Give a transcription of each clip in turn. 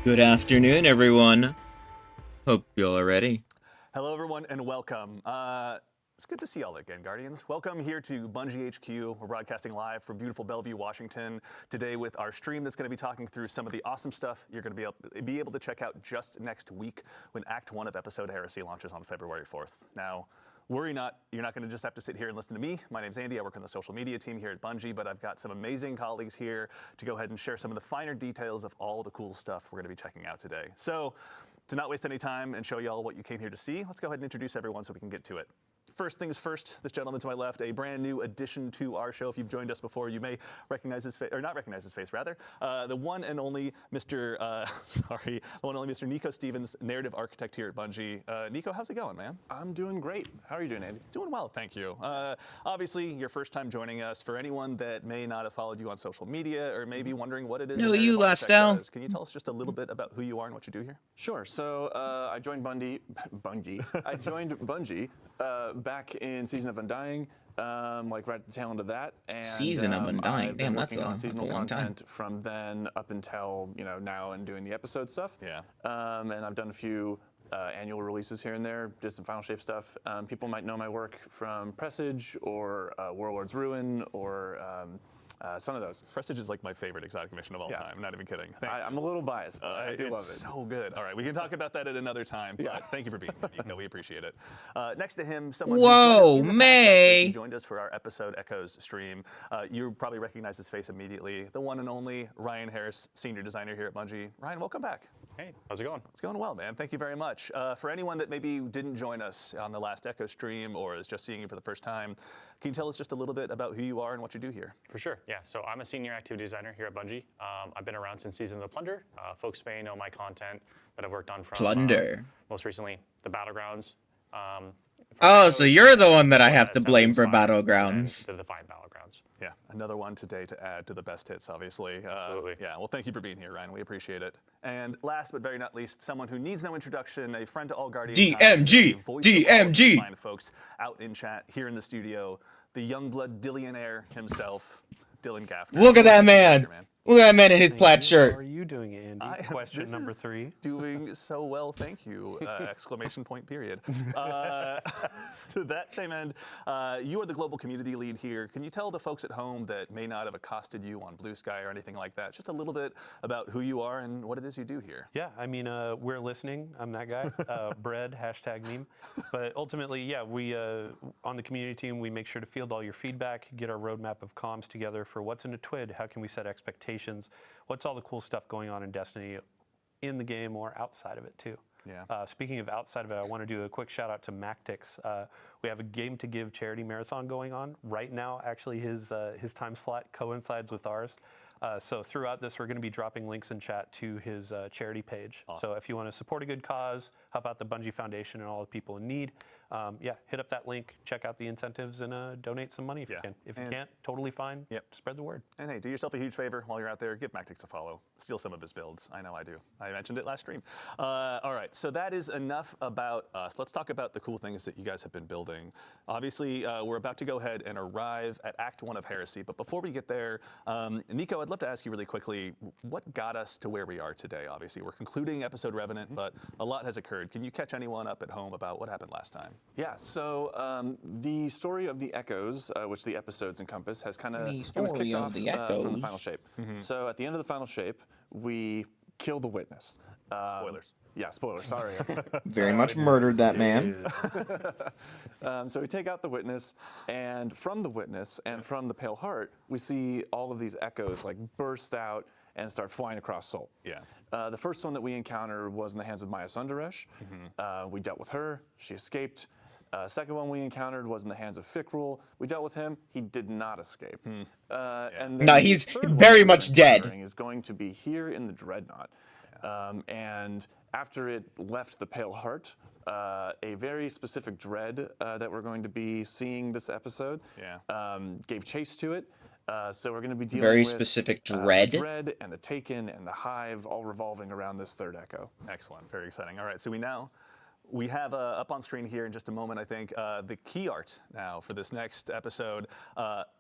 Good afternoon, everyone. Hope you're all ready. Hello, everyone, and welcome. It's good to see y'all again, Guardians. Welcome here to Bungie HQ. We're broadcasting live from beautiful Bellevue, Washington, today with our stream that's going to be talking through some of the awesome stuff you're going to be able to check out just next week when Act 1 of Episode Heresy launches on February 4th. Now, worry not, you're not going to just have to sit here and listen to me. My name's Andy. I work on the social media team here at Bungie, but I've got some amazing colleagues here to go ahead and share some of the finer details of all the cool stuff we're going to be checking out today. So, to not waste any time and show y'all what you came here to see, let's go ahead and introduce everyone so we can get to it. First things first, this gentleman to my left, a brand new addition to our show. If you've joined us before, you may recognize his face, or not recognize his face, rather. The one and only Mr. Nico Stevens, narrative architect here at Bungie. Nico, how's it going, man? I'm doing great. How are you doing, Andy? Doing well, thank you. Obviously, your first time joining us. For anyone that may not have followed you on social media or may be wondering what it is No, a you, narrative architect Lastel. does, can you tell us just a little bit about who you are and what you do here? Sure. So I joined Bungie. I joined Bungie back in Season of Undying, like right at the tail end of that. And, Season of Undying. I've been Damn, that's working a- on that's a seasonal long time. content from then up until now and doing the episode stuff. Yeah. And I've done a few annual releases here and there, did some Final Shape stuff. People might know my work from Presage or Warlord's Ruin or some of those. Prestige is like my favorite exotic mission of all time. Not even kidding. I'm a little biased, but I do love it. It's so good. All right, we can talk about that at another time. But thank you for being here, Nico. We appreciate it. Next to him, someone Whoa, who May. joined us for our episode Echoes stream. You probably recognize his face immediately. The one and only Ryan Harris, senior designer here at Bungie. Ryan, welcome back. Hey, how's it going? It's going well, man. Thank you very much. For anyone that maybe didn't join us on the last Echo stream or is just seeing you for the first time, can you tell us just a little bit about who you are and what you do here? For sure, yeah. So I'm a senior activity designer here at Bungie. I've been around since Season of the Plunder. Folks may know my content that I've worked on from Plunder. Most recently, the Battlegrounds. Oh, so you're the one that I have to Assembly blame for Spire, Battlegrounds. and the Defiant Battlegrounds. Yeah, another one today to add to the best hits, obviously. Absolutely. Yeah, well, thank you for being here, Ryan. We appreciate it. And last but very not least, someone who needs no introduction, a friend to all Guardians. DMG, a voice of all DMG. fine folks out in chat, here in the studio, the Youngblood Dillionaire himself, Dylan Gaffney. Look at that man. Man. Look at that man in his plaid How shirt. are you doing, Andy? Question This number is 3. Doing so well, thank you! Exclamation point! Period. To that same end, you are the global community lead here. Can you tell the folks at home that may not have accosted you on Blue Sky or anything like that, just a little bit about who you are and what it is you do here? Yeah, I mean, we're listening. I'm that guy. Bread, #meme. But ultimately, yeah, we on the community team, we make sure to field all your feedback, get our roadmap of comms together for what's in a TWID, how can we set expectations, what's all the cool stuff going on in Destiny in the game or outside of it too. Yeah. Speaking of outside of it, I want to do a quick shout out to Mactix. We have a Game to Give charity marathon going on right now. Actually, his time slot coincides with ours. So throughout this, we're going to be dropping links in chat to his charity page. Awesome. So if you want to support a good cause, help out the Bungie Foundation and all the people in need, hit up that link, check out the incentives, and donate some money if you can. If you can't, totally fine. Yep. Spread the word. And hey, do yourself a huge favor while you're out there. Give Mactix a follow. Steal some of his builds. I know I do. I mentioned it last stream. All right, so that is enough about us. Let's talk about the cool things that you guys have been building. Obviously, we're about to go ahead and arrive at Act 1 of Heresy. But before we get there, Nico, I'd love to ask you really quickly, what got us to where we are today? Obviously, we're concluding episode Revenant, but a lot has occurred. Can you catch anyone up at home about what happened last time? Yeah, so the story of the Echoes, which the episodes encompass, has kind of The kicked story of off the from Echoes. the Final Shape. So at the end of the Final Shape, we kill the Witness. Spoilers. Yeah, spoilers. Sorry. Very much murdered that man. So we take out the Witness, and from the Witness and from the Pale Heart, we see all of these Echoes like burst out and start flying across Sol. Yeah. The first one that we encountered was in the hands of Maya Sundaresh. We dealt with her. She escaped. Second one we encountered was in the hands of Fikrul. We dealt with him. He did not escape. And then No, the he's third one very we're much dead. encountering Is going to be here in the Dreadnought. And after it left the Pale Heart, a very specific dread that we're going to be seeing this episode gave chase to it. So we're going to be dealing Very with specific the dread. Dread and the Taken and the Hive all revolving around this third Echo. Excellent. Very exciting. All right, so we now We have up on screen here in just a moment, I think, the key art now for this next episode.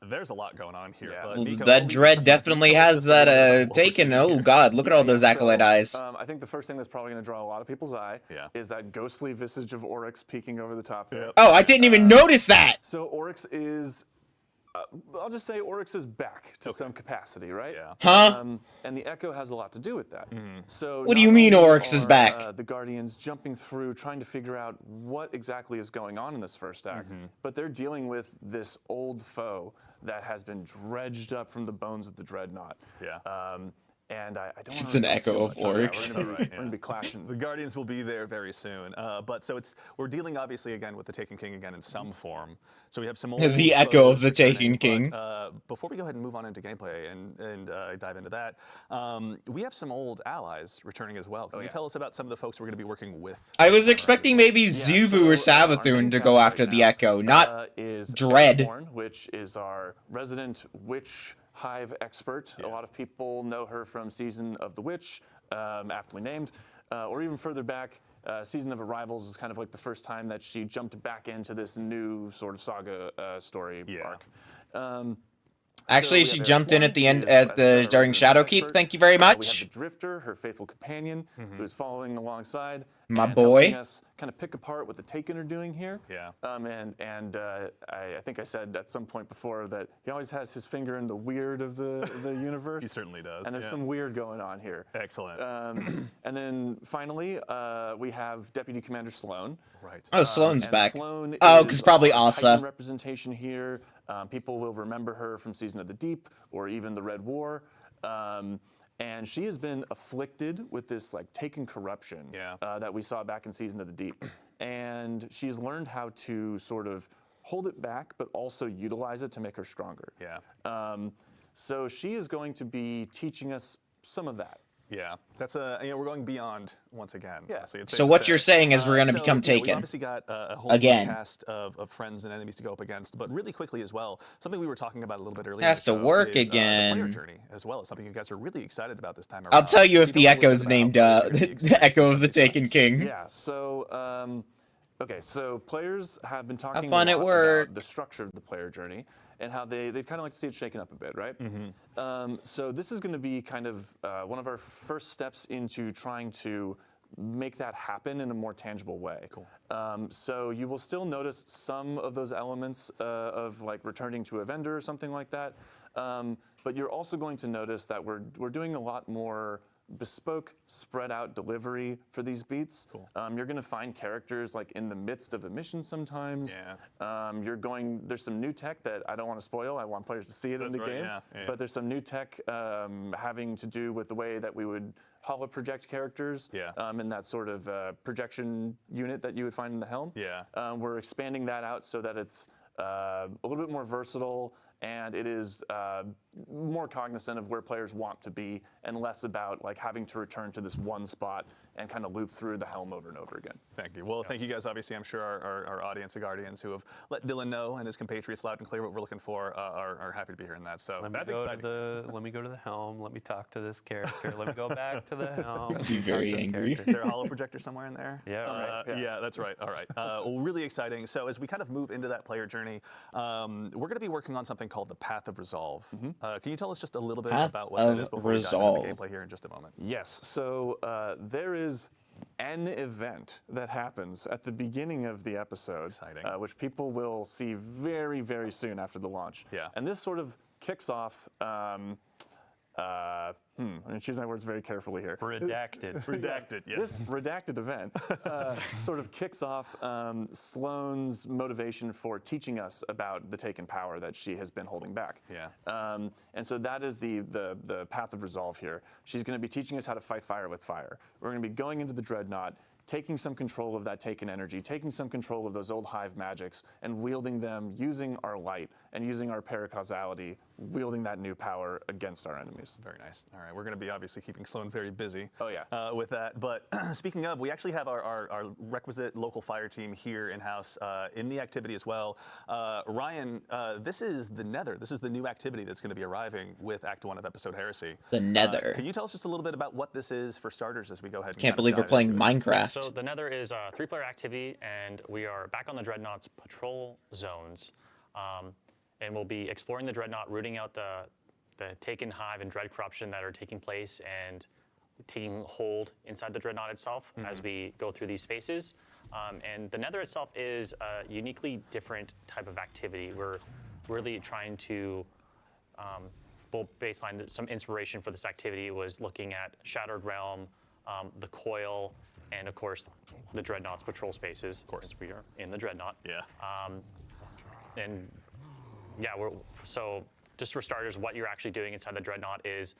There's a lot going on here. Yeah. But Well, Nico, that what we- dread definitely tell us has just a little bit that about what we're taken. seeing Oh here. God, look at all those So, acolyte eyes. I think the first thing that's probably going to draw a lot of people's eye is that ghostly visage of Oryx peeking over the top there. Oh, I didn't even notice that. So Oryx is, I'll just say Oryx is back to some capacity, right? Yeah. Huh? And the Echo has a lot to do with that. So What do not you mean only Oryx is are, back? the Guardians jumping through, trying to figure out what exactly is going on in this first act, but they're dealing with this old foe that has been dredged up from the bones of the Dreadnought. Yeah. And I don't It's wanna an reveal too echo of much. Oryx. Yeah, we're gonna be clashing. The Guardians will be there very soon. But so we're dealing obviously again with the Taken King again in some form. So we have some old The echo of foes the returning, Taken King. but, before we go ahead and move on into gameplay and dive into that, we have some old allies returning as well. Can you tell us about some of the folks we're going to be working with? I was expecting maybe Zuvu or so, our main Savathun to cast go right after the now, Echo, not is Dread. Ashborn, which is our resident witch hive expert. A lot of people know her from Season of the Witch, aptly named, or even further back. Season of Arrivals is kind of like the first time that she jumped back into this new sort of saga story arc. Actually, we she have jumped in at the end Ashborn, who's our during resident Shadowkeep. expert. Thank you very We have much. the Drifter, her faithful companion, who's following alongside. My and boy. helping us kind of pick apart what the Taken are doing here. Yeah. I think I said at some point before that he always has his finger in the weird of the universe. He certainly does. And there's some weird going on here. Excellent. And then finally, we have Deputy Commander Sloan. Right. Oh, Sloane's And back. Sloan Oh, is 'cause probably our Asa. Titan representation here. People will remember her from Season of the Deep or even the Red War. And she has been afflicted with this like Taken corruption that we saw back in Season of the Deep. And she's learned how to sort of hold it back, but also utilize it to make her stronger. Yeah. So she is going to be teaching us some of that. Yeah, that's we're going beyond once again. Yeah. honestly, it's So safe to what say. you're saying is we're gonna become We've Taken. obviously got a whole Again. new cast of friends and enemies to go up against, but really quickly as well, something we were talking about a little bit earlier. Have in the to show work is, The again. player journey as well is something you guys are really excited about this time around. I'll tell you if Can the tell us a little Echo's bit about named what you're gonna be the experiencing Echo of the this Taken next- King. Yeah. So, okay. So players have been talking fun a at lot work. about the structure of the player journey and how they'd kind of like to see it shaken up a bit, right? So this is going to be kind of one of our first steps into trying to make that happen in a more tangible way. Cool. So you will still notice some of those elements of like returning to a vendor or something like that. But you're also going to notice that we're doing a lot more bespoke, spread out delivery for these beats. Cool. You're going to find characters like in the midst of a mission sometimes. Yeah. There's some new tech that I don't want to spoil. I want players to see it in the right, game. yeah, yeah. But there's some new tech having to do with the way that we would holo project characters in that sort of projection unit that you would find in the helm. Yeah. We're expanding that out so that it's a little bit more versatile and it is more cognizant of where players want to be and less about like having to return to this one spot and kind of loop through the helm over and over again. Thank you. Well, thank you guys. Obviously, I'm sure our audience of Guardians who have let Dylan know and his compatriots loud and clear what we're looking for are happy to be hearing that. So that's exciting. Let me go to the helm. Let me talk to this character. Let me go back to the helm. Be very angry. Is there a holo projector somewhere in there? Yeah. Yeah, that's right. All right. Well, really exciting. So as we kind of move into that player journey, we're going to be working on something called the Path of Resolve. Can you tell us just a little bit Path about what that is of before we dive Resolve. into the gameplay here in just a moment? Yes. So there is an event that happens at the beginning of the episode, Exciting. Which people will see very, very soon after the launch. Yeah. And this sort of kicks off. I'm going to choose my words very carefully here. Redacted. Redacted, yes. This redacted event sort of kicks off Sloane's motivation for teaching us about the Taken power that she has been holding back. Yeah. And so that is the path of resolve here. She's going to be teaching us how to fight fire with fire. We're going to be going into the Dreadnought, taking some control of that Taken energy, taking some control of those old hive magics, and wielding them using our light and using our paracausality, wielding that new power against our enemies. Very nice. All right, we're going to be obviously keeping Sloan very busy. Oh, yeah. With that. But speaking of, we actually have our requisite local fire team here in house in the activity as well. Ryan, this is the Nether. This is the new activity that's going to be arriving with Act 1 of Episode Heresy. The Nether. Can you tell us just a little bit about what this is for starters as we go ahead? And Can't kind of believe we're dive playing into it? Minecraft. left. So the Nether is a 3-player activity, and we are back on the Dreadnought's patrol zones. And we'll be exploring the Dreadnought, rooting out the Taken Hive and Dread Corruption that are taking place and taking hold inside the Dreadnought itself as we go through these spaces. And the Nether itself is a uniquely different type of activity. We're really trying to baseline some inspiration for this activity was looking at Shattered Realm, the Coil, and of course the Dreadnought's patrol spaces. Of course, we are in the Dreadnought. Yeah. And yeah, so just for starters, what you're actually doing inside the Dreadnought is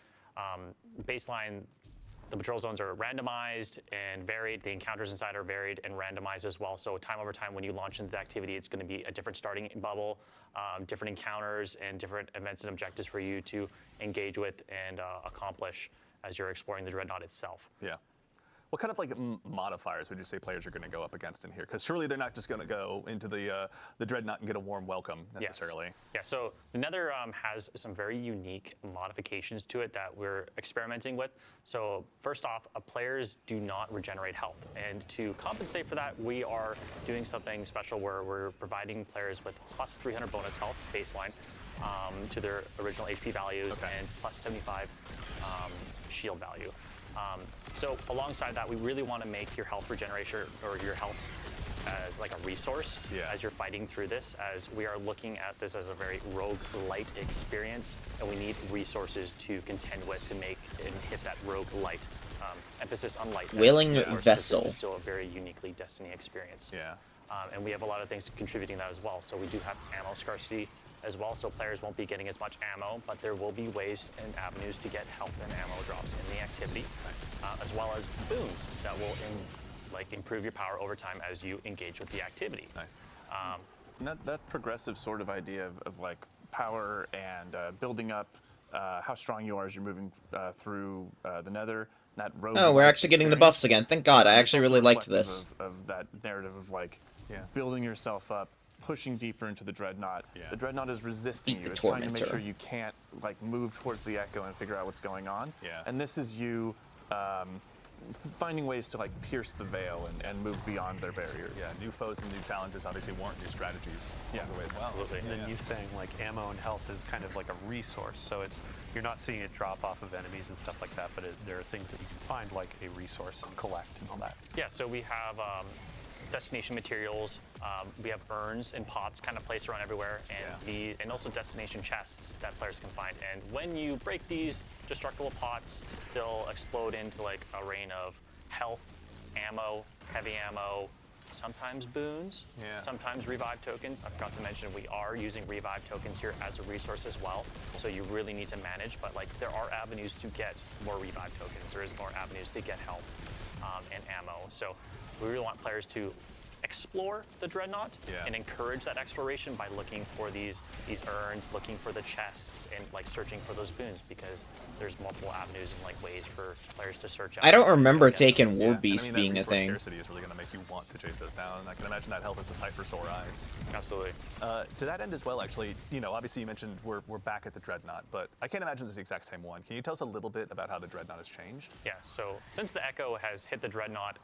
baseline. The patrol zones are randomized and varied. The encounters inside are varied and randomized as well. So time over time, when you launch into the activity, it's going to be a different starting bubble, different encounters, and different events and objectives for you to engage with and accomplish as you're exploring the Dreadnought itself. Yeah. What kind of like modifiers would you say players are going to go up against in here? Because surely they're not just going to go into the Dreadnought and get a warm welcome necessarily. Yes. Yeah, so the Nether has some very unique modifications to it that we're experimenting with. So first off, players do not regenerate health. And to compensate for that, we are doing something special where we're providing players with plus 300 bonus health baseline to their original HP values and plus 75 shield value. So alongside that, we really want to make your health regeneration or your health as like a resource as you're fighting through this, as we are looking at this as a very rogue-lite experience, and we need resources to contend with to make and hit that rogue-lite. Emphasis on light. Willing vessel. This is still a very uniquely Destiny experience. Yeah. And we have a lot of things contributing to that as well. So we do have ammo scarcity as well, so players won't be getting as much ammo, but there will be ways and avenues to get health and ammo drops in the activity, as well as boons that will improve your power over time as you engage with the activity. Nice. And that progressive sort of idea of like power and building up how strong you are as you're moving through the Nether. That road. Oh, we're actually getting the buffs again. Thank God. I actually really liked this. Of that narrative of like building yourself up, pushing deeper into the Dreadnought. Yeah. The Dreadnought is resisting Beat you. the It's trying to make Tormentor. sure you can't like move towards the Echo and figure out what's going on. Yeah. And this is you finding ways to like pierce the veil and move beyond their barrier. Yeah, new foes and new challenges obviously warrant new strategies along the way as well. Absolutely. And then you saying like ammo and health is kind of like a resource, so it's you're not seeing it drop off of enemies and stuff like that, but there are things that you can find like a resource and collect and all that. Yeah, so we have destination materials. We have urns and pots kind of placed around everywhere, and also destination chests that players can find. And when you break these destructible pots, they'll explode into like a rain of health, ammo, heavy ammo, sometimes boons, sometimes revive tokens. I forgot to mention we are using revive tokens here as a resource as well, so you really need to manage, but like there are avenues to get more revive tokens. There is more avenues to get health and ammo. So we really want players to explore the Dreadnought and encourage that exploration by looking for these urns, looking for the chests, and like searching for those boons, because there's multiple avenues and like ways for players to search out. I don't remember Taken War And Beast that being a resource thing. Scarcity is really going to make you want to chase those down, and I can imagine that health is a sight for sore eyes. Absolutely. To that end as well, actually, obviously you mentioned we're back at the Dreadnought, but I can't imagine it's the exact same one. Can you tell us a little bit about how the Dreadnought has changed? Yeah, so since the Echo has hit the Dreadnought,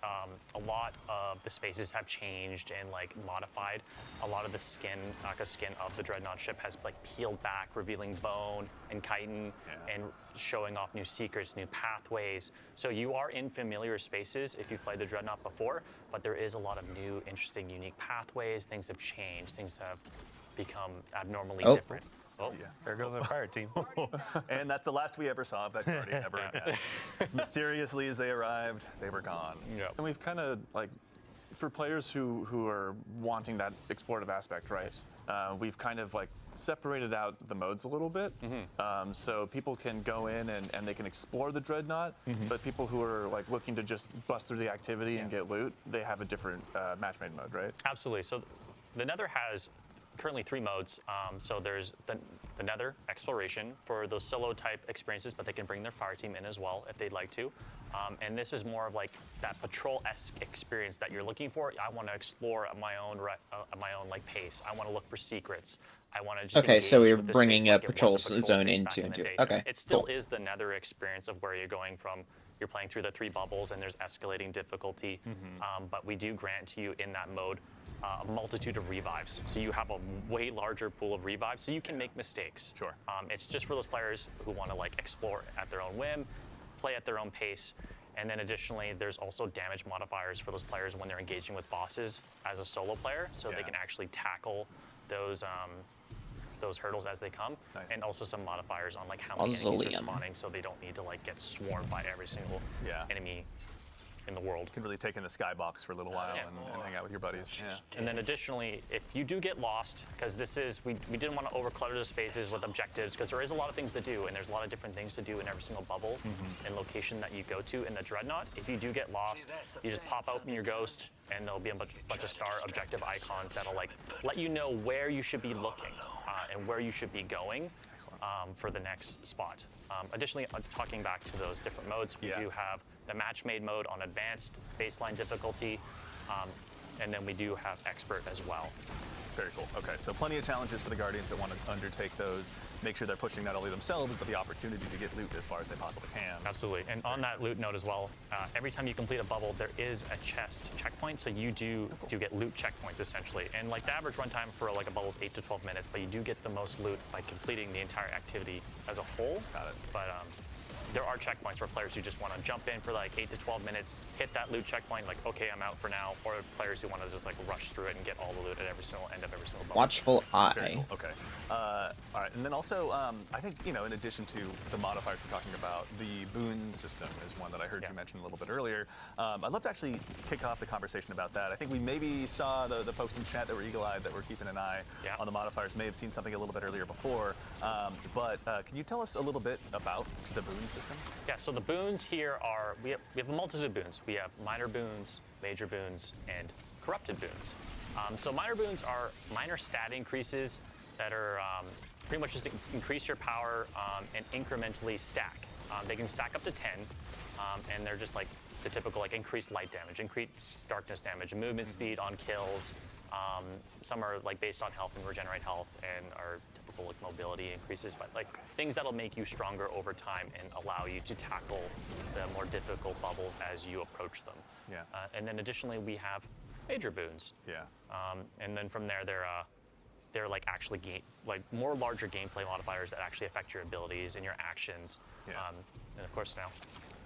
a lot of the spaces have changed and like modified. A lot of the skin of the Dreadnought ship has like peeled back, revealing bone and chitin and showing off new secrets, new pathways. So you are in familiar spaces if you've played the Dreadnought before, but there is a lot of new, interesting, unique pathways. Things have changed. Things have become abnormally different. Oh, There goes our fire team. And that's the last we ever saw of that Guardian ever again. As mysteriously as they arrived, they were gone. And we've kind of like, for players who are wanting that explorative aspect, right? We've kind of like separated out the modes a little bit, so people can go in and they can explore the Dreadnought. But people who are like looking to just bust through the activity and get loot, they have a different match-made mode, right? absolutely. So the Nether has currently 3 modes. So there's the Nether exploration for those solo type experiences, but they can bring their fire team in as well if they'd like to. And this is more of like that patrol-esque experience that you're looking for. I want to explore at my own like pace. I want to look for secrets. I want to just Okay, so engage we're with this bringing space a like it was patrol patrol zone space back in into the day. okay, It still cool. is the Nether experience of where you're going from you're playing through the 3 bubbles and there's escalating difficulty. But we do grant to you in that mode a multitude of revives. So you have a way larger pool of revives, so you can make mistakes. Sure. It's just for those players who want to like explore at their own whim, play at their own pace. And then additionally, there's also damage modifiers for those players when they're engaging with bosses as a solo player, so they can actually tackle those hurdles as they come. Nice. And also some modifiers on like how many enemies are spawning, so they don't need to like get swarmed by every single enemy in the world. You can really take in the skybox for a little while and hang out with your buddies. Yeah. And then additionally, if you do get lost, because this is, we didn't want to overclutter the spaces with objectives, because there is a lot of things to do, and there's a lot of different things to do in every single bubble and location that you go to in the Dreadnought. If you do get lost, you just pop open your ghost, and there'll be a bunch of star objective icons that'll like let you know where you should be looking and where you should be going for the next spot. Additionally, talking back to those different modes, we do have the match-made mode on advanced baseline difficulty, and then we do have expert as well. Very cool. Okay, so plenty of challenges for the Guardians that want to undertake those. Make sure they're pushing not only themselves, but the opportunity to get loot as far as they possibly can. Absolutely. And on that loot note as well, every time you complete a bubble, there is a chest checkpoint, so you do get loot checkpoints essentially. And like the average runtime for like a bubble is 8 to 12 minutes, but you do get the most loot by completing the entire activity as a whole. Got it. But there are checkpoints for players who just want to jump in for like 8 to 12 minutes, hit that loot checkpoint, like, okay, I'm out for now, or players who want to just like rush through it and get all the loot at every single end of every single bubble. Watchful eye. Very cool. Okay. All right, and then also, I think, in addition to the modifiers we're talking about, the boon system is one that I heard you mention a little bit earlier. I'd love to actually kick off the conversation about that. I think we maybe saw the folks in chat that were eagle-eyed that were keeping an eye on the modifiers, may have seen something a little bit earlier before. But can you tell us a little bit about the boon system? Yeah, so the boons here are, we have a multitude of boons. We have minor boons, major boons, and corrupted boons. So minor boons are minor stat increases that are pretty much just increase your power and incrementally stack. They can stack up to 10, and they're just like the typical like increased light damage, increased darkness damage, movement speed on kills. Some are like based on health and regenerate health, and are typical like mobility increases, but like things that'll make you stronger over time and allow you to tackle the more difficult bubbles as you approach them. Yeah. And then additionally, we have major boons. Yeah. And then from there, they're like actually more larger gameplay modifiers that actually affect your abilities and your actions. Yeah. And of course now,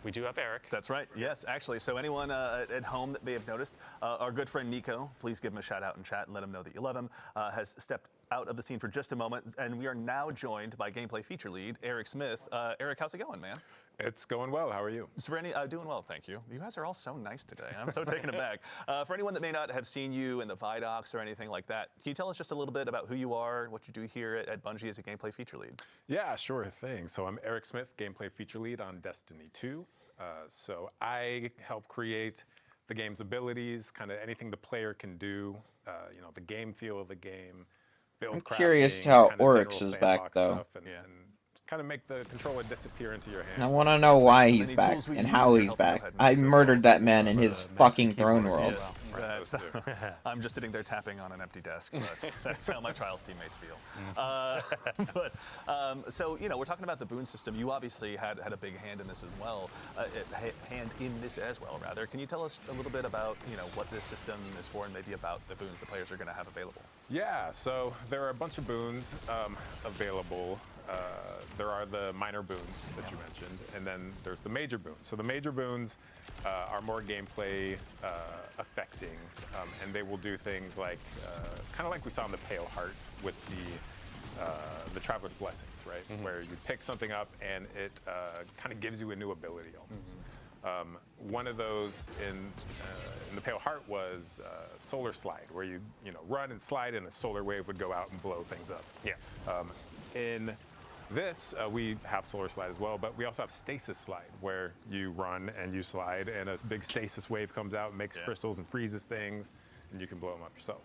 we do have Eric. That's right. Yes, actually. So anyone at home that may have noticed, our good friend Nico, please give him a shout out in chat and let him know that you love him, has stepped out of the scene for just a moment, and we are now joined by gameplay feature lead Eric Smith. Eric, how's it going, man? It's going well. How are you? Doing well, thank you. You guys are all so nice today. I'm so taken aback. For anyone that may not have seen you in the Vidocs or anything like that, can you tell us just a little bit about who you are, what you do here at Bungie as a gameplay feature lead? Yeah, sure thing. So I'm Eric Smith, gameplay feature lead on Destiny 2. So I help create the game's abilities, kind of anything the player can do, the game feel of the game, build I'm crafting, curious to how kind of Oryx general is back, sandbox though. stuff, and kind of make the controller disappear into your hand. I want to know why he's Any back tools we and use how to he's help you back. ahead, I Mr. murdered that man in his fucking throne world. I'm just sitting there tapping on an empty desk. That's how my trials teammates feel. So we're talking about the boon system. You obviously had a big hand in this as well. Rather. Can you tell us a little bit about what this system is for, and maybe about the boons the players are going to have available? Yeah, so there are a bunch of boons available. There are the minor boons that you mentioned, and then there's the major boons. So the major boons are more gameplay affecting, and they will do things like, kind of like we saw in the Pale Heart with the Traveler's Blessings, right? Mm-hmm. Where you pick something up and it kind of gives you a new ability almost. Mm-hmm. One of those in the Pale Heart was Solar Slide, where you run and slide, and a solar wave would go out and blow things up. Yeah. In this, we have Solar Slide as well, but we also have Stasis Slide, where you run and you slide, and a big stasis wave comes out and makes crystals and freezes things, and you can blow them up yourself.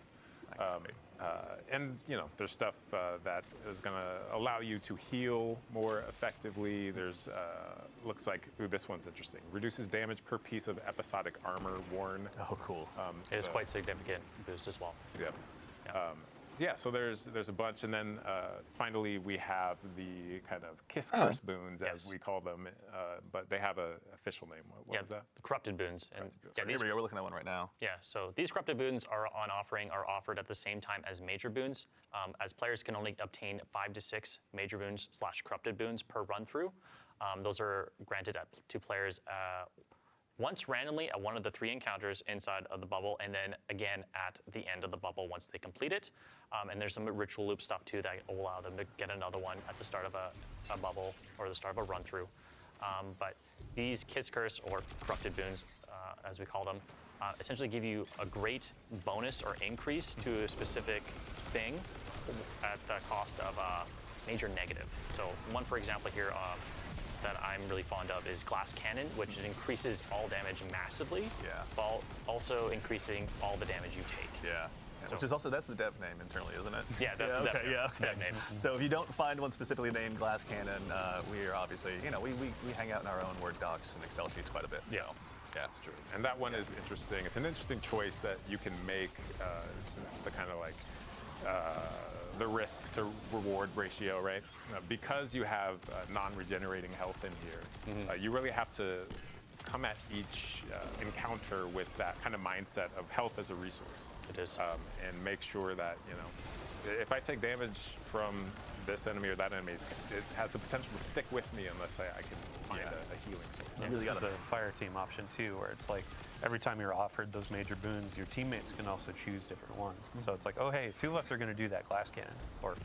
And there's stuff that is going to allow you to heal more effectively. There's looks like, this one's interesting. Reduces damage per piece of episodic armor worn. Oh, cool. It is quite significant boost as well. Yep. Yeah, so there's a bunch, and then finally we have the kind of kiss curse boons, as we call them, but they have an official name. What was that? The corrupted boons. And Here we go. We're looking at one right now. yeah, so these corrupted boons are offered at the same time as major boons, as players can only obtain 5 to 6 major boons / corrupted boons per run through. Those are granted to players once randomly at one of the 3 encounters inside of the bubble, and then again at the end of the bubble once they complete it. And there's some ritual loop stuff too that will allow them to get another one at the start of a bubble or the start of a run through. But these Kiss Curse or corrupted boons, as we call them, essentially give you a great bonus or increase to a specific thing at the cost of a major negative. So one, for example, here that I'm really fond of is Glass Cannon, which increases all damage massively, while also increasing all the damage you take. Yeah. Which is also, that's the dev name internally, isn't it? Yeah, that's the dev name. So if you don't find one specifically named Glass Cannon, we are obviously, we hang out in our own Word docs and Excel sheets quite a bit. Yeah. Yeah, that's true. And that one is interesting. It's an interesting choice that you can make since the kind of like the risk to reward ratio, right? Because you have non-regenerating health in here, you really have to come at each encounter with that kind of mindset of health as a resource. It is. And make sure that, if I take damage from this enemy or that enemy, it has the potential to stick with me unless I can find a healing source. Yeah, really got a fire team option too, where it's like every time you're offered those major boons, your teammates can also choose different ones. So it's like, oh hey, 2 of us are going to do that glass cannon, or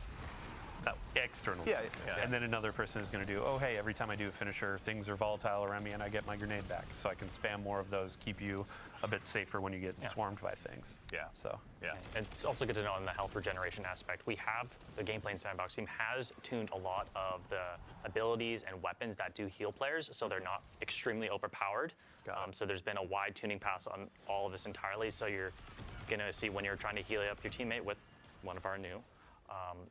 that external. Yeah. And then another person is going to do, oh hey, every time I do a finisher, things are volatile around me and I get my grenade back. So I can spam more of those, keep you a bit safer when you get swarmed by things. Yeah. So. Yeah. And it's also good to know in the health regeneration aspect, the Gameplay and Sandbox team has tuned a lot of the abilities and weapons that do heal players, so they're not extremely overpowered. So there's been a wide tuning pass on all of this entirely. So you're gonna see when you're trying to heal up your teammate with one of our new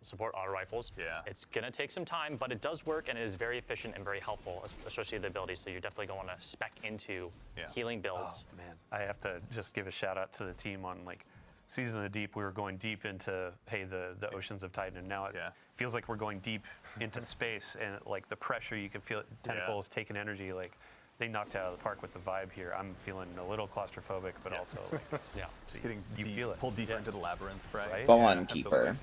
support auto rifles. Yeah. It's gonna take some time, but it does work and it is very efficient and very helpful, especially the abilities. So you're definitely going to spec into healing builds. Oh, man, I have to just give a shout out to the team on like Season of the Deep. We were going deep into the oceans of Titan, and now it feels like we're going deep into space, and like the pressure you can feel. Tentacles taking energy, like. They knocked it out of the park with the vibe here. I'm feeling a little claustrophobic, but also like, just getting feel it. pulled deeper into the labyrinth, right? Bond Keeper.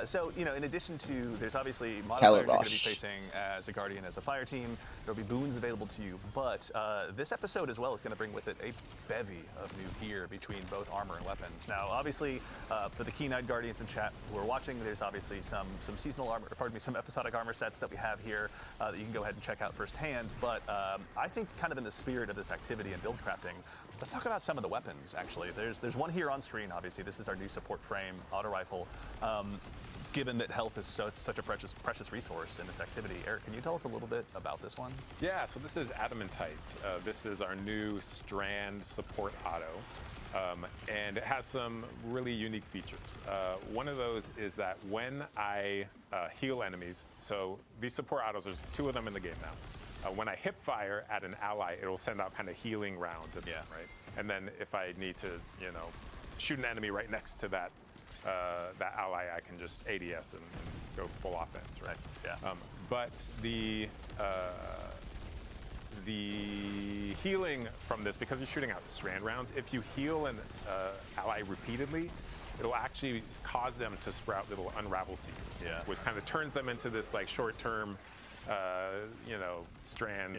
So, in addition to, there's obviously modifiers you're going to be facing as a Guardian, as a fire team. There'll be boons available to you, but this episode as well is going to bring with it a bevy of new gear between both armor and weapons. Now, obviously, for the keen-eyed Guardians in chat who are watching, there's obviously some seasonal armor, some episodic armor sets that we have here that you can go ahead and check out firsthand. But I think, kind of in the spirit of this activity and build crafting, let's talk about some of the weapons. Actually, there's one here on screen. Obviously, this is our new support frame auto rifle. Given that health is such a precious resource in this activity, Eric, can you tell us a little bit about this one? Yeah, so this is Adamantite. This is our new Strand support auto, and it has some really unique features. One of those is that when I heal enemies, so these support autos, there's 2 of them in the game now. When I hip fire at an ally, it'll send out kind of healing rounds at them, right? And then if I need to, shoot an enemy right next to that ally, I can just ADS and go full offense, right? Yeah. But the healing from this, because you're shooting out strand rounds, if you heal an ally repeatedly, it'll actually cause them to sprout little unravel seeds, which kind of turns them into this like short-term, strand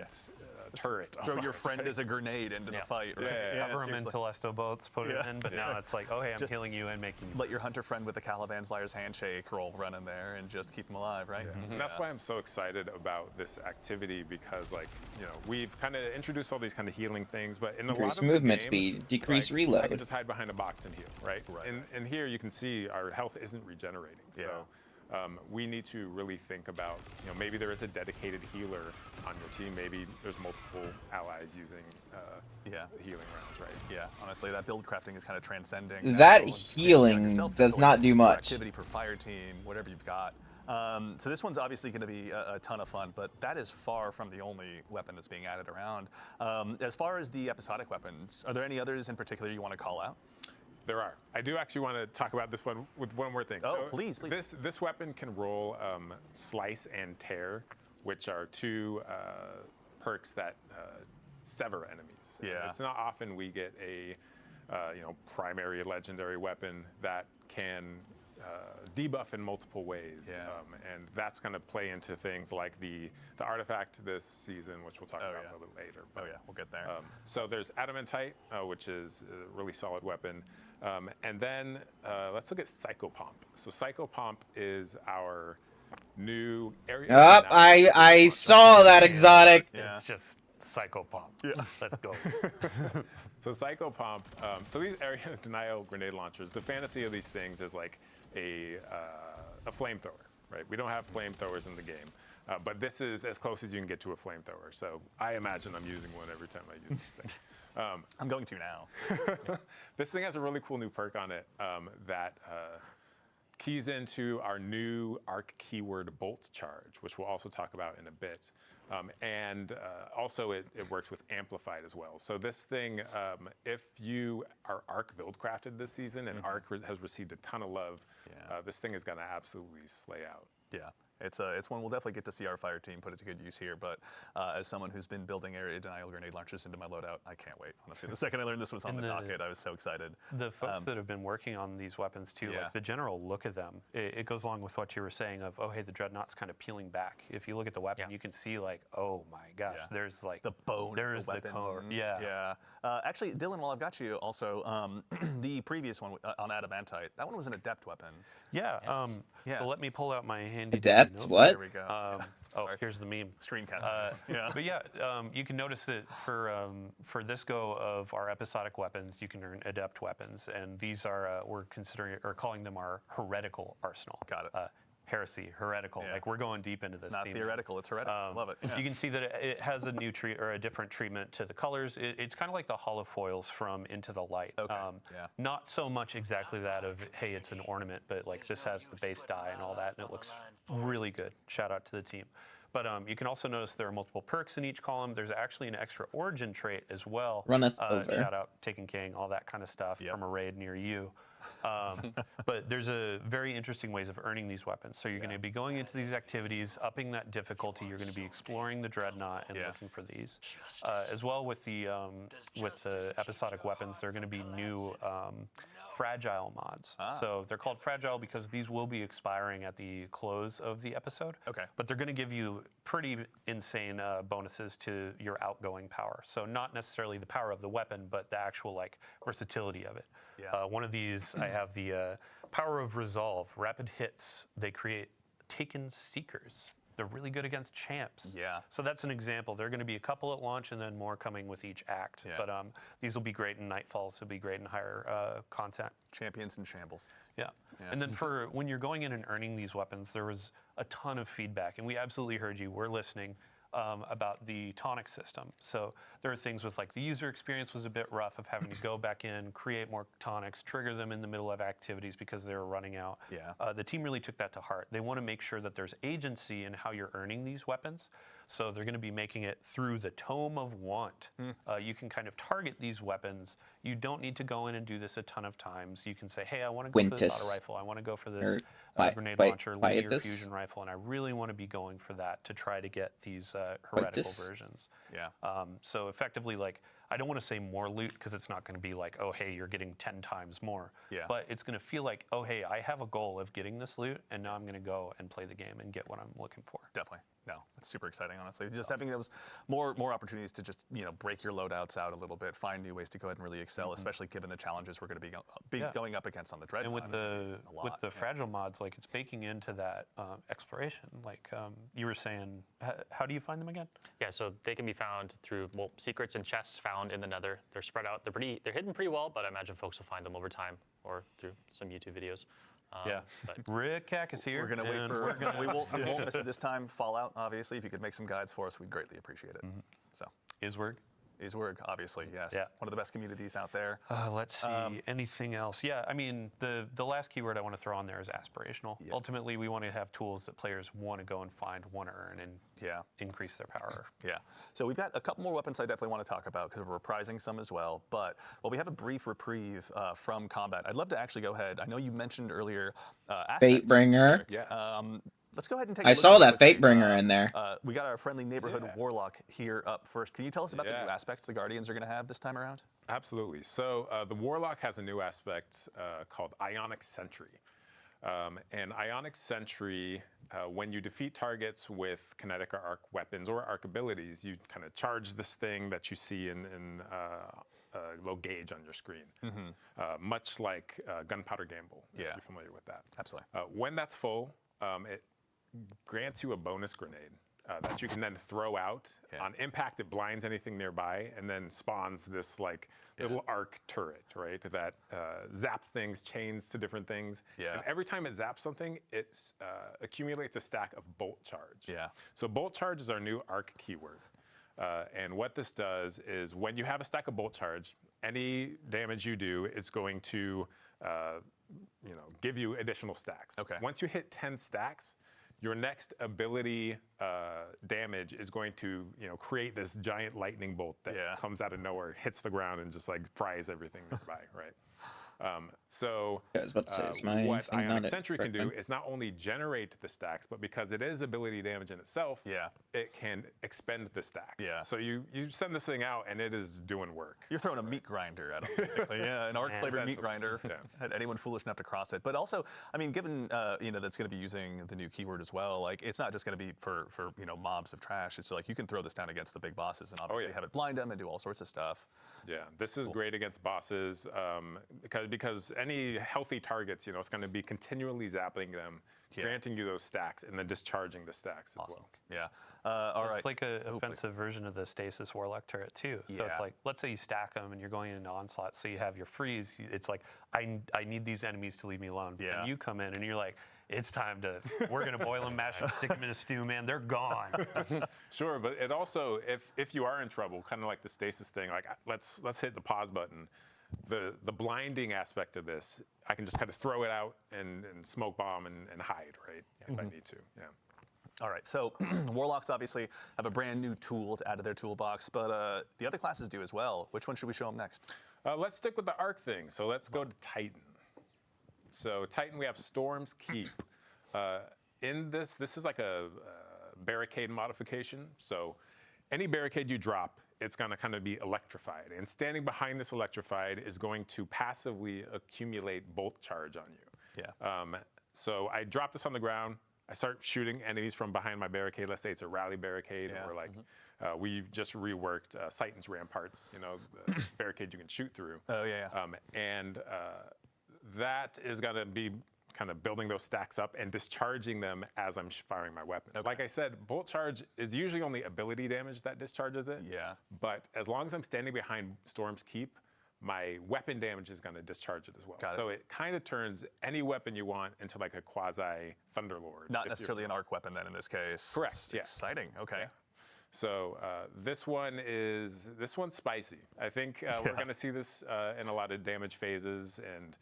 turret. Throw your friend as a grenade into the fight, right? Cover them in Telesto boats, put it in, but now it's like, oh hey, I'm healing you and making you. Let your hunter friend with the Caliban Slayer's handshake roll run in there and just keep them alive, right? And that's why I'm so excited about this activity, because we've kind of introduced all these kind of healing things, but in a lot of movement games, speed, decrease I reload. can just hide behind a box and heal, right? And here you can see our health isn't regenerating. So we need to really think about, maybe there is a dedicated healer on your team. Maybe there's multiple allies using healing rounds, right? Yeah, honestly, that build crafting is kind of transcending. That healing does not do much. Activity per fire team, whatever you've got. So this one's obviously going to be a ton of fun, but that is far from the only weapon that's being added around. As far as the episodic weapons, are there any others in particular you want to call out? There are. I do actually want to talk about this one with one more thing. Oh, please. This weapon can roll Slice and Tear, which are two perks that sever enemies. Yeah. It's not often we get a primary legendary weapon that can debuff in multiple ways. Yeah. And that's going to play into things like the artifact this season, which we'll talk about a little bit later. Oh yeah, we'll get there. So there's Adamantite, which is a really solid weapon. And then let's look at Psychopomp. So Psychopomp is our new area. Yup, I saw that exotic. Yeah. It's just Psychopomp. Yeah. Let's go. So Psychopomp, so these area denial grenade launchers, the fantasy of these things is like a flamethrower, right? We don't have flamethrowers in the game, but this is as close as you can get to a flamethrower. So I imagine I'm using one every time I use this thing. I'm going to now. This thing has a really cool new perk on it that keys into our new ARC keyword Bolt Charge, which we'll also talk about in a bit. And also it works with Amplified as well. So this thing, if you are ARC build crafted this season and ARC has received a ton of love, this thing is gonna absolutely slay out. Yeah, it's one we'll definitely get to see our fire team put it to good use here. But as someone who's been building area denial grenade launchers into my loadout, I can't wait. Honestly, the second I learned this was on the docket, I was so excited. The folks that have been working on these weapons too, Yeah. like the general look of them, it goes along with what you were saying of, oh hey, the Dreadnought's kind of peeling back. If you look at the weapon, you can see like, oh my gosh, Yeah. there's like The bone, there's the weapon. core. Yeah. Yeah. Actually, Dylan, while I've got you, also the previous one on Adamantite, that one was an adept weapon. Yeah. Yeah. So let me pull out my handy Adept? notebook. What? There we go. Oh, Sorry. here's the meme. Screen cap. Yeah. But yeah, you can notice that for this go of our episodic weapons, you can earn adept weapons, and these are we're considering or calling them our heretical arsenal. Got it. Heresy, heretical. Yeah. Like we're going deep into this. It's not theme. theoretical, it's heretical. Love it. Yeah. You can see that it has a new or a different treatment to the colors. It's kind of like the holofoils from Into the Light. Okay, yeah. Not so much exactly that of, hey, it's an ornament, but like this has the base die and all that, and it looks really good. Shout out to the team. But you can also notice there are multiple perks in each column. There's actually an extra origin trait as well. Runneth over. Shout out Taken King, all that kind of stuff from a raid near you. But there's a very interesting ways of earning these weapons. So you're going to be going into these activities, upping that difficulty. You're going to be exploring the Dreadnought and looking for these. As well with the episodic weapons, there are going to be new fragile mods. So they're called fragile because these will be expiring at the close of the episode. Okay. But they're going to give you pretty insane bonuses to your outgoing power. So not necessarily the power of the weapon, but the actual like versatility of it. Yeah. One of these, I have the Power of Resolve. Rapid hits, they create Taken Seekers. They're really good against champs. Yeah. So that's an example. There are going to be a couple at launch and then more coming with each act. Yeah. But these will be great in Nightfalls. They'll be great in higher content. Champions in shambles. Yeah. And then for when you're going in and earning these weapons, there was a ton of feedback, and we absolutely heard you. We're listening about the tonic system. So there are things with like the user experience was a bit rough of having to go back in, create more tonics, trigger them in the middle of activities because they were running out. Yeah. The team really took that to heart. They want to make sure that there's agency in how you're earning these weapons. So they're going to be making it through the Tome of Want. You can kind of target these weapons. You don't need to go in and do this a ton of times. You can say, hey, I want to go for this auto rifle. I want to go for this grenade launcher, linear fusion rifle, and I really want to be going for that to try to get these heretical versions. Yeah. So effectively, like, I don't want to say more loot because it's not going to be like, oh, hey, you're getting 10 times more. Yeah. But it's going to feel like, oh, hey, I have a goal of getting this loot, and now I'm going to go and play the game and get what I'm looking for. Definitely. No, it's super exciting, honestly. Just having those more opportunities to just break your loadouts out a little bit, find new ways to go ahead and really excel, especially given the challenges we're going to be going up against on the Dreadnought. And with the fragile mods, like it's baking into that exploration. Like you were saying, how do you find them again? Yeah, so they can be found through secrets and chests found in the Nether. They're spread out. They're hidden pretty well, but I imagine folks will find them over time or through some YouTube videos. But Rick Cack is here. We're going to wait for. We won't miss it this time. Fallout, obviously. If you could make some guides for us, we'd greatly appreciate it. So. Iswurg. Iswerg, obviously, yes. Yeah. One of the best communities out there. Let's see, anything else? Yeah, I mean, the last keyword I want to throw on there is aspirational. Yeah. Ultimately, we want to have tools that players want to go and find, want to earn, and increase their power. Yeah. So we've got a couple more weapons I definitely want to talk about because we're reprising some as well. But we have a brief reprieve from combat. I'd love to actually go ahead. I know you mentioned earlier aspects. Fatebringer. Yeah. Let's go ahead and take I a look saw at that it quickly. Fatebringer in there. We got our friendly neighborhood warlock here up first. Can you tell us about the new Yeah. aspects the Guardians are going to have this time around? Absolutely. So the Warlock has a new aspect called Ionic Sentry. And Ionic Sentry, when you defeat targets with kinetic or arc weapons or arc abilities, you kind of charge this thing that you see in low gauge on your screen, much like Gunpowder Gamble, if you're familiar with that. Absolutely. When that's full, it grants you a bonus grenade that you can then throw out. On impact, it blinds anything nearby and then spawns this like little arc turret, right? That zaps things, chains to different things. Yeah. And every time it zaps something, it accumulates a stack of bolt charge. Yeah. So bolt charge is our new arc keyword. And what this does is when you have a stack of bolt charge, any damage you do, it's going to give you additional stacks. Okay. Once you hit 10 stacks, your next ability damage is going to create this giant lightning bolt that comes out of nowhere, hits the ground, and just like fries everything nearby, right? So I was about to say, is my what thing not Ionic at Sentry can do correct is not only generate the stacks, but because it is ability damage in itself, it can expend the stacks. Yeah. So you send this thing out and it is doing work. You're throwing a meat grinder at them, basically. An arc-flavored meat grinder at anyone foolish enough to cross it. But also, I mean, given that's going to be using the new keyword as well, like it's not just going to be for mobs of trash. It's like you can throw this down against the big bosses and obviously have it blind them and do all sorts of stuff. Yeah, this is great against bosses because any healthy targets, it's going to be continually zapping them, granting you those stacks, and then discharging the stacks as well. Yeah. All right. It's like an offensive version of the Stasis Warlock turret too. So it's like, let's say you stack them and you're going into onslaught, so you have your freeze. It's like, I need these enemies to leave me alone. Yeah. And you come in and you're like, it's time to, we're going to boil them, mash them, stick them in a stew, man. They're gone. Sure, but it also, if you are in trouble, kind of like the stasis thing, like let's hit the pause button. The blinding aspect of this, I can just kind of throw it out and smoke bomb and hide, right? If I need to, All right, so Warlocks obviously have a brand new tool to add to their toolbox, but the other classes do as well. Which one should we show them next? Let's stick with the arc thing. So let's go to Titan. So Titan, we have Storm's Keep. In this is like a barricade modification. So any barricade you drop, it's going to kind of be electrified. And standing behind this electrified is going to passively accumulate bolt charge on you. Yeah. So I drop this on the ground. I start shooting enemies from behind my barricade. Let's say it's a rally barricade, or like we just reworked Titan's Ramparts, the barricade you can shoot through. Oh, yeah. That is going to be kind of building those stacks up and discharging them as I'm firing my weapon. Okay. Like I said, bolt charge is usually only ability damage that discharges it. Yeah. But as long as I'm standing behind Storm's Keep, my weapon damage is going to discharge it as well. So it kind of turns any weapon you want into like a quasi Thunderlord. Not necessarily an arc weapon then in this case. Correct. Yeah. Exciting. Okay. Yeah. So this one's spicy. I think we're going to see this in a lot of damage phases, and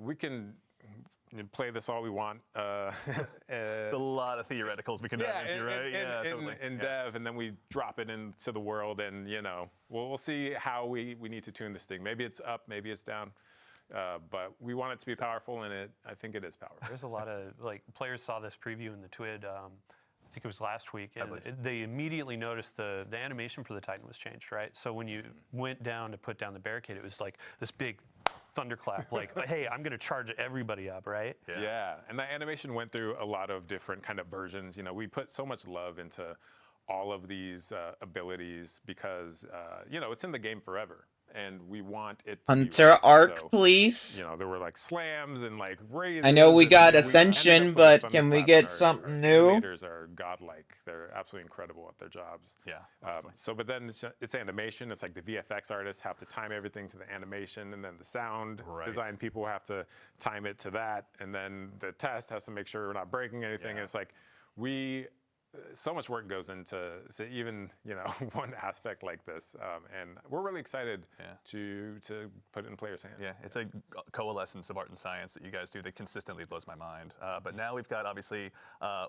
we can play this all we want. There's a lot of theoreticals we can dive into, right? Totally. In dev, and then we drop it into the world, and we'll see how we need to tune this thing. Maybe it's up, maybe it's down. But we want it to be powerful, and I think it is powerful. There's a lot of players saw this preview in the TWID. I think it was last week, and they immediately noticed the animation for the Titan was changed, right? So when you went down to put down the barricade, it was like this big thunderclap, like, hey, I'm going to charge everybody up, right? Yeah, and that animation went through a lot of different kind of versions. We put so much love into all of these abilities because, it's in the game forever. And we want it to Hunter be Arc, so, please. There were like slams and like raises. I know we got ended Ascension, up but putting can we thunderclap, get and something our new? Animators are godlike. They're absolutely incredible at their jobs. Yeah. But then it's animation. It's like the VFX artists have to time everything to the animation, and then the sound design people have to time it to that, and then the test has to make sure we're not breaking anything. And it's like we so much work goes into even one aspect like this, and we're really excited to put it in players' hands. Yeah, it's a coalescence of art and science that you guys do that consistently blows my mind. But now we've got obviously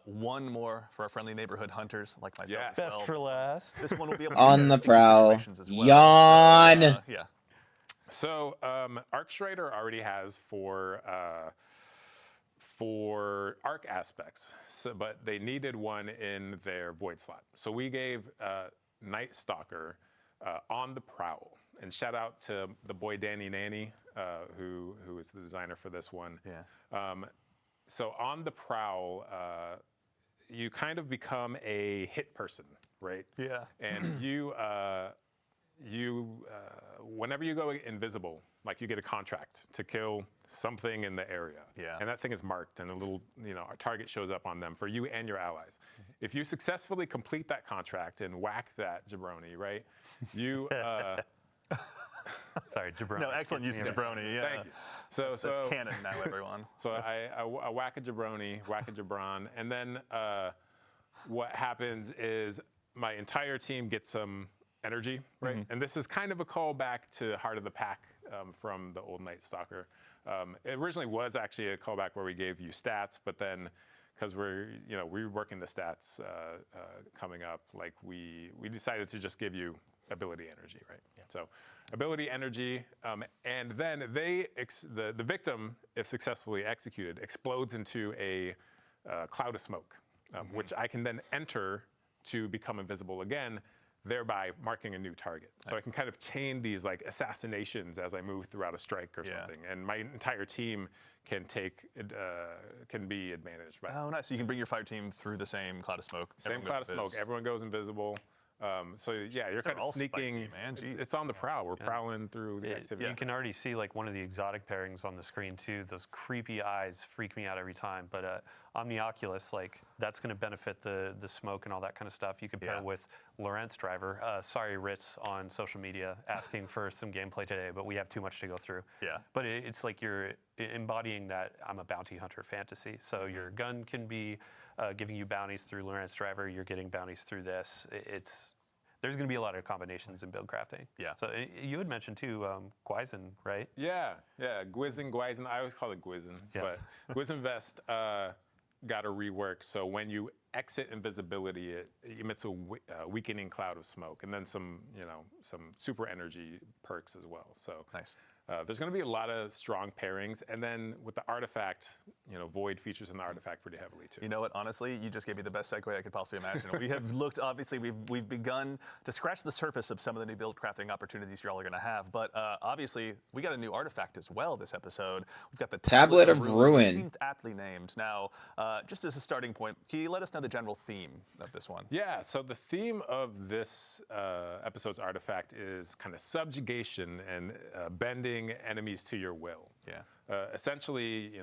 one more for our friendly neighborhood hunters like myself. Yeah. as well. Best for last. This one will be able to On the distinguish prowl. situations as well. Yawn. So, yeah. So ArcStrider already has for arc aspects, but they needed one in their void slot. So we gave Night Stalker on the prowl. And shout out to the boy Danny Nanny, who is the designer for this one. Yeah. So on the prowl, you kind of become a hit person, right? Yeah. And whenever you go invisible, like you get a contract to kill something in the area. Yeah. And that thing is marked and a little, a target shows up on them for you and your allies. If you successfully complete that contract and whack that jabroni, right? You Sorry, jabroni. No, excellent use of jabroni. Yeah. Thank you. So That's canon now, everyone. So I whack a jabroni, whack a jabron, and then what happens is my entire team gets some energy, right? And this is kind of a callback to Heart of the Pack from the old Night Stalker. It originally was actually a callback where we gave you stats, but then because we're reworking the stats coming up, like we decided to just give you ability energy, right? Yeah. So ability energy, and then the victim, if successfully executed, explodes into a cloud of smoke, which I can then enter to become invisible again, thereby marking a new target. So I can kind of chain these like assassinations as I move throughout a strike or something, and my entire team can be advantaged by. Oh, nice. So you can bring your fire team through the same cloud of smoke. Same cloud of smoke. Everyone goes invisible. So yeah, you're kind of sneaking. Spicy, man. It's on the prowl. We're prowling through the activity. You can already see like one of the exotic pairings on the screen too. Those creepy eyes freak me out every time. But Omnioculus, like that's going to benefit the smoke and all that kind of stuff. You could pair with Lorentz Driver. Sorry, Ritz on social media asking for some gameplay today, but we have too much to go through. Yeah. But it's like you're embodying that I'm a bounty hunter fantasy. So your gun can be giving you bounties through Lorentz Driver. You're getting bounties through this. There's going to be a lot of combinations in build crafting. Yeah. So you had mentioned too, Gwyzin, right? Yeah. Gwyzin. I always call it Gwyzin, but Gwyzin Vest got a rework. So when you exit invisibility, it emits a weakening cloud of smoke, and then some super energy perks as well. So nice. There's going to be a lot of strong pairings, and then with the artifact, Void features in the artifact pretty heavily too. You know what? Honestly, you just gave me the best segue I could possibly imagine. We have looked, obviously, we've begun to scratch the surface of some of the new build crafting opportunities y'all are going to have, but obviously, we got a new artifact as well this episode. We've got the Tablet of Ruin. Which seems aptly named. Now, just as a starting point, can you let us know the general theme of this one? Yeah. So the theme of this episode's artifact is kind of subjugation and bending enemies to your will. Yeah. Essentially,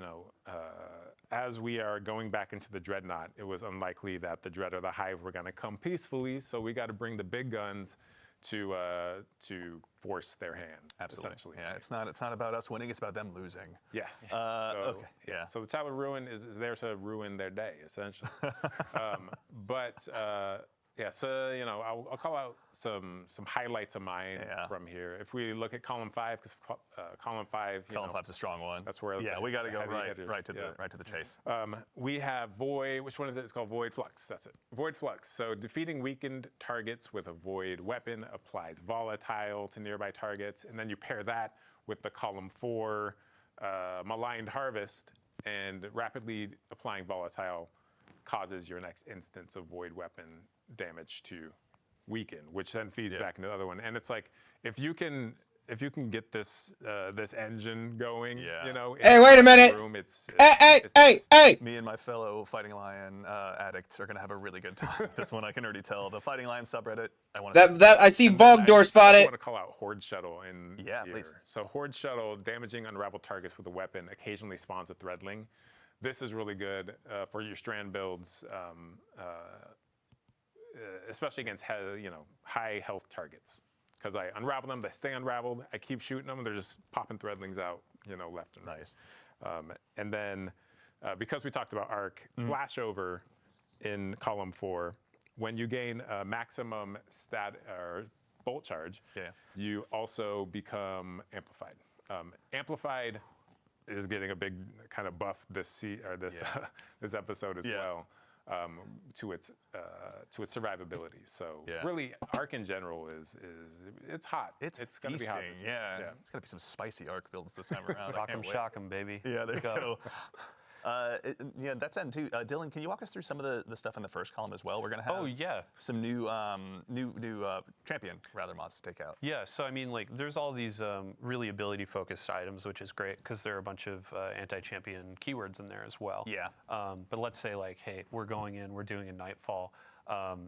as we are going back into the Dreadnought, it was unlikely that the Dread or the Hive were going to come peacefully, so we got to bring the big guns to force their hand. Absolutely. Essentially. Yeah. It's not about us winning; it's about them losing. Yes. Okay. Yeah. So the Tablet of Ruin is there to ruin their day, essentially. Yeah, so I'll call out some highlights of mine from here. If we look at column 5, because column 5, column 5's a strong one. That's where we got to go right to the chase. We have Void. Which one is it? It's called Void Flux. That's it. Void Flux. So defeating weakened targets with a Void weapon applies volatile to nearby targets, and then you pair that with the column 4 Maligned Harvest, and rapidly applying volatile causes your next instance of Void weapon damage to weaken, which then feeds back into the other one. And it's like if you can get this engine going, Hey, wait a minute! Room, Hey! Me and my fellow Fighting Lion addicts are gonna have a really good time with this one. I can already tell. The Fighting Lion subreddit. I see Vogdor spotted. I want to call out Horde Shuttle in here. Please. So Horde Shuttle, damaging unraveled targets with a weapon, occasionally spawns a Threadling. This is really good for your strand builds, especially against high health targets. Because I unravel them, they stay unraveled. I keep shooting them, and they're just popping Threadlings out, left and right. Nice. And then because we talked about Arc, Flashover in column 4, when you gain a maximum stat or bolt charge, you also become amplified. Amplified is getting a big kind of buff this this episode as well, to its survivability. So really, Arc in general is it's hot. It's gonna be hot. feasting, It's gonna be some spicy Arc builds this time around. Rock 'em, shock 'em, baby. Yeah, there you go. That's it too. Dylan, can you walk us through some of the stuff in the first column as well? We're gonna have some new champion mods to take out. Yeah, so I mean, like, there's all these really ability-focused items, which is great because there are a bunch of anti-champion keywords in there as well. Yeah. But let's say, like, hey, we're going in, we're doing a Nightfall.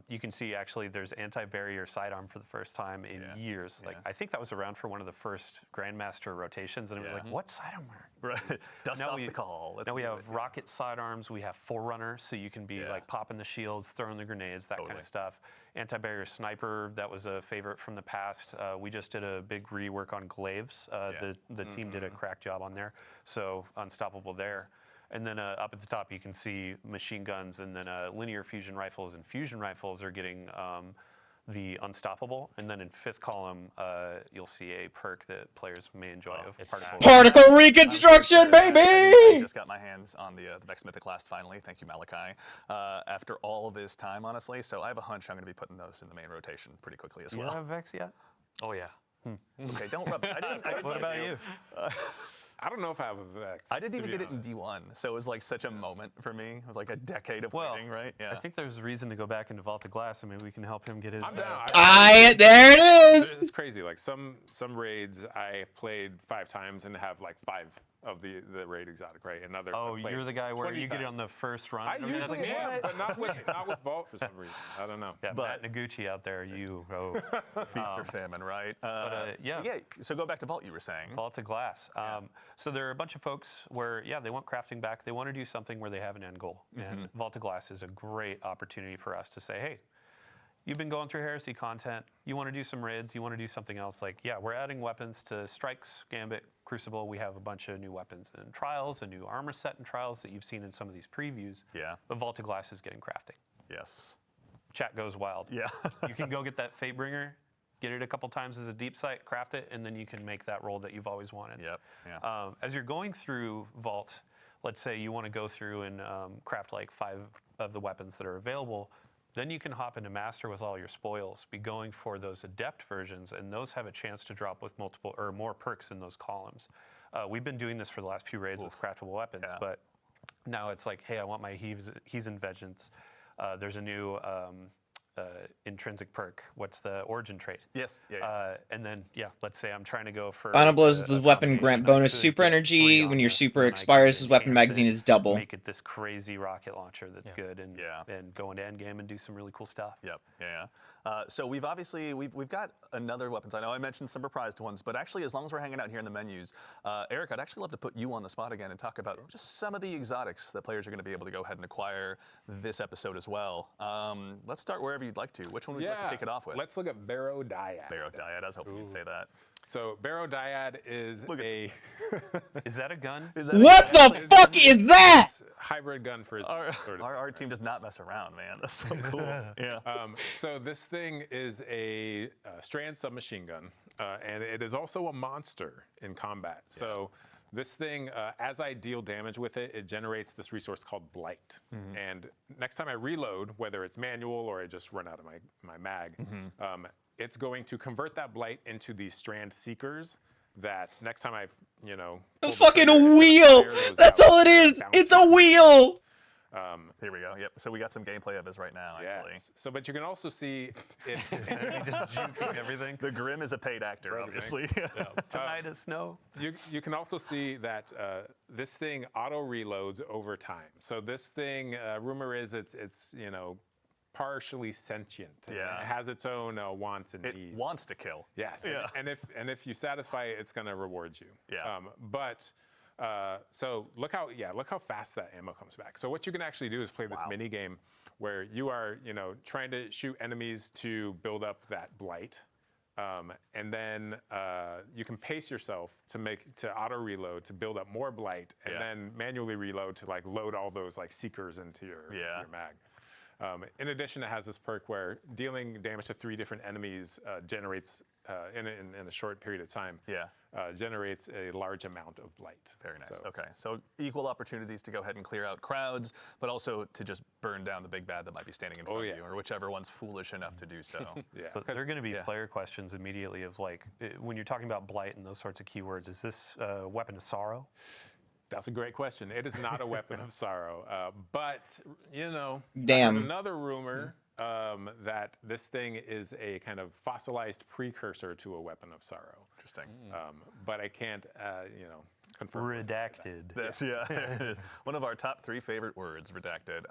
You can see actually there's anti-barrier sidearm for the first time in years. Like, I think that was around for one of the first Grandmaster rotations, and it was like, what sidearm? Right. Dust off the call. Now we have rocket sidearms, we have Forerunner, so you can be like popping the shields, throwing the grenades, that kind of stuff. Anti-barrier sniper, that was a favorite from the past. We just did a big rework on glaives. The team did a crack job on there, so unstoppable there. And then up at the top, you can see machine guns, and then linear fusion rifles and fusion rifles are getting the unstoppable. And then in 5th column, you'll see a perk that players may enjoy of particle reconstruction, baby! I just got my hands on the Vex Mythic Last finally. Thank you, Malachi. After all this time, honestly, so I have a hunch I'm going to be putting those in the main rotation pretty quickly as well. You have Vex yet? Oh yeah. Okay, don't rub it. I didn't What about you? I don't know if I have a Vex. I didn't even get it in D1, so it was like such a moment for me. It was like a decade of waiting, right? Yeah. I think there's a reason to go back into Vault of Glass, and maybe we can help him get his. I'm down. There it is! It's crazy. Like some raids I've played 5 times and have like 5 of the raid exotic, right? And others. Oh, I've played you're the guy where 20 you get it times. on the first run. I usually am, but not with Vault for some reason. I don't know. Yeah, Matt Noguchi out there, feast or famine, right? yeah. So go back to Vault, you were saying. Vault of Glass. So there are a bunch of folks where, they want crafting back. They want to do something where they have an end goal. And Vault of Glass is a great opportunity for us to say, hey, you've been going through Heresy content. You want to do some raids. You want to do something else. Like, we're adding weapons to Strikes, Gambit, Crucible. We have a bunch of new weapons in Trials, a new armor set in Trials that you've seen in some of these previews. Yeah. But Vault of Glass is getting crafting. Yes. Chat goes wild. Yeah. You can go get that Fatebringer, get it a couple times as a deep sight, craft it, and then you can make that roll that you've always wanted. Yep. Yeah. As you're going through Vault, let's say you want to go through and craft like 5 of the weapons that are available, then you can hop into Master with all your spoils, be going for those Adept versions, and those have a chance to drop with multiple or more perks in those columns. We've been doing this for the last few raids with craftable weapons, but now it's like, hey, I want my He's in Vengeance. There's a new intrinsic perk. What's the origin trait? Yes. And then, let's say I'm trying to go for... Final blows with weapon grant bonus super energy. When your super expires, his weapon magazine is double. Make it this crazy rocket launcher that's good and go into endgame and do some really cool stuff. Yep. Yeah. So we've got another weapons. I know I mentioned some reprised ones, but actually, as long as we're hanging out here in the menus, Eric, I'd actually love to put you on the spot again and talk about just some of the exotics that players are going to be able to go ahead and acquire this episode as well. Let's start wherever you'd like to. Which one would you like to kick it off with? Let's look at Barrow Dyad. Barrow Dyad. I was hoping you'd say that. So Barrow Dyad is a... Is that a gun? What the fuck is that? Hybrid gun for our team does not mess around, man. That's so cool. Yeah. So this thing is a Strand submachine gun, and it is also a monster in combat. Yeah. So this thing, as I deal damage with it, it generates this resource called Blight. And next time I reload, whether it's manual or I just run out of my mag, it's going to convert that Blight into these Strand Seekers that next time I've, A fucking wheel! That's all it is! It's a wheel! Here we go. Yep. So we got some gameplay of this right now, actually. Yes. So, but you can also see it. Just juking everything. The Grim is a paid actor, obviously. Tonight is snow. You can also see that this thing auto reloads over time. So this thing, rumor is it's partially sentient. Yeah. It has its own wants and needs. It wants to kill. Yes. Yeah. And if you satisfy it, it's going to reward you. Yeah. So look how fast that ammo comes back. So what you can actually do is play this mini game where you are trying to shoot enemies to build up that Blight. And then you can pace yourself to auto reload to build up more Blight, and then manually reload to load all those Seekers into your mag. In addition, it has this perk where dealing damage to 3 different enemies generates, in a short period of time, generates a large amount of blight. Very nice. So- Okay, so equal opportunities to go ahead and clear out crowds, but also to just burn down the big bad that might be standing in front of you, or whichever one's foolish enough to do so. Yeah. So 'cause- there are going to be player questions immediately of like, when you're talking about blight and those sorts of keywords, is this a weapon of sorrow? That's a great question. It is not a weapon of sorrow, but you know, Damn. I heard another rumor that this thing is a kind of fossilized precursor to a weapon of sorrow. Interesting. But I can't, confirm. or deny that. Redacted. This, one of our top 3 favorite words, redacted.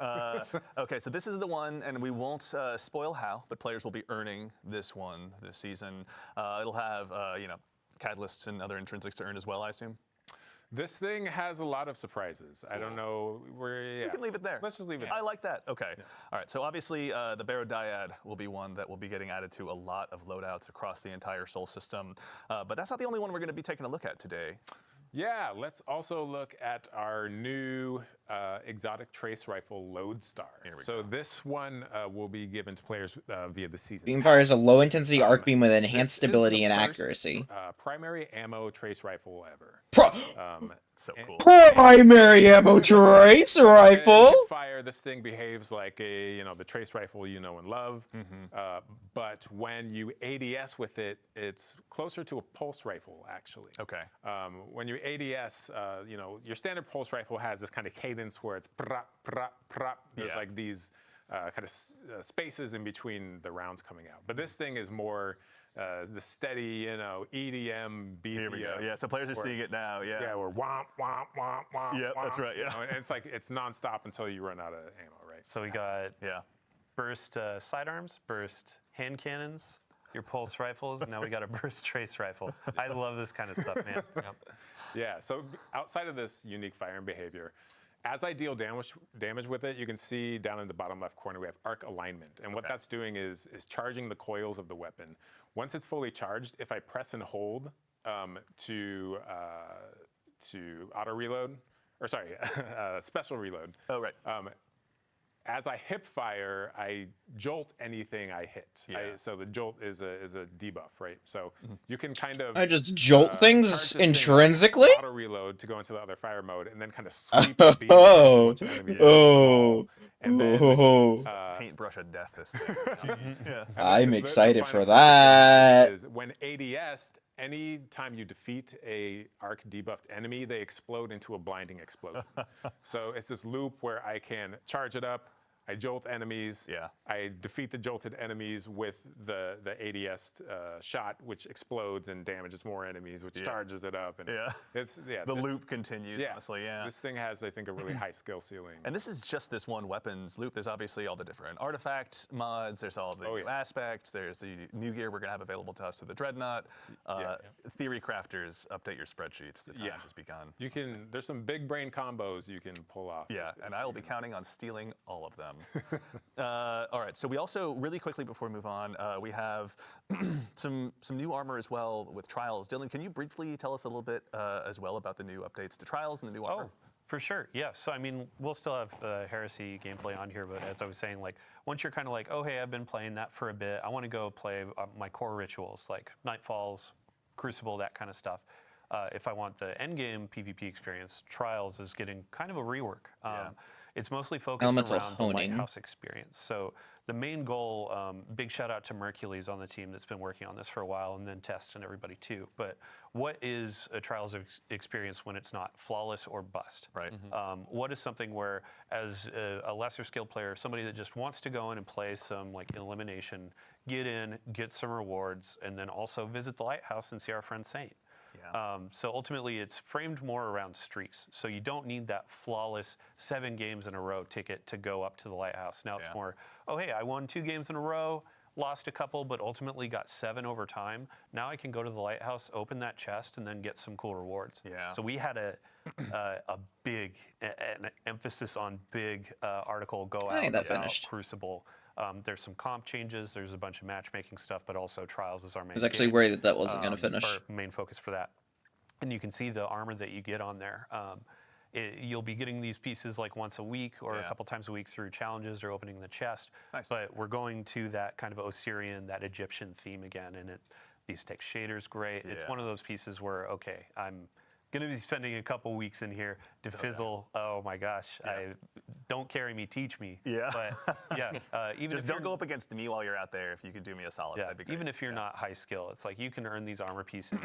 Okay, so this is the one, and we won't spoil how, but players will be earning this one this season. It'll have, catalysts and other intrinsics to earn as well, I assume. This thing has a lot of surprises. I don't know where. You can leave it there. Let's just leave it. I like that. Okay. All right. So obviously, the Barodyad will be one that will be getting added to a lot of loadouts across the entire Sol system. But that's not the only one we're going to be taking a look at today. Yeah, let's also look at our new exotic trace rifle Lodestar. So this one will be given to players via the season. Beamfire is a low-intensity arc beam with enhanced This is stability the and first, accuracy. Primary ammo trace rifle ever. So cool. Primary ammo trace rifle. Fire. This thing behaves like the trace rifle you know and love. But when you ADS with it, it's closer to a pulse rifle actually. Okay. When you ADS, your standard pulse rifle has this kind of cadence where it's prop, prop, prop. There's like these kind of spaces in between the rounds coming out. But this thing is more the steady, EDM beat. Here we go. Yeah, so players are seeing it now. Yeah. Yeah, we're womp, womp, womp, womp. Yep, that's womp, right, yeah. And it's like it's nonstop until you run out of ammo, right? So we got burst sidearms, burst hand cannons, your pulse rifles, and now we got a burst trace rifle. I love this kind of stuff, man. Yeah, so outside of this unique firing behavior, as I deal damage with it, you can see down in the bottom left corner we have arc alignment. And what that's doing is charging the coils of the weapon. Once it's fully charged, if I press and hold to auto reload, or sorry, special reload. Oh, right. As I hip fire, I jolt anything I hit. Yeah. So the jolt is a debuff, right? So you can kind of I just jolt things charge this thing, intrinsically. auto reload to go into the other fire mode, and then kind of sweep the beam across a bunch of enemies. And then Paintbrush of death, this thing. I'm the excited final for that. is when ADS, any time you defeat a arc debuffed enemy, they explode into a blinding explosion. So it's this loop where I can charge it up, I jolt enemies, I defeat the jolted enemies with the ADS shot, which explodes and damages more enemies, which charges it up. And it's the loop continues, honestly, This thing has, I think, a really high skill ceiling. And this is just this one weapons loop. There's obviously all the different artifact mods. There's all the new aspects. There's the new gear we're going to have available to us through the Dreadnought. Theory crafters, update your spreadsheets. The time has begun. There's some big brain combos you can pull off. Yeah, and I will be counting on stealing all of them. All right, so we also, really quickly before we move on, we have some new armor as well with Trials. Dylan, can you briefly tell us a little bit as well about the new updates to Trials and the new armor? Oh, for sure, yeah. So I mean, we'll still have Heresy gameplay on here, but as I was saying, like once you're kind of like, oh hey, I've been playing that for a bit, I want to go play my core rituals like Nightfalls, Crucible, that kind of stuff. If I want the endgame PvP experience, Trials is getting kind of a rework. It's mostly focused Elemental around honing. the Lighthouse experience. So the main goal, big shout out to Mercules on the team that's been working on this for a while, and then Test and everybody too. But what is a Trials experience when it's not flawless or bust? Right. What is something where, as a lesser skilled player, somebody that just wants to go in and play some like elimination, get in, get some rewards, and then also visit the Lighthouse and see our friend Saint. So ultimately, it's framed more around streaks. So you don't need that flawless 7 games in a row ticket to go up to the Lighthouse. Now it's more, oh, hey, I won 2 games in a row, lost a couple, but ultimately got 7 over time. Now I can go to the Lighthouse, open that chest, and then get some cool rewards. So we had a big, an emphasis on big article go out that about finished. Crucible. There's some comp changes. There's a bunch of matchmaking stuff, but also Trials is our main. I was actually game. worried that that wasn't going to finish. Our main focus for that. And you can see the armor that you get on there. you'll be getting these pieces like once a week or a Yeah. couple times a week through challenges or opening the chest. Nice. But we're going to that kind of Osirian, that Egyptian theme again, and these text shaders great. It's Yeah. one of those pieces where, okay, I'm going to be spending a couple weeks in here to fizzle. Oh my gosh, don't carry me, teach me. Yeah. But yeah, even Just if don't you're- go up against me while you're out there. If you could do me a solid, yeah, that'd be great. even if you're not high skill, it's like you can earn these armor pieces.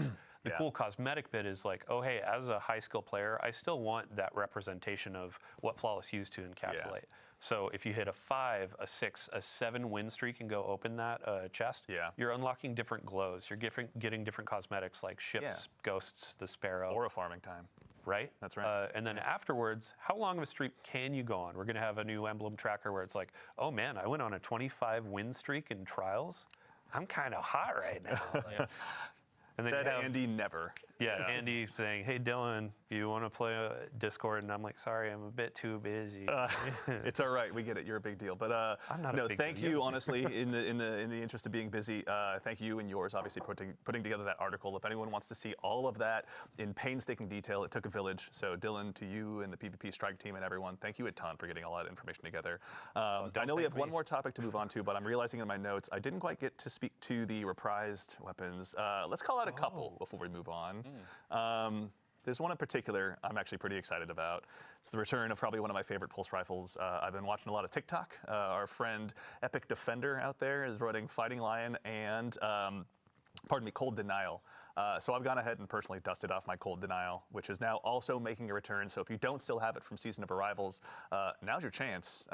The Yeah. cool cosmetic bit is like, oh hey, as a high skill player, I still want that representation of what Flawless used to encapsulate. So if you hit a 5, a 6, a 7 win streak and go open that chest, you're unlocking different glows. You're getting different cosmetics like ships, ghosts, the sparrow. Or a farming time. Right? That's right. And then afterwards, how long of a streak can you go on? We're going to have a new emblem tracker where it's like, oh man, I went on a 25 win streak in trials. I'm kind of hot right now. And then Said you have, Andy never. yeah, Andy saying, hey, Dylan, you want to play Discord? And I'm like, sorry, I'm a bit too busy. It's all right. We get it. You're a big deal. But I'm not a no, big thank deal. you. Honestly, in the interest of being busy, thank you and yours. Obviously, putting together that article. If anyone wants to see all of that in painstaking detail, it took a village. So Dylan, to you and the PvP Strike team and everyone, thank you a ton for getting all that information together. I know we have one more topic to move on to, but I'm realizing in my notes I didn't quite get to speak to the reprised weapons. Let's call out a couple before we move on. There's one in particular I'm actually pretty excited about. It's the return of probably one of my favorite pulse rifles. I've been watching a lot of TikTok. Our friend Epic Defender out there is running Fighting Lion and, Cold Denial. So I've gone ahead and personally dusted off my Cold Denial, which is now also making a return. So if you don't still have it from Season of Arrivals, now's your chance.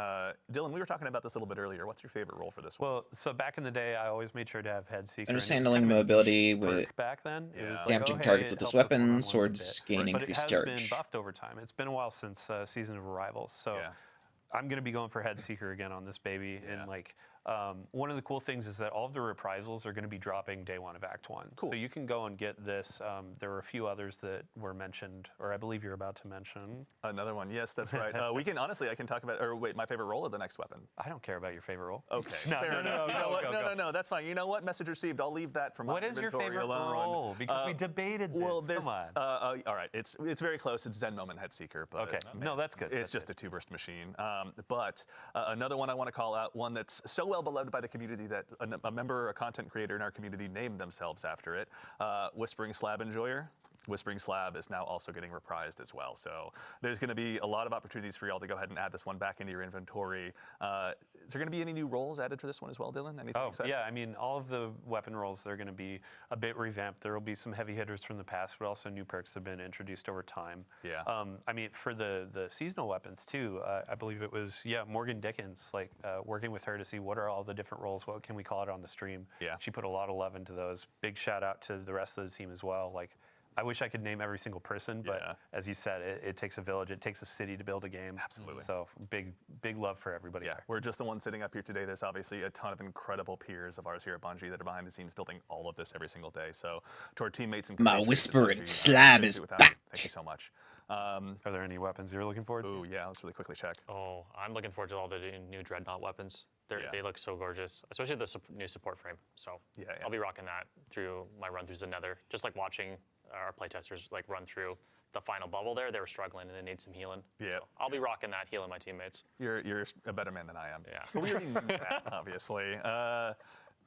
Dylan, we were talking about this a little bit earlier. What's your favorite role for this one? Well, so back in the day, I always made sure to have Head Seeker. I'm just and it was handling kind of a mobility niche with perk back then. It was like, damaging oh, hey, targets it with this helps weapon, one-on-ones a swords bit. gain But increased it has charge. been buffed over time. It's been a while since Season of Arrivals. So I'm going to be going for Head Seeker again on this baby. And like, one of the cool things is that all of the reprisals are going to be dropping day 1 of Act 1. Cool. So you can go and get this. There were a few others that were mentioned, or I believe you're about to mention. Another one. Yes, that's right. We can honestly, I can talk about. Or wait, my favorite role of the next weapon. I don't care about your favorite role. Okay. No, fair no, enough. no, You know go, what? go, no, go. no, that's fine. You know what? Message received. I'll leave that for my What is your inventory favorite alone. role? Because we debated this. Well, there's, Come on. all right, it's very close. It's Zen Moment Head Seeker, but Okay. No, that's good. It's That's just a 2-burst machine. But another one I want to call out, one that's so well beloved by the community that a member, a content creator in our community named themselves after it, Whispering Slab Enjoyer. Whispering Slab is now also getting reprised as well. So there's going to be a lot of opportunities for y'all to go ahead and add this one back into your inventory. Is there going to be any new roles added for this one as well, Dylan? Anything Oh, exciting? yeah. I mean, all of the weapon rolls, they're going to be a bit revamped. There will be some heavy hitters from the past, but also new perks have been introduced over time. Yeah. I mean, for the seasonal weapons, too, I believe it was, Morgan Dickens, like working with her to see what are all the different roles, what can we call it on the stream. Yeah. She put a lot of love into those. Big shout out to the rest of the team as well. Like, I wish I could name every single person, but as you said, it takes a village, it takes a city to build a game. Absolutely. So big love for everybody Yeah, there. we're just the ones sitting up here today. There's obviously a ton of incredible peers of ours here at Bungie that are behind the scenes building all of this every single day. So to our teammates and My compatriots at whispering Bungie, slab couldn't is do it without back. you. Thank you so much. Are there any weapons you're looking forward to? Ooh, yeah, let's really quickly check. Oh, I'm looking forward to all the new Dreadnought weapons. Yeah. They look so gorgeous, especially the new support frame. So Yeah. I'll be rocking that through my run throughs of Nether. Just like watching our playtesters like run through the final bubble there. They were struggling and they need some healing. Yeah. So I'll be rocking that, healing my teammates. You're a better man than I am. Yeah. But we already knew that, obviously.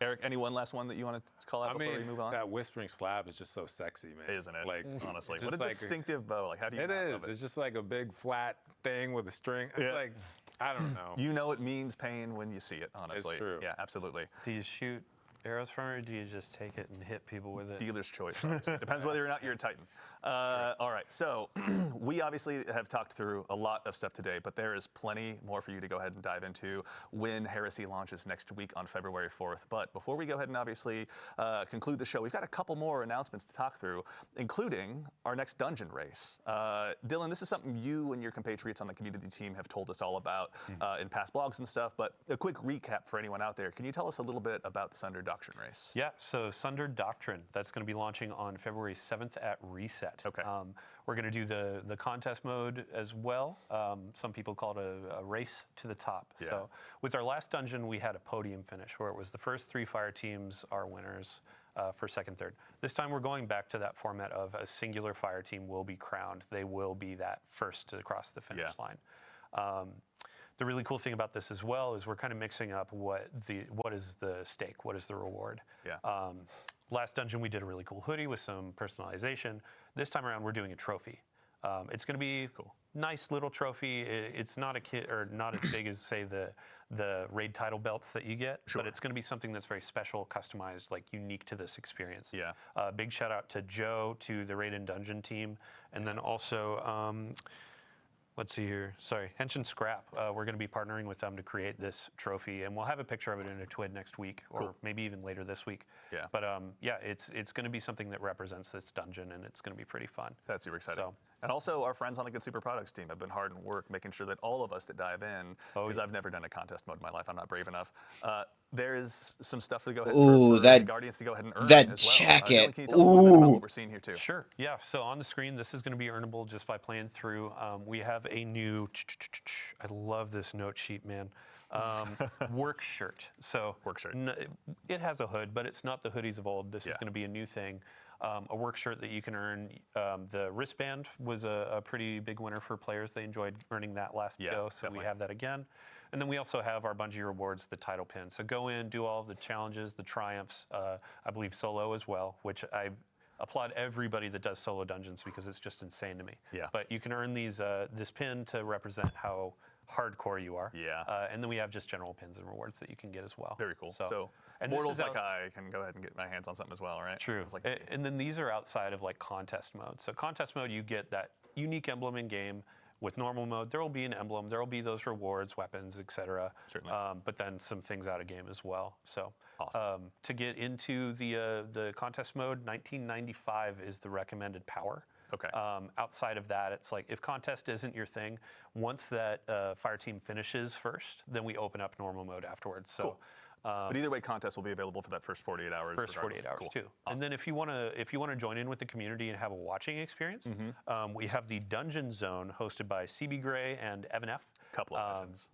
Eric, any one last one that you want to call out I before we mean, move on? that Whispering Slab is just so sexy, man. Isn't it? Like, Honestly, it's what a just like distinctive bow. Like, how do you It not is. love it? It's just like a big flat thing with a string. It's Yeah. like, I don't know. You know it means pain when you see it, honestly. true. Yeah, absolutely. Do you shoot arrows from it, or do you just take it and hit people with it? Dealer's choice. Obviously. Depends whether or not you're a Titan. All right, so we obviously have talked through a lot of stuff today, but there is plenty more for you to go ahead and dive into when Heresy launches next week on February 4th. But before we go ahead and obviously conclude the show, we've got a couple more announcements to talk through, including our next dungeon race. Dylan, this is something you and your compatriots on the community team have told us all about in past blogs and stuff, but a quick recap for anyone out there. Can you tell us a little bit about the Sunder Doctrine race? Yeah, so Sunder Doctrine, that's going to be launching on February 7th at Reset. Okay. We're going to do the contest mode as well. Some people call it a race to the top. Yeah. So with our last dungeon, we had a podium finish where it was the first 3 fire teams are winners. for second, third. This time we're going back to that format of a singular fire team will be crowned. They will be that first to cross the finish line. The really cool thing about this as well is we're kind of mixing up what is the stake, what is the reward. Yeah. Last dungeon we did a really cool hoodie with some personalization. This time around we're doing a trophy. It's going to be nice little trophy. It's not not as big as say the raid title belts that you get, but it's going to be something that's very special, customized, like unique to this experience. Yeah. Big shout out to Joe, to the Raid and Dungeon team, and then also. Let's see here. Sorry, Henshin Scrap. We're going to be partnering with them to create this trophy, and we'll have a picture of it in a TWID next week, or maybe even later this week. Yeah. But yeah, it's going to be something that represents this dungeon, and it's going to be pretty fun. That's super exciting. So, and also, our friends on the Good Super Products team have been hard at work making sure that all of us that dive in, because I've never done a contest mode in my life, I'm not brave enough. There is some stuff to go ahead for that Guardians to go ahead and earn that as well. jacket. Can you tell us a little bit about what we're seeing here too? Sure. Yeah. So on the screen, this is going to be earnable just by playing through. We have a new. I love this note sheet, man. Work shirt. So Work shirt. It has a hood, but it's not the hoodies of old. This is going to be a new thing. A work shirt that you can earn. The wristband was a pretty big winner for players. They enjoyed earning that last go, so definitely. we have that again. And then we also have our Bungie rewards, the title pin. So go in, do all of the challenges, the triumphs. I believe solo as well, which I applaud everybody that does solo dungeons because it's just insane to me. Yeah. But you can earn this pin to represent how hardcore you are. Yeah. And then we have just general pins and rewards that you can get as well. Very cool. So and mortals this is like I can go ahead and get my hands on something as well, right? True. It's like, And then these are outside of like contest mode. So contest mode, you get that unique emblem in game. With normal mode, there will be an emblem. There will be those rewards, weapons, etc. Certainly. But then some things out of game as well. So Awesome. to get into the contest mode, 1995 is the recommended power. Okay. Outside of that, it's like if contest isn't your thing, once that fire team finishes first, then we open up normal mode afterwards. So. Cool. But either way, contest will be available for that first 48 hours. First 48 hours cool. too. Awesome. And then if you want to join in with the community and have a watching experience, we have the Dungeon Zone hosted by CB Gray and Evan F. Couple of legends.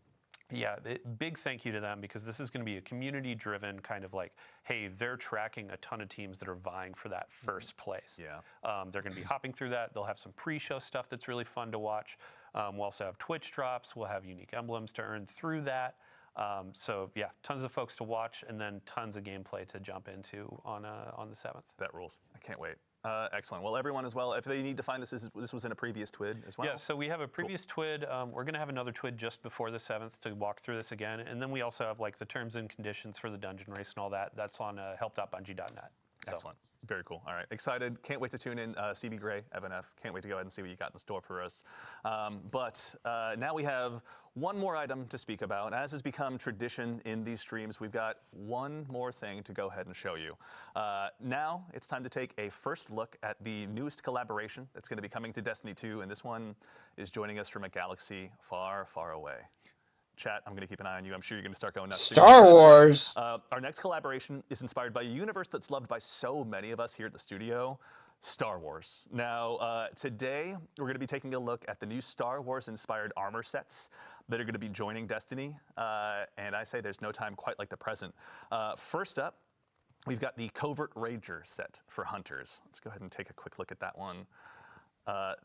Yeah, big thank you to them because this is going to be a community-driven kind of like, hey, they're tracking a ton of teams that are vying for that first place. Yeah. They're going to be hopping through that. They'll have some pre-show stuff that's really fun to watch. We'll also have Twitch drops. We'll have unique emblems to earn through that. So yeah, tons of folks to watch, and then tons of gameplay to jump into on the 7th. That rules. I can't wait. Excellent. Well, everyone as well, if they need to find this was in a previous TWID as well? Yeah, so we have a previous TWID. We're going to have another TWID just before the 7th to walk through this again. And then we also have like the terms and conditions for the dungeon race and all that. That's on help.bungie.net. So. Excellent. Very cool. All right. Excited. Can't wait to tune in. CB Gray, Evan F. Can't wait to go ahead and see what you got in store for us. But now we have one more item to speak about. As has become tradition in these streams, we've got one more thing to go ahead and show you. Now it's time to take a first look at the newest collaboration that's going to be coming to Destiny 2, and this one is joining us from a galaxy far, far away. Chat, I'm going to keep an eye on you. I'm sure you're going to start going nuts. Star Wars. Our next collaboration is inspired by a universe that's loved by so many of us here at the studio, Star Wars. Now, today, we're going to be taking a look at the new Star Wars-inspired armor sets that are going to be joining Destiny. And I say there's no time quite like the present. First up, we've got the Covert Ranger set for Hunters. Let's go ahead and take a quick look at that one.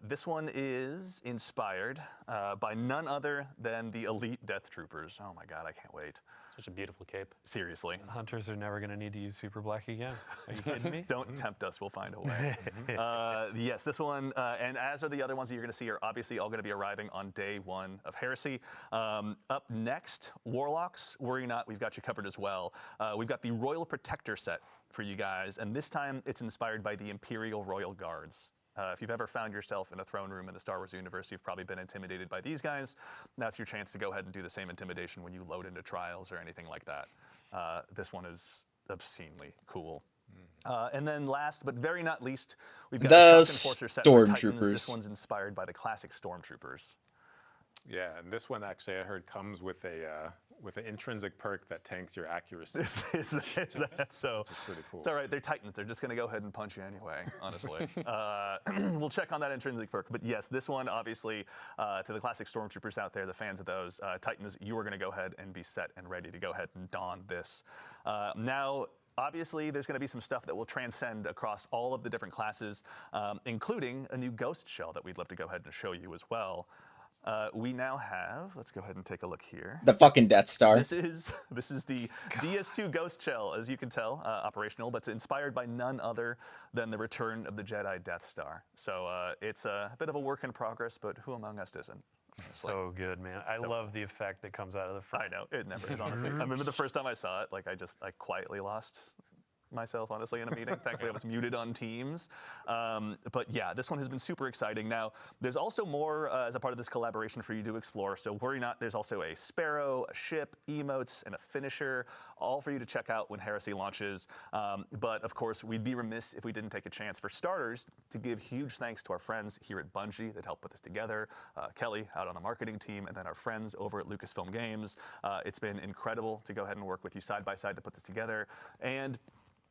This one is inspired by none other than the Elite Death Troopers. Oh my God, I can't wait. Such a beautiful cape. Seriously. Hunters are never going to need to use Super Black again. Are you kidding me? Don't tempt us, we'll find a way. Yes, this one, and as are the other ones that you're going to see, are obviously all going to be arriving on day one of Heresy. Up next, Warlocks, worry not, we've got you covered as well. We've got the Royal Protector set for you guys, and this time it's inspired by the Imperial Royal Guards. If you've ever found yourself in a throne room in the Star Wars universe, you've probably been intimidated by these guys. That's your chance to go ahead and do the same intimidation when you load into trials or anything like that. This one is obscenely cool. And then last, but very not least, we've got The the Shock Enforcer set for Titans. Stormtroopers. This one's inspired by the classic Stormtroopers. Yeah, and this one actually I heard comes with an intrinsic perk that tanks your accuracy. Is that so? Which is pretty cool. It's all right. They're Titans. They're just going to go ahead and punch you anyway, honestly. We'll check on that intrinsic perk. But yes, this one, obviously, to the classic Stormtroopers out there, the fans of those, Titans, you are going to go ahead and be set and ready to go ahead and don this. Now, obviously, there's going to be some stuff that will transcend across all of the different classes, including a new ghost shell that we'd love to go ahead and show you as well. We now have, let's go ahead and take a look here. The fucking Death Star. This is the DS2 Ghost Shell, as you can tell, operational, but it's inspired by none other than the return of the Jedi Death Star. So it's a bit of a work in progress, but who among us isn't? So good, man. I love the effect that comes out of the front. I know, it never is, honestly. I remember the first time I saw it, like I quietly lost myself, honestly, in a meeting. Thankfully, I was muted on Teams. But yeah, this one has been super exciting. Now, there's also more as a part of this collaboration for you to explore, so worry not. There's also a Sparrow, a ship, emotes, and a finisher, all for you to check out when Heresy launches. But of course, we'd be remiss if we didn't take a chance, for starters, to give huge thanks to our friends here at Bungie that helped put this together, Kelly out on the marketing team, and then our friends over at Lucasfilm Games. It's been incredible to go ahead and work with you side by side to put this together. And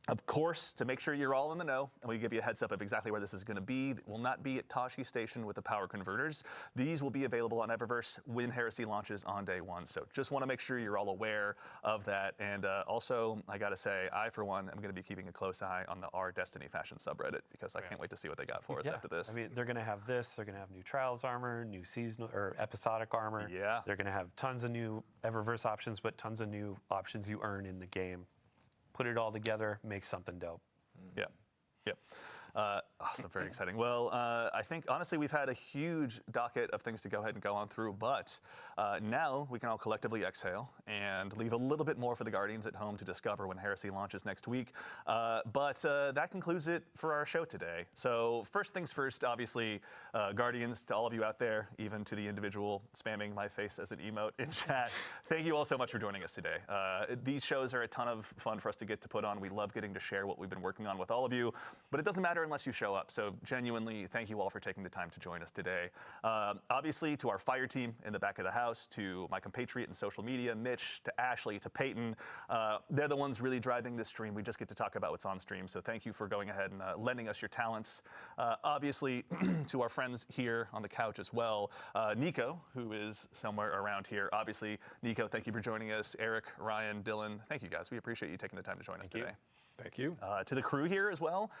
of course, to make sure you're all in the know, and we give you a heads up of exactly where this is going to be, it will not be at Tashi Station with the power converters. These will be available on Eververse when Heresy launches on day one. So just want to make sure you're all aware of that. And also, I got to say, I, for one, am going to be keeping a close eye on the R Destiny Fashion subreddit, because I can't wait to see what they got for us after this. I mean, they're going to have this. They're going to have new Trials armor, new seasonal or episodic armor. Yeah. They're going to have tons of new Eververse options, but tons of new options you earn in the game. Put it all together, make something dope. Yeah, yep. Awesome, very exciting. Well, I think, honestly, we've had a huge docket of things to go ahead and go on through, but now we can all collectively exhale and leave a little bit more for the Guardians at home to discover when Heresy launches next week. But that concludes it for our show today. So first things first, obviously, Guardians, to all of you out there, even to the individual spamming my face as an emote in chat, thank you all so much for joining us today. These shows are a ton of fun for us to get to put on. We love getting to share what we've been working on with all of you, but it doesn't matter unless you show up. So genuinely, thank you all for taking the time to join us today. Obviously, to our fire team in the back of the house, to my compatriot in social media, Mitch, to Ashley, to Peyton, they're the ones really driving this stream. We just get to talk about what's on stream. So thank you for going ahead and lending us your talents. Obviously, to our friends here on the couch as well, Nico, who is somewhere around here. Obviously, Nico, thank you for joining us. Eric, Ryan, Dylan, thank you guys. We appreciate you taking the time to join us today. Thank you. To the crew here as well.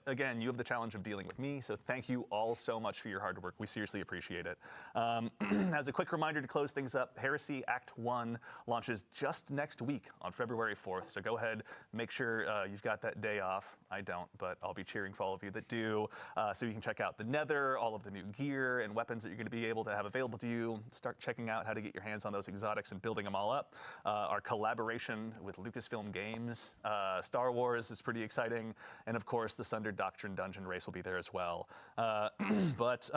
Again, you have the challenge of dealing with me, so thank you all so much for your hard work. We seriously appreciate it. As a quick reminder to close things up, Heresy Act 1 launches just next week on February 4th, so go ahead, make sure you've got that day off. I don't, but I'll be cheering for all of you that do, so you can check out the Nether, all of the new gear and weapons that you're going to be able to have available to you. Start checking out how to get your hands on those exotics and building them all up. Our collaboration with Lucasfilm Games, Star Wars is pretty exciting, and of course the Sundered Doctrine Dungeon race will be there as well. But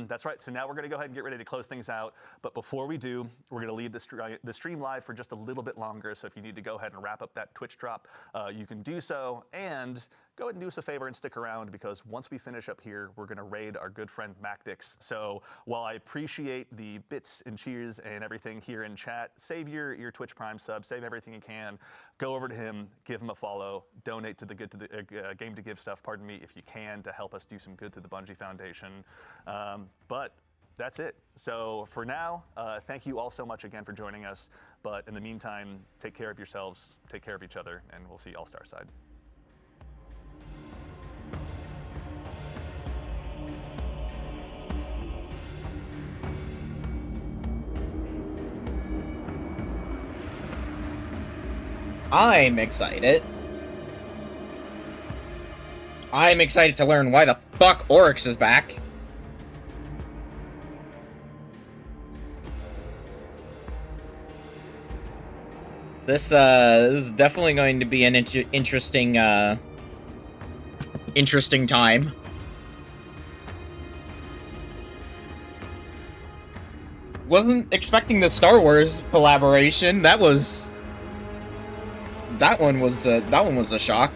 that's right, so now we're going to go ahead and get ready to close things out, but before we do, we're going to leave the stream live for just a little bit longer, so if you need to go ahead and wrap up that Twitch drop, you can do so, and go ahead and do us a favor and stick around, because once we finish up here, we're going to raid our good friend Macdix. So while I appreciate the bits and cheers and everything here in chat, save your Twitch Prime sub, save everything you can, go over to him, give him a follow, donate to the Game to Give stuff, pardon me, if you can, to help us do some good through the Bungie Foundation. But that's it. So for now, thank you all so much again for joining us. But in the meantime, take care of yourselves, take care of each other, and we'll see you all Starside. I'm excited. I'm excited to learn why the fuck Oryx is back. This is definitely going to be an interesting time. Wasn't expecting the Star Wars collaboration. That one was a shock.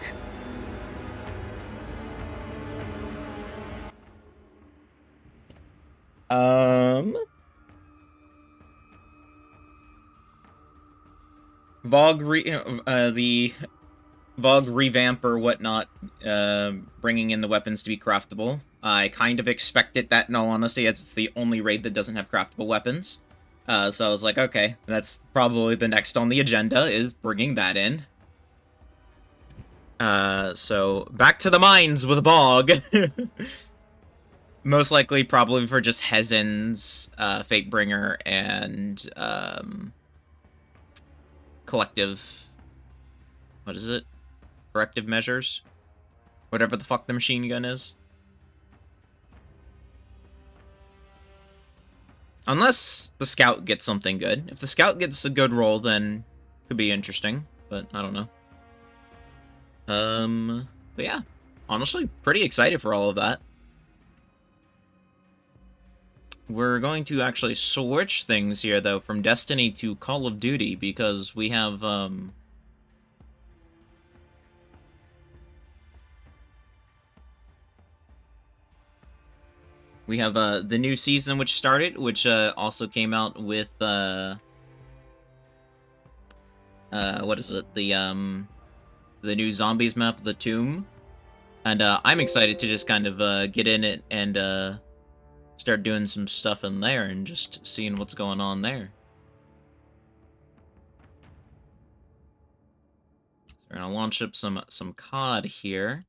The Vogue revamp or whatnot, bringing in the weapons to be craftable. I kind of expected that, in all honesty, as it's the only raid that doesn't have craftable weapons. So I was like, okay, that's probably the next on the agenda, is bringing that in. So back to the mines with Bog. Most likely, probably for just Hezin's, Fatebringer, and collective. What is it? Corrective measures? Whatever the fuck the machine gun is. Unless the scout gets something good. If the scout gets a good roll, then it could be interesting, but I don't know. But yeah, honestly, pretty excited for all of that. We're going to actually switch things here, though, from Destiny to Call of Duty, because we have, the new season which started, which also came out with what is it? The new zombies map, The Tomb. And I'm excited to just kind of get in it and start doing some stuff in there and just seeing what's going on there. So we're gonna launch up some COD here.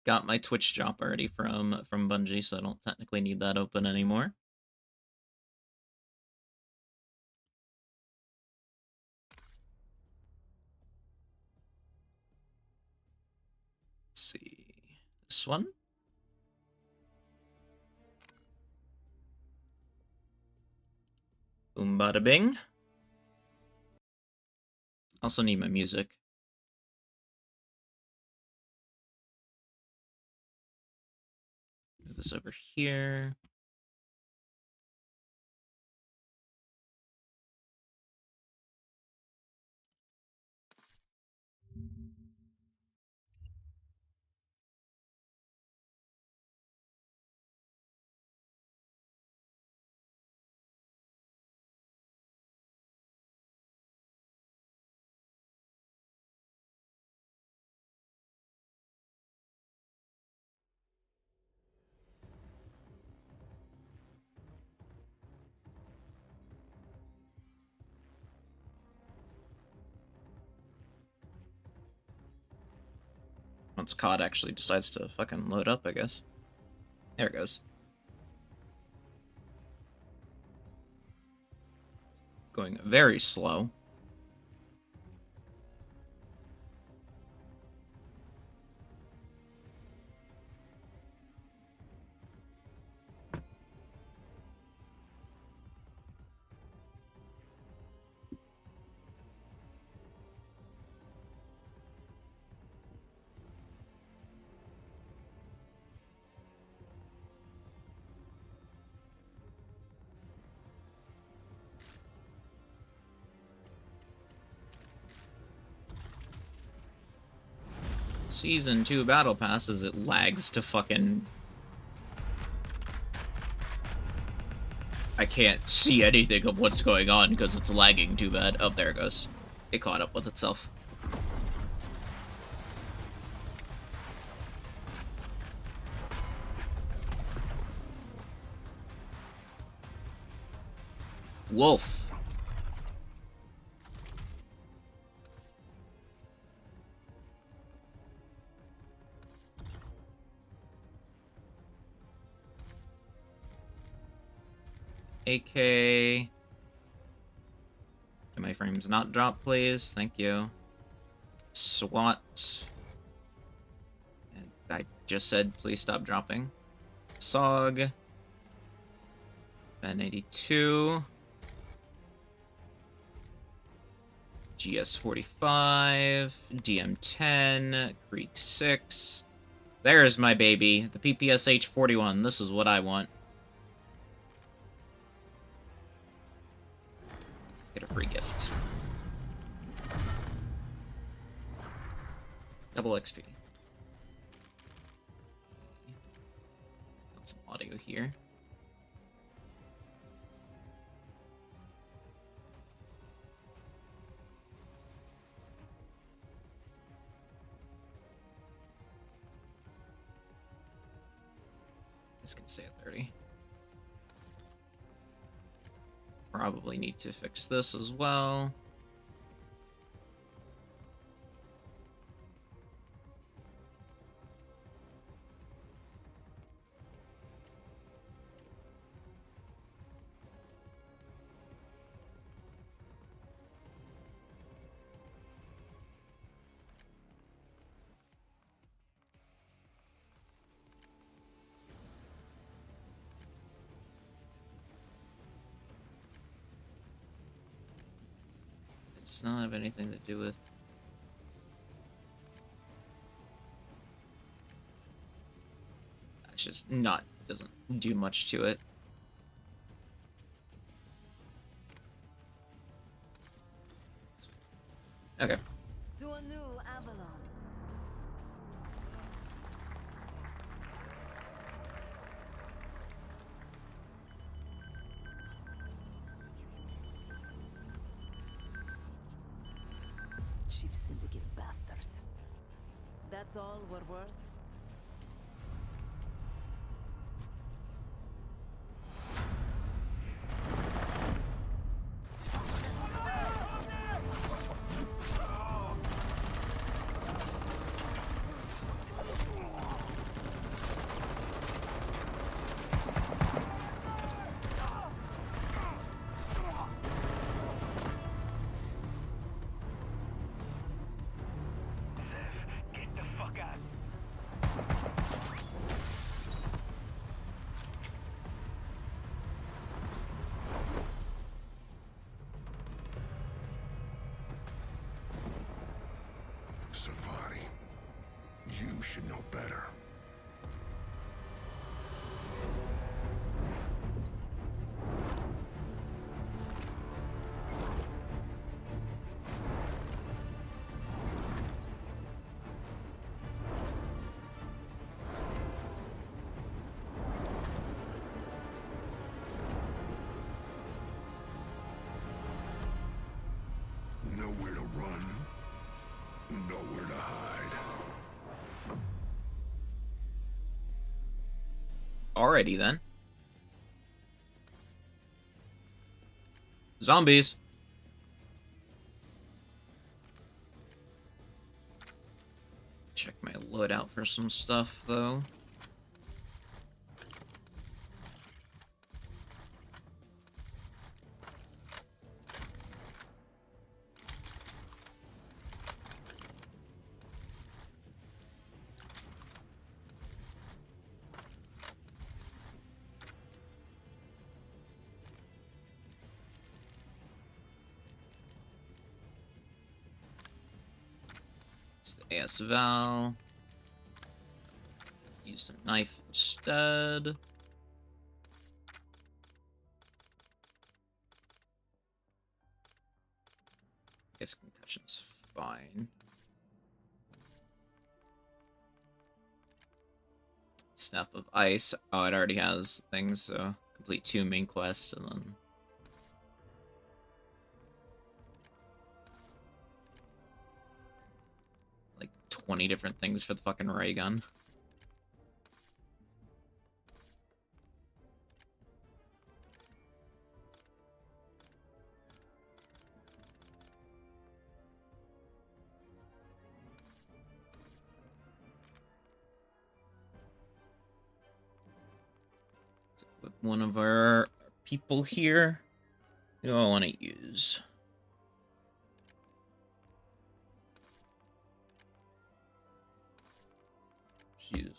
Got my Twitch job already from Bungie, so I don't technically need that open anymore. Let's see. This one? Boom bada bing. Also need my music. Move this over here. Once COD actually decides to fucking load up, I guess. There it goes. Going very slow. Season 2 Battle Pass as it lags to fucking... I can't see anything of what's going on because it's lagging too bad. Oh, there it goes. It caught up with itself. Wolf. AK. Can my frames not drop, please? Thank you. SWAT. And I just said, please stop dropping. SOG. Ben 82. GS45. DM10. Greek 6. There's my baby. The PPSH 41. This is what I want. Get a free gift. Double XP. Got some audio here. This can stay at 30. probably need to fix this as well. It does not have anything to do with... It's just not, doesn't do much to it. Okay. To a new Avalon. Cheap syndicate bastards. That's all we're worth? Savati, you should know better. Nowhere to run. Nowhere to hide. Alrighty then. Zombies. Check my loadout for some stuff though. It's the AS Val. Use a knife instead. Guess concussion's fine. Staff of Ice. Oh, it already has things, so complete 2 main quests and then... like 20 different things for the fucking ray gun. With one of our people here, who do I want to use? Use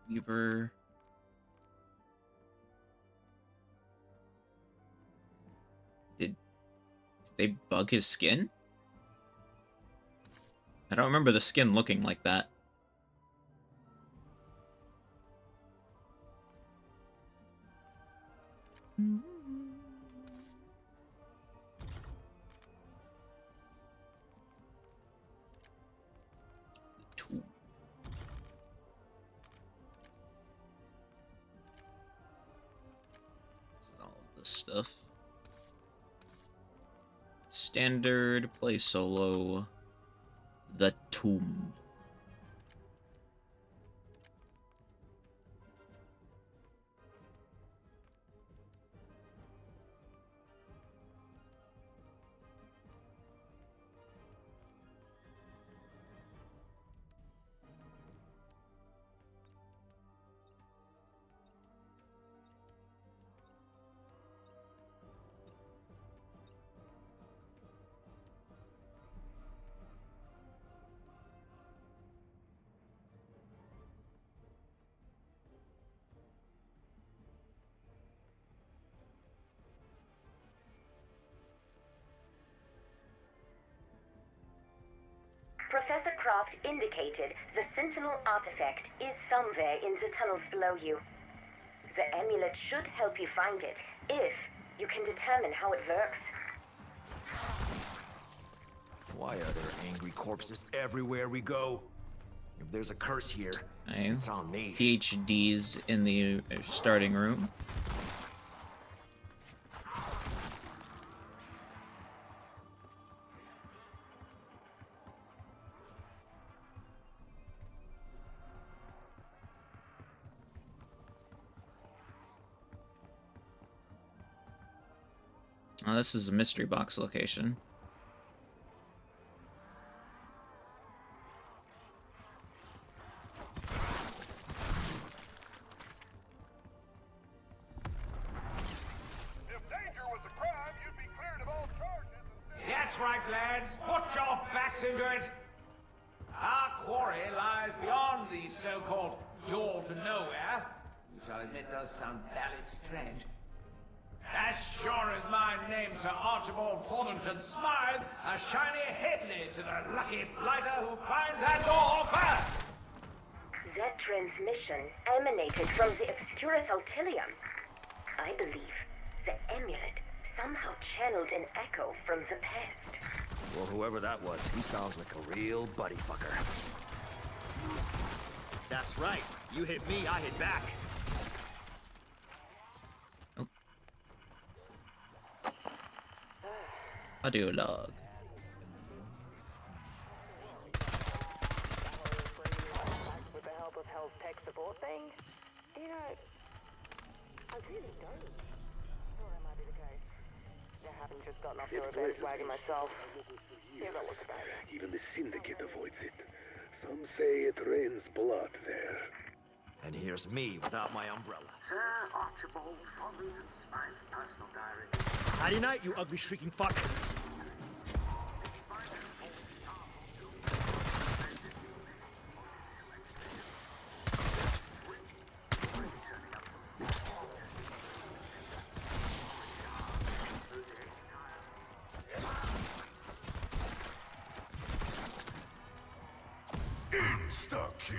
Weaver. Did they bug his skin? I don't remember the skin looking like that. Tomb. This is all of this stuff. Standard, play solo. The Tomb. Professor Croft indicated the Sentinel artifact is somewhere in the tunnels below you. The amulet should help you find it, if you can determine how it works. Why are there angry corpses everywhere we go? If there's a curse here, it's on me. PhDs in the starting room. Oh, this is a mystery box location. That's right, lads. Put your backs into it. Our quarry lies beyond the so-called door to nowhere, which I'll admit does sound very strange. As sure as my name's Sir Archibald Thornton Smythe, a shiny Headley to the lucky blighter who finds that door first! That transmission emanated from the Obscurus Altilium. I believe the amulet somehow channeled an echo from the past. Well, whoever that was, he sounds like a real buddy fucker. That's right. You hit me, I hit back. Audio log. With the help of Hell's tech support thing? You know, I really don't. Thought that might be the case. I haven't just gotten off the reverse wagon myself. Yeah, but look about it. Even the Syndicate avoids it. Some say it rains blood there. And here's me without my umbrella. Sir Archibald Thornton Smythe's personal diary. Nighty night, you ugly shrieking fuck. Insta-kill.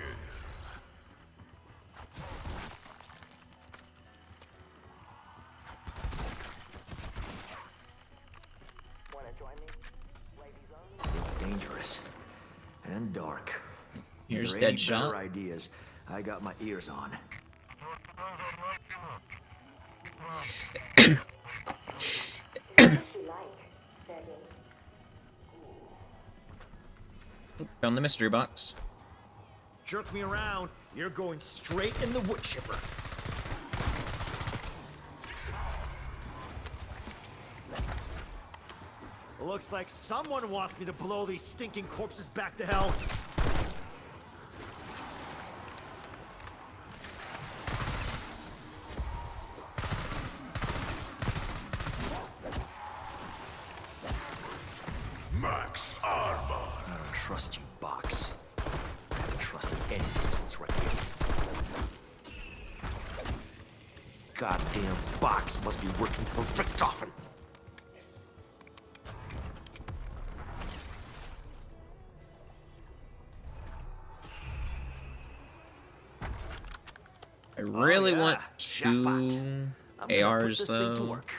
Wanna join me? It's dangerous and dark. Here's There ain't Deadshot. better ideas. I got my ears on. Found the mystery box. Jerk me around, you're going straight in the wood chipper. Looks like someone wants me to blow these stinking corpses back to hell. Max armor. I don't trust you, Box. I haven't trusted anything since Requiem. Goddamn Box must be working for Richtofen. I really want Jackpot. two I'm gonna ARs put this thing to though. work.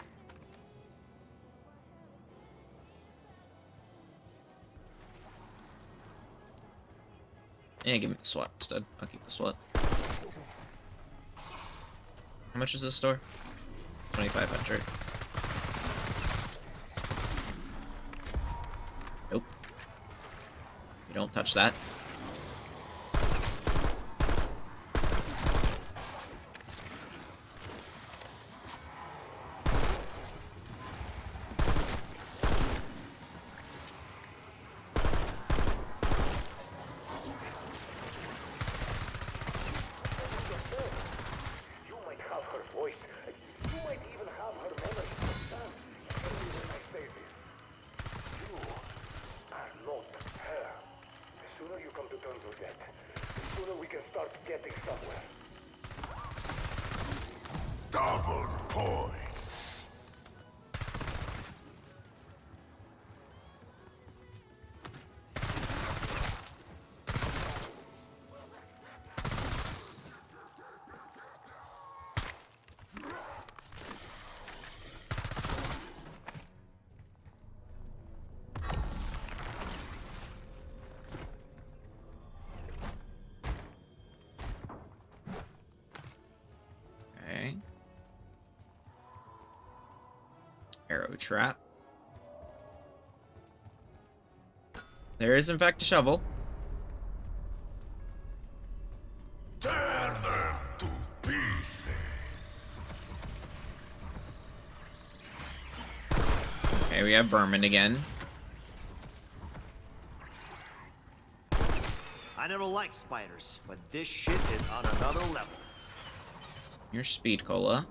Yeah, give me the SWAT instead. I'll keep the SWAT. How much is this store? 2,500. Nope. You don't touch that. You might have her voice. You might even have her memory. Tell me when I say this. You are not her. The sooner you come to terms with that, the sooner we can start getting somewhere. Double points. Arrow trap. There is, in fact, a shovel. Tear them to pieces. Okay, we have vermin again. I never liked spiders, but this shit is on another level. Here's Speed Cola.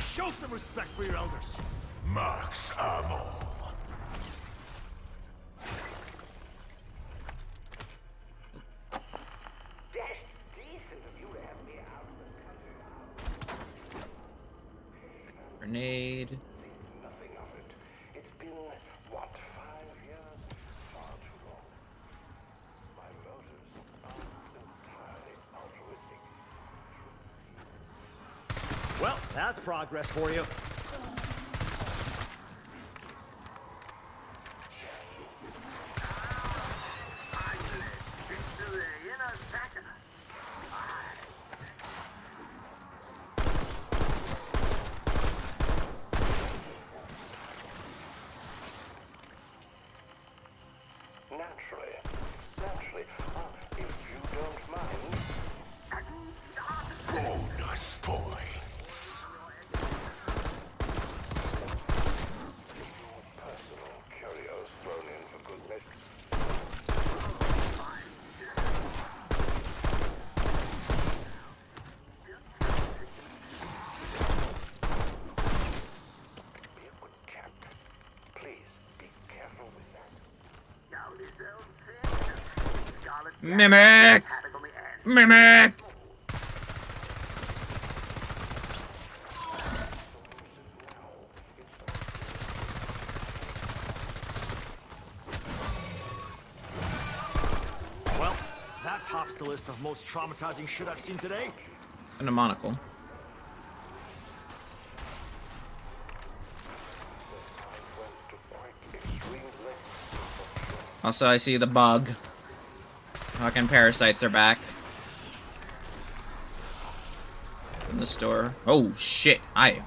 Show some respect for your elders. Max ammo. That's decent of you to have me out of the country. Grenade. Nothing of it. It's been, what, 5 years? Far too long. My motives are entirely altruistic. Well, that's progress for you. Naturally, if you don't mind. Bonus points. Personal curios thrown in for good measure. Be a good chap. Please be careful with that. Mimic! Mimic! Well, that tops the list of most traumatizing shit I've seen today. And a monocle. Also, I see the bug. Fucking parasites are back. In the store. Oh, shit.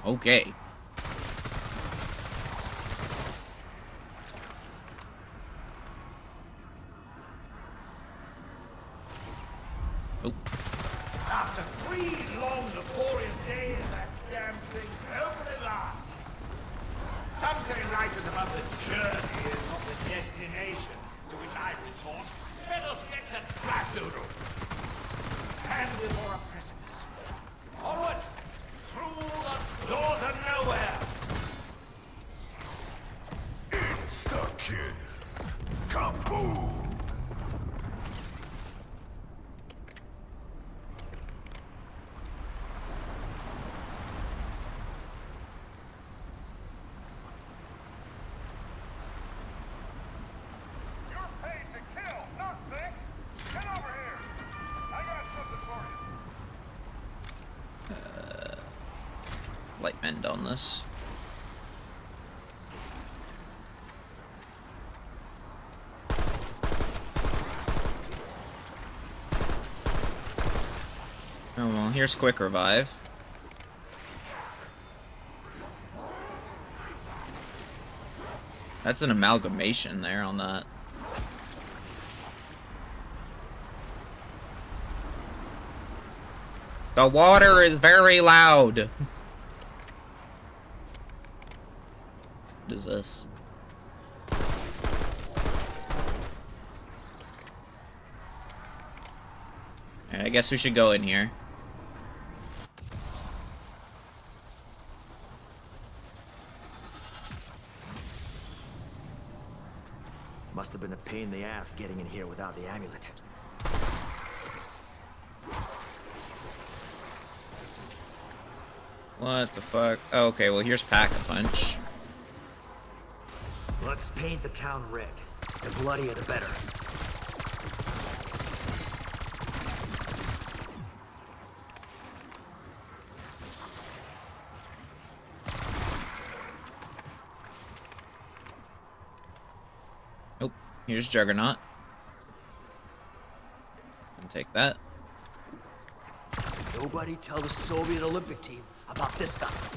Okay. Oh. After 3 long, laborious days, that damn thing's open at last. Some say life is about the journey and not the destination, to which I retort, fiddlesticks and flapdoodle. Stand before a precipice. Onward, through the door to nowhere. Insta-kill. Kaboom. Light mend on this. Oh well, here's quick revive. That's an amalgamation there on that. The water is very loud. What is this? Alright, I guess we should go in here. Must have been a pain in the ass getting in here without the amulet. What the fuck? Oh, okay, well here's Pack-a-Punch. Let's paint the town red. The bloodier the better. Here's Juggernaut. I'll take that. Nobody tell the Soviet Olympic team about this stuff.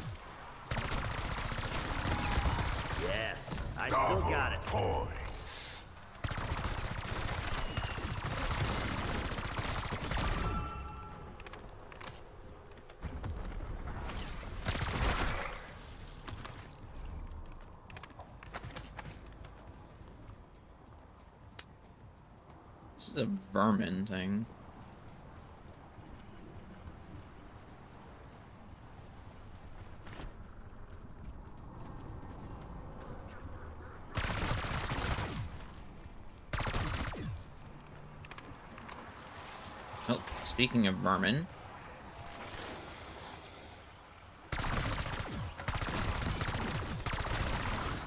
Yes, I still got it. Points. This is a vermin thing. Oh, speaking of vermin.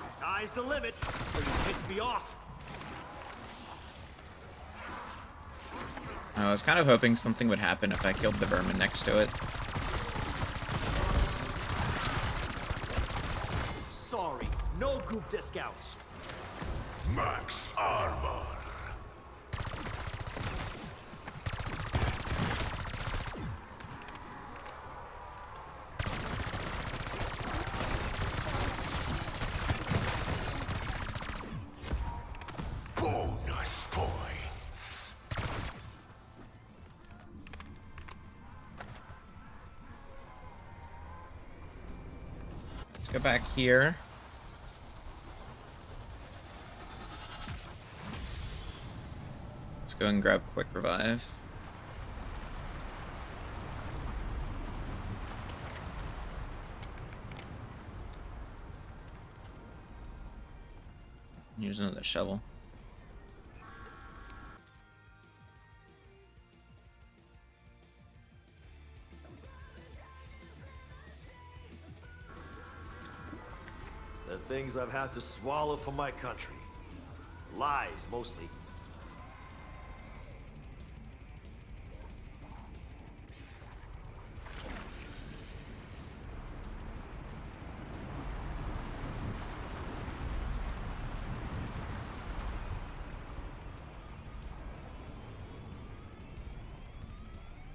Sky's the limit until you piss me off. I was kind of hoping something would happen if I killed the vermin next to it. Sorry, no group discounts. Max armor. Bonus points. Let's go back here. Let's go and grab Quick Revive. Here's another shovel. The things I've had to swallow for my country. Lies, mostly.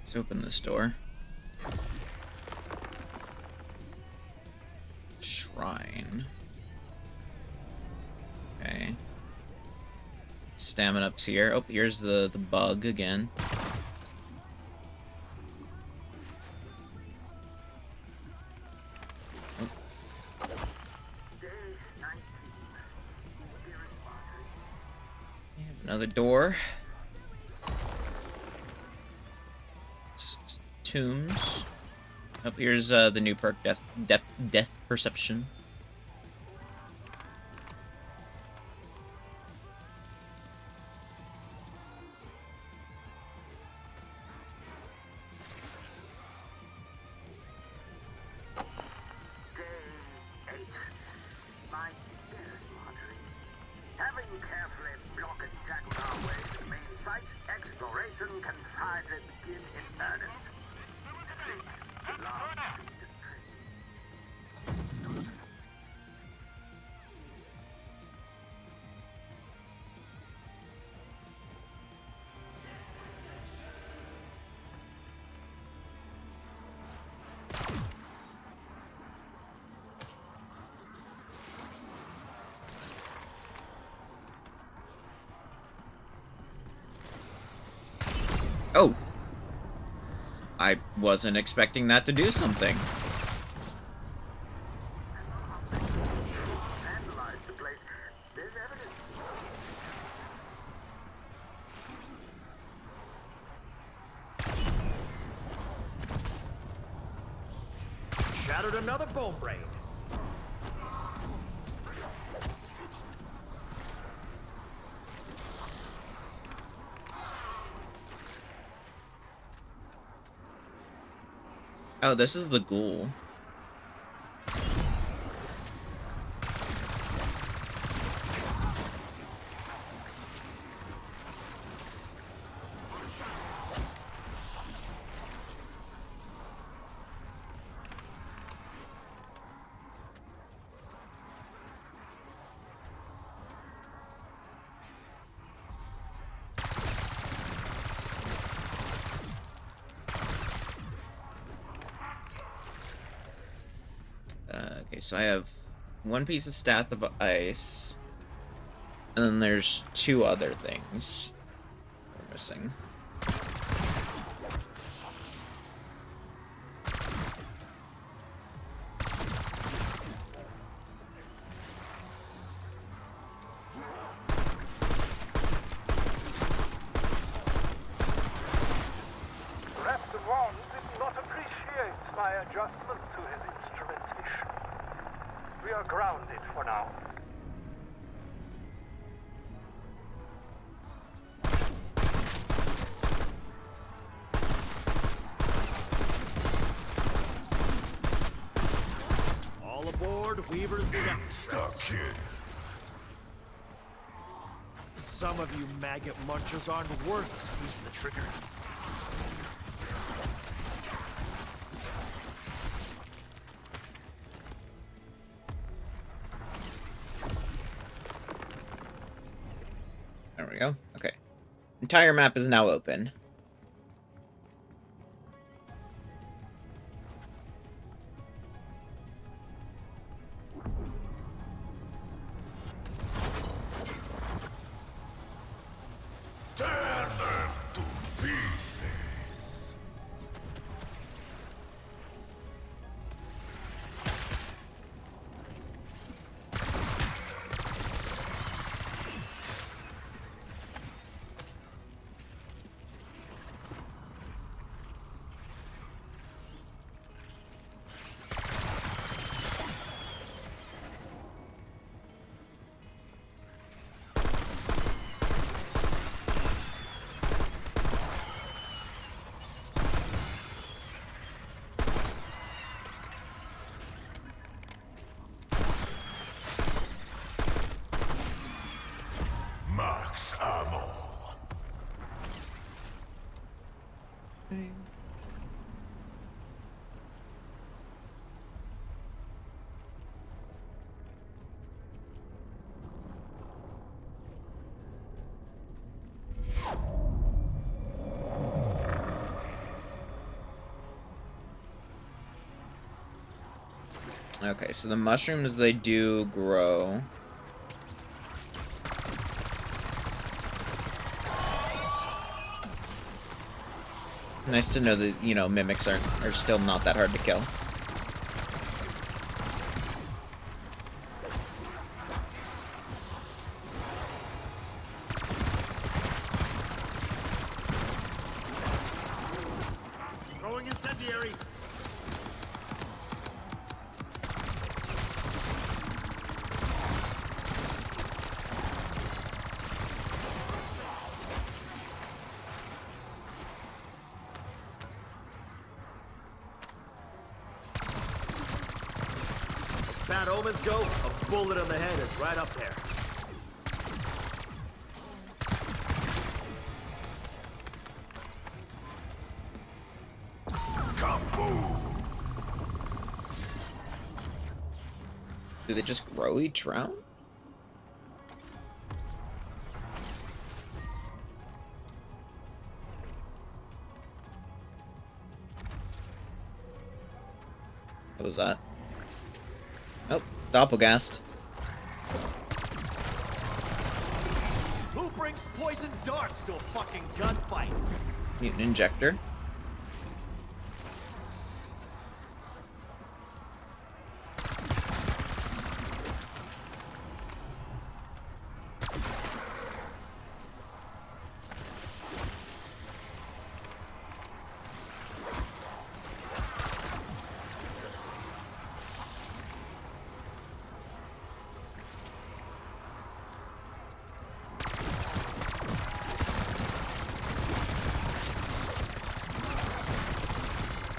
Let's open this door. Shrine. Okay. Stamina up's here. Oh, here's the bug again. Oh. Another door. Tombs. Oh, here's the new perk, Death Perception. Having carefully blocked and tackled our way to the main site, exploration can finally begin in earnest. Oh! I wasn't expecting that to do something. Shattered another bone brain. Oh, this is the ghoul. Okay, so I have one piece of Staff of Ice, and then there's 2 other things we're missing. Raptor did not appreciate my adjustment to his instrumentation. We are grounded for now. All aboard Weaver's Stop, kid. Some of you maggot munchers aren't worth squeezing the trigger. There we go. Okay. Entire map is now open. Tear them to pieces. Max ammo. Okay, so the mushrooms, they do grow. Nice to know that, you know, mimics are still not that hard to kill. Throwing incendiary. As bad omens go, a bullet on the head is right up there. Do they just grow each round? What was that? Nope, Doppelgast. Who brings poison darts to a fucking gunfight? Mutant Injector.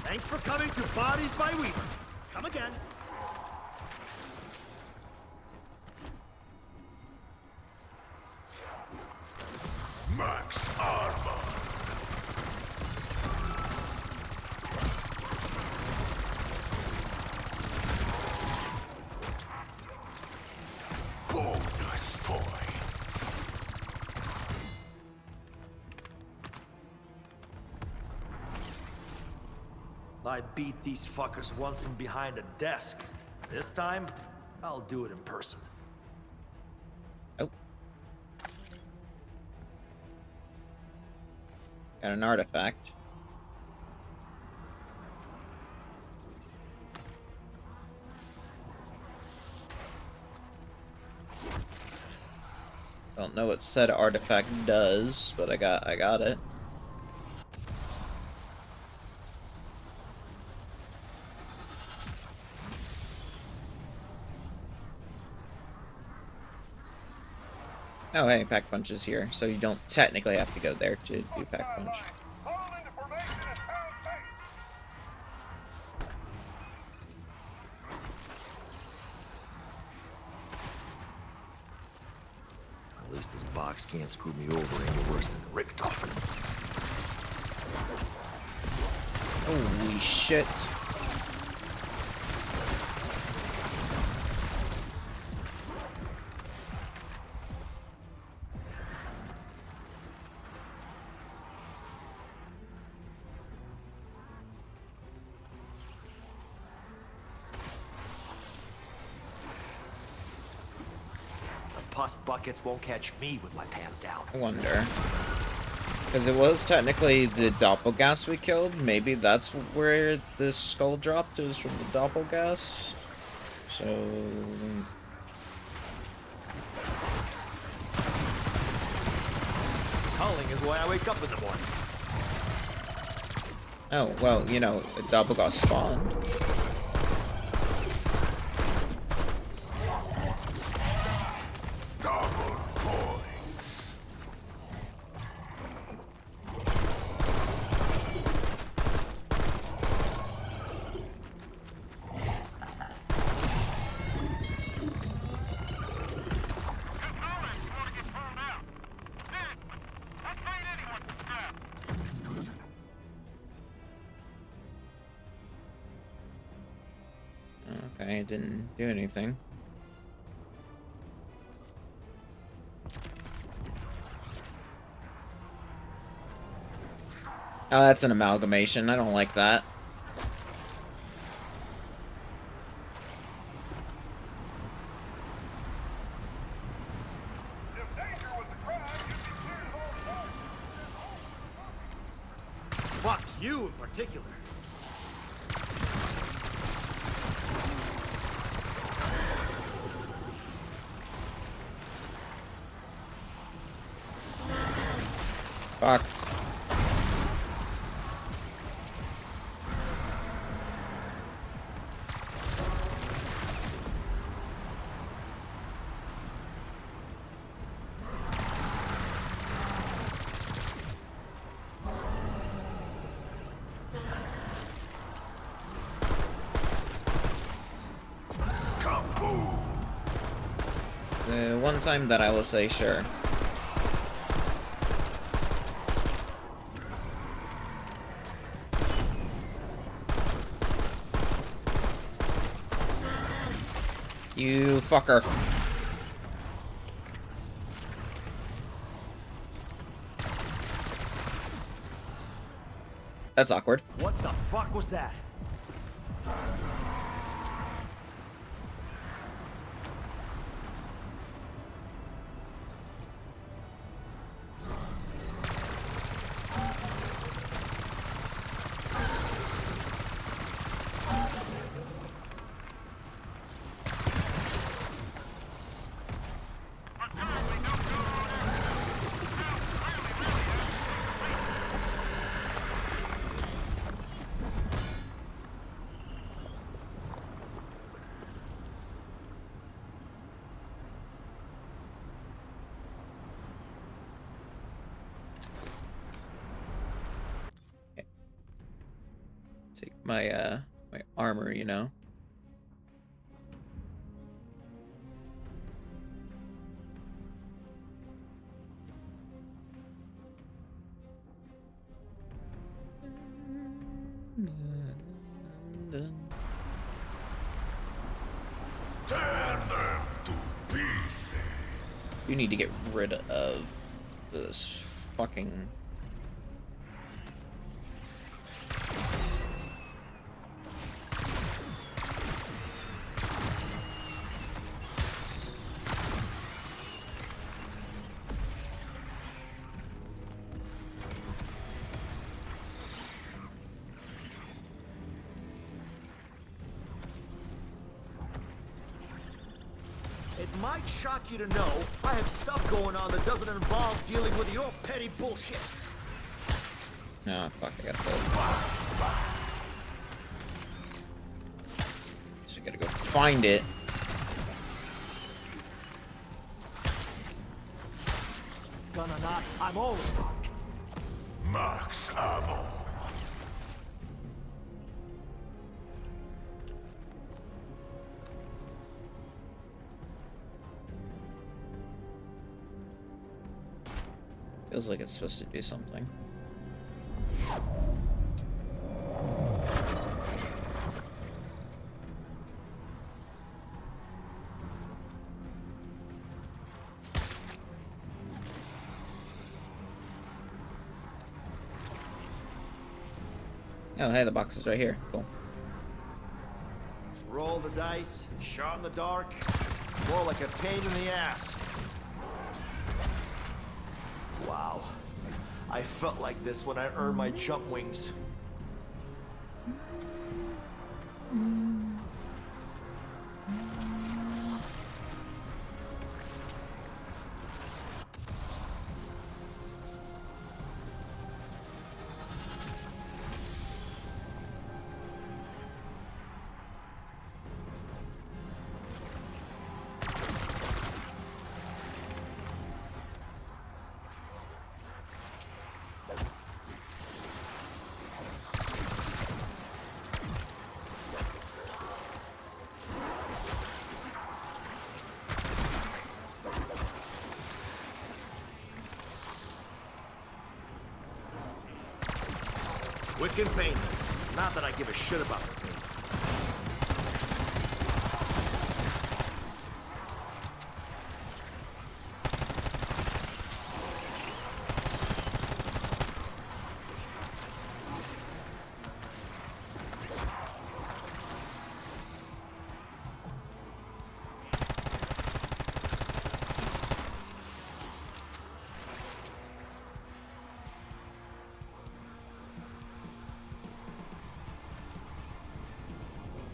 Thanks for coming to Bodies by Weaver. Come again. Max armor. Bonus points. I beat these fuckers once from behind a desk. This time, I'll do it in person. Oh. Got an artifact. Don't know what said artifact does, but I got it. Oh, hey, Pack Punch is here, so you don't technically have to go there to do Pack Punch. At least this box can't screw me over any worse than Richtofen. Holy shit. Pus buckets won't catch me with my pants down. I wonder. Because it was technically the Doppelgast we killed. Maybe that's where the skull dropped. It was from the Doppelgast. So... Culling is why I wake up in the morning. Oh, well, you know, a Doppelgast spawned. Okay, it didn't do anything. Oh, that's an amalgamation. I don't like that. Fuck you in particular. Fuck. The one time that I will say sure. You fucker. That's awkward. What the fuck was that? Take my my armor, you know. Tear them to pieces. You need to get rid of this fucking... shock you to know I have stuff going on that doesn't involve dealing with your petty bullshit. Oh, fuck, I got the... So we gotta go find it. Gonna not, I'm always on. Max ammo. Feels like it's supposed to do something. Oh, hey, the box is right here. Cool. Roll the dice, shot in the dark, more like a pain in the ass. Wow. I felt like this when I earned my jump wings. Quick and painless. Not that I give a shit about the pain.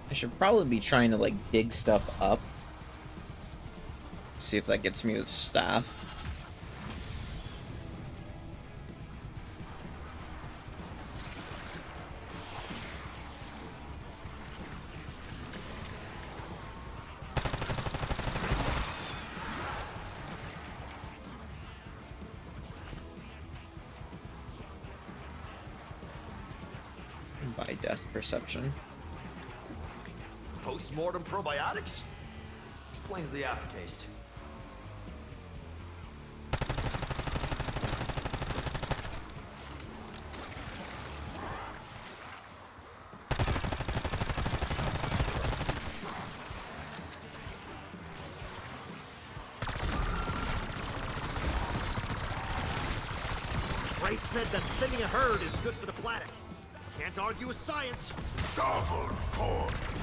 I should probably be trying to, like, dig stuff up. See if that gets me the staff. By death perception. Post-mortem probiotics? Explains the aftertaste. Ray said that thinning a herd is good for the planet. Can't argue with science. Double points.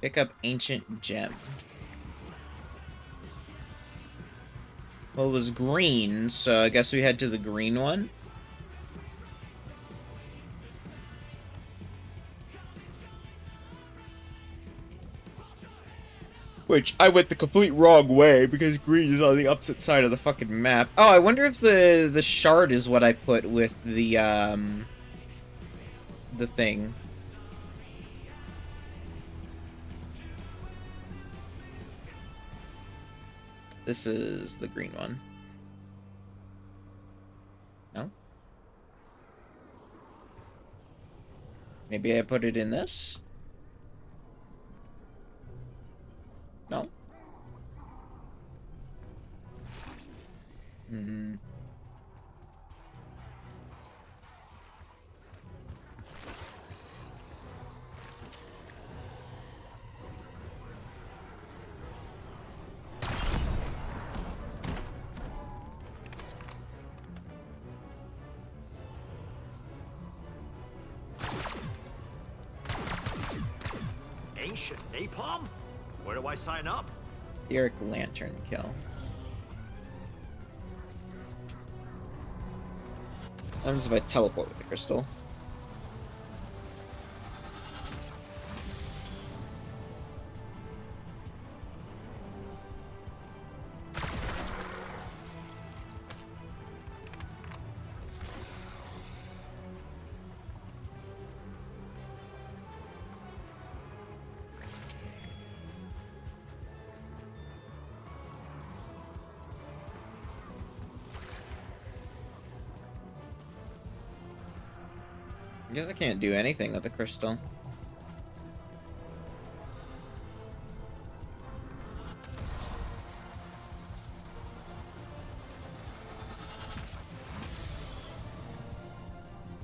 Pick up ancient gem. Well, it was green, so I guess we head to the green one. Which, I went the complete wrong way, because green is on the opposite side of the fucking map. Oh, I wonder if the shard is what I put with the thing. This is the green one. No? Maybe I put it in this? detonation. Napalm? Where do I sign up? Etheric Lantern kill. What happens if I teleport with the crystal? I guess I can't do anything with the crystal.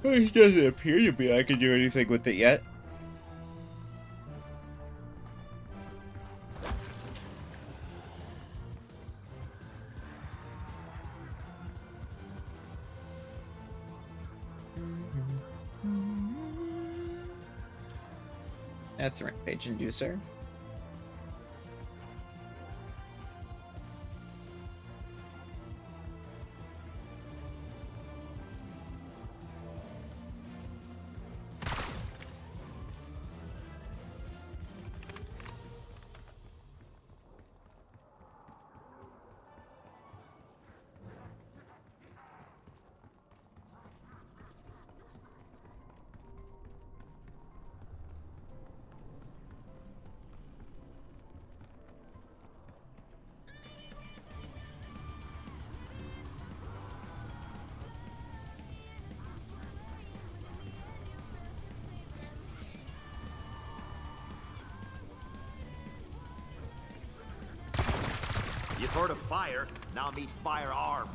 It doesn't appear to be I can do anything with it yet. That's the Rampage Inducer. You've heard of fire, now meet firearm.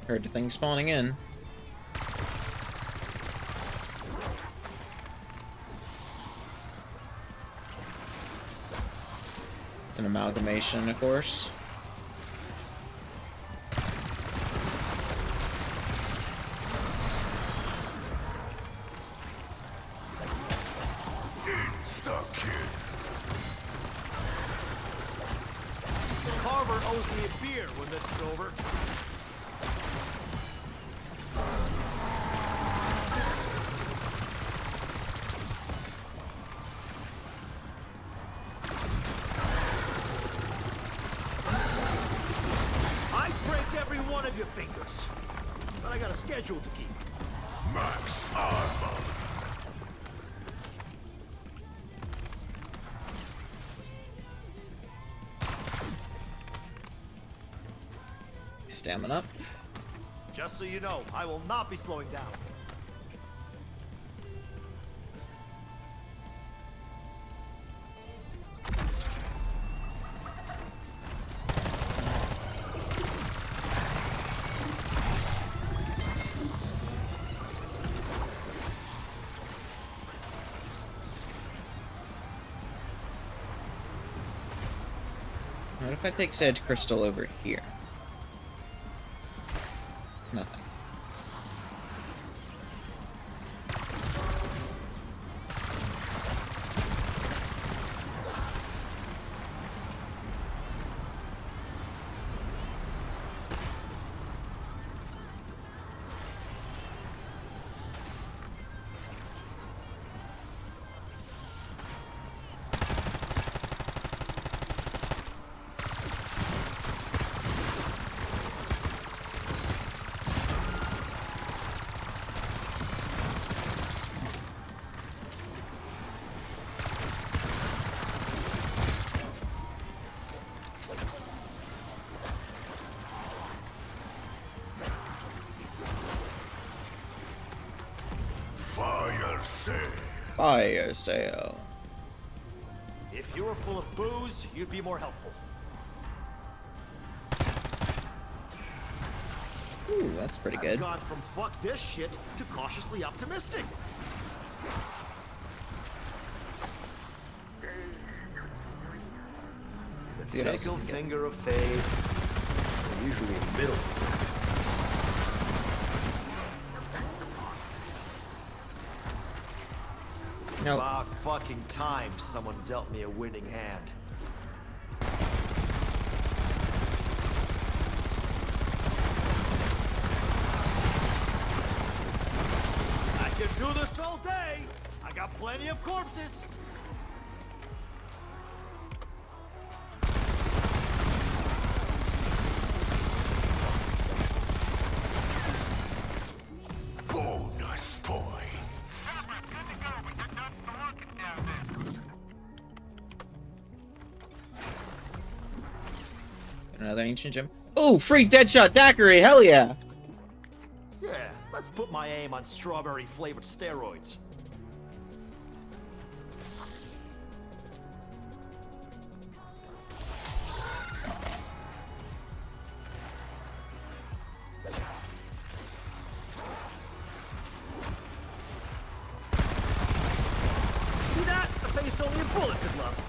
Heard the thing spawning in. It's an amalgamation, of course. Insta-kill. Carver owes me a beer when this is over. Your fingers. But I got a schedule to keep. Max armor. Stamina up. Just so you know, I will not be slowing down. What if I take Sage Crystal over here? Nothing. Fire sale. If you were full of booze, you'd be more helpful. Ooh, that's pretty good. I've gone from fuck this shit to cautiously optimistic. The fickle finger of fate, usually a middle finger. Nope. About fucking time someone dealt me a winning hand. I can do this all day. I got plenty of corpses. Bonus points. Another ancient gem. Oh, free Deadshot Daiquiri, hell yeah! Yeah, let's put my aim on strawberry flavored steroids. See that? The face only a bullet could love.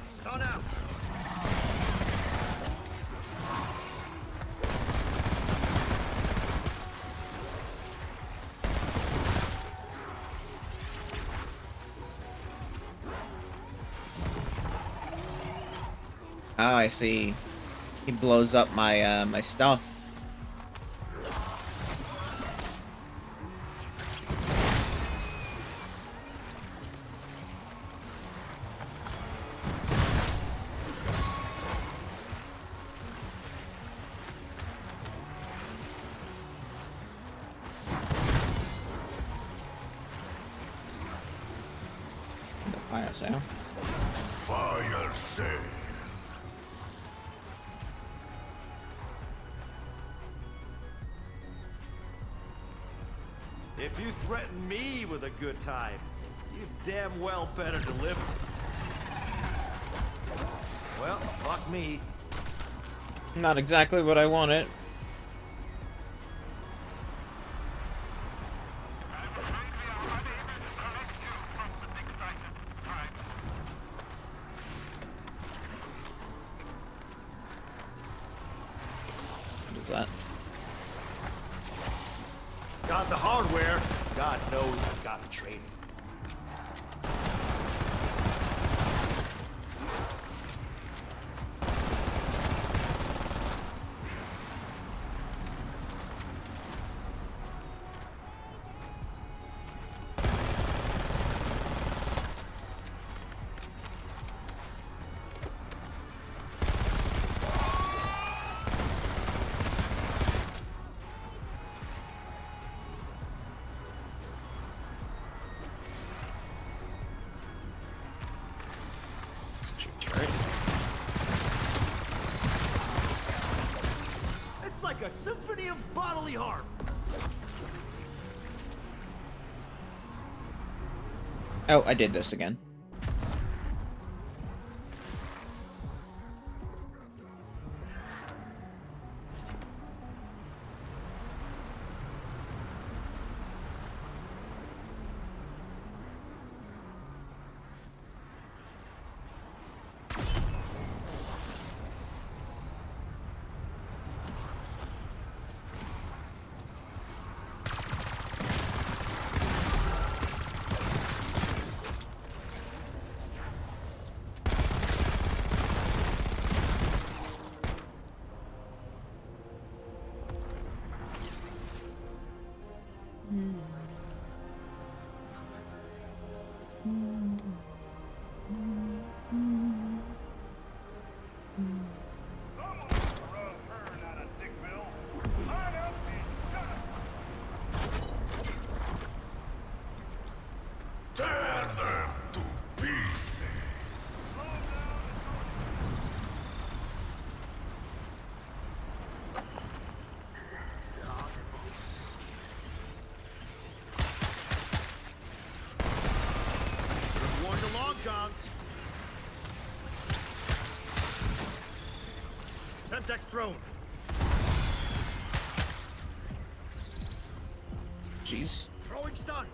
Stun out. Oh, I see. He blows up my my stuff. The fire sale. Fire sale. If you threaten me with a good time, you damn well better deliver. Well, fuck me. Not exactly what I wanted. What is that? Got the hardware. God knows I've got the training. It's like a symphony of bodily harm. Oh, I did this again. Tear them to pieces. long johns. Semtex thrown. Jeez. Throwing stun.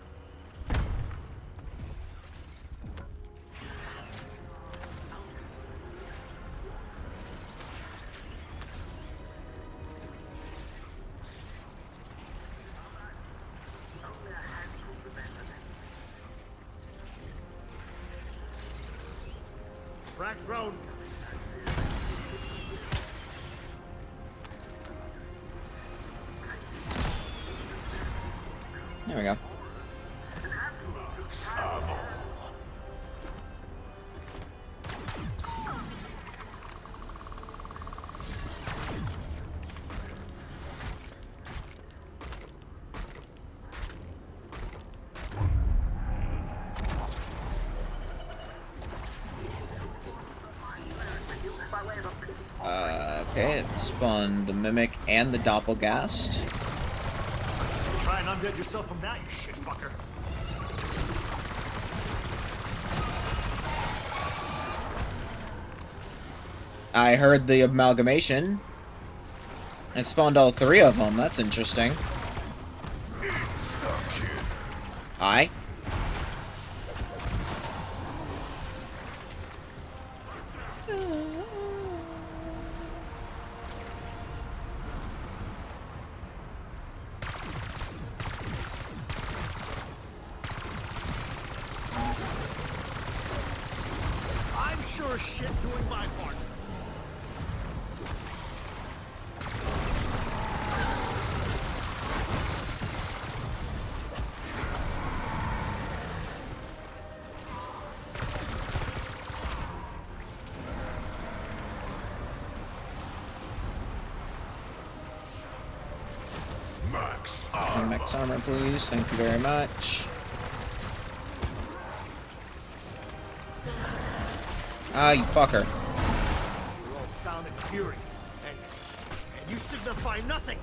Frag thrown. There we go. Okay, it spawned the Mimic and the Doppelgast. Try and undead yourself from that, you shit fucker. I heard the amalgamation. It spawned all three of them. That's interesting. Hi. I'm sure as shit doing my part. Max armor, please. Thank you very much. Ah, you fucker. You're all sound and fury, and you signify nothing.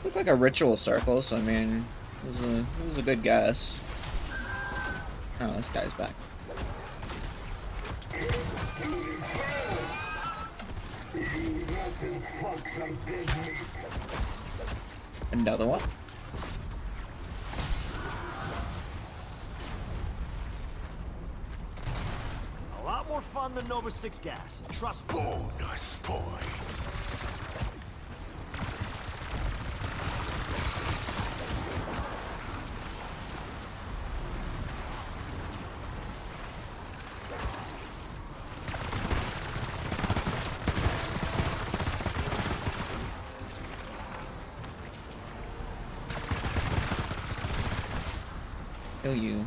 Looked like a ritual circle, so I mean, it was a good guess. Oh, this guy's back. Another one. A lot more fun than Nova 6 gas. Trust me. Bonus points. Kill you.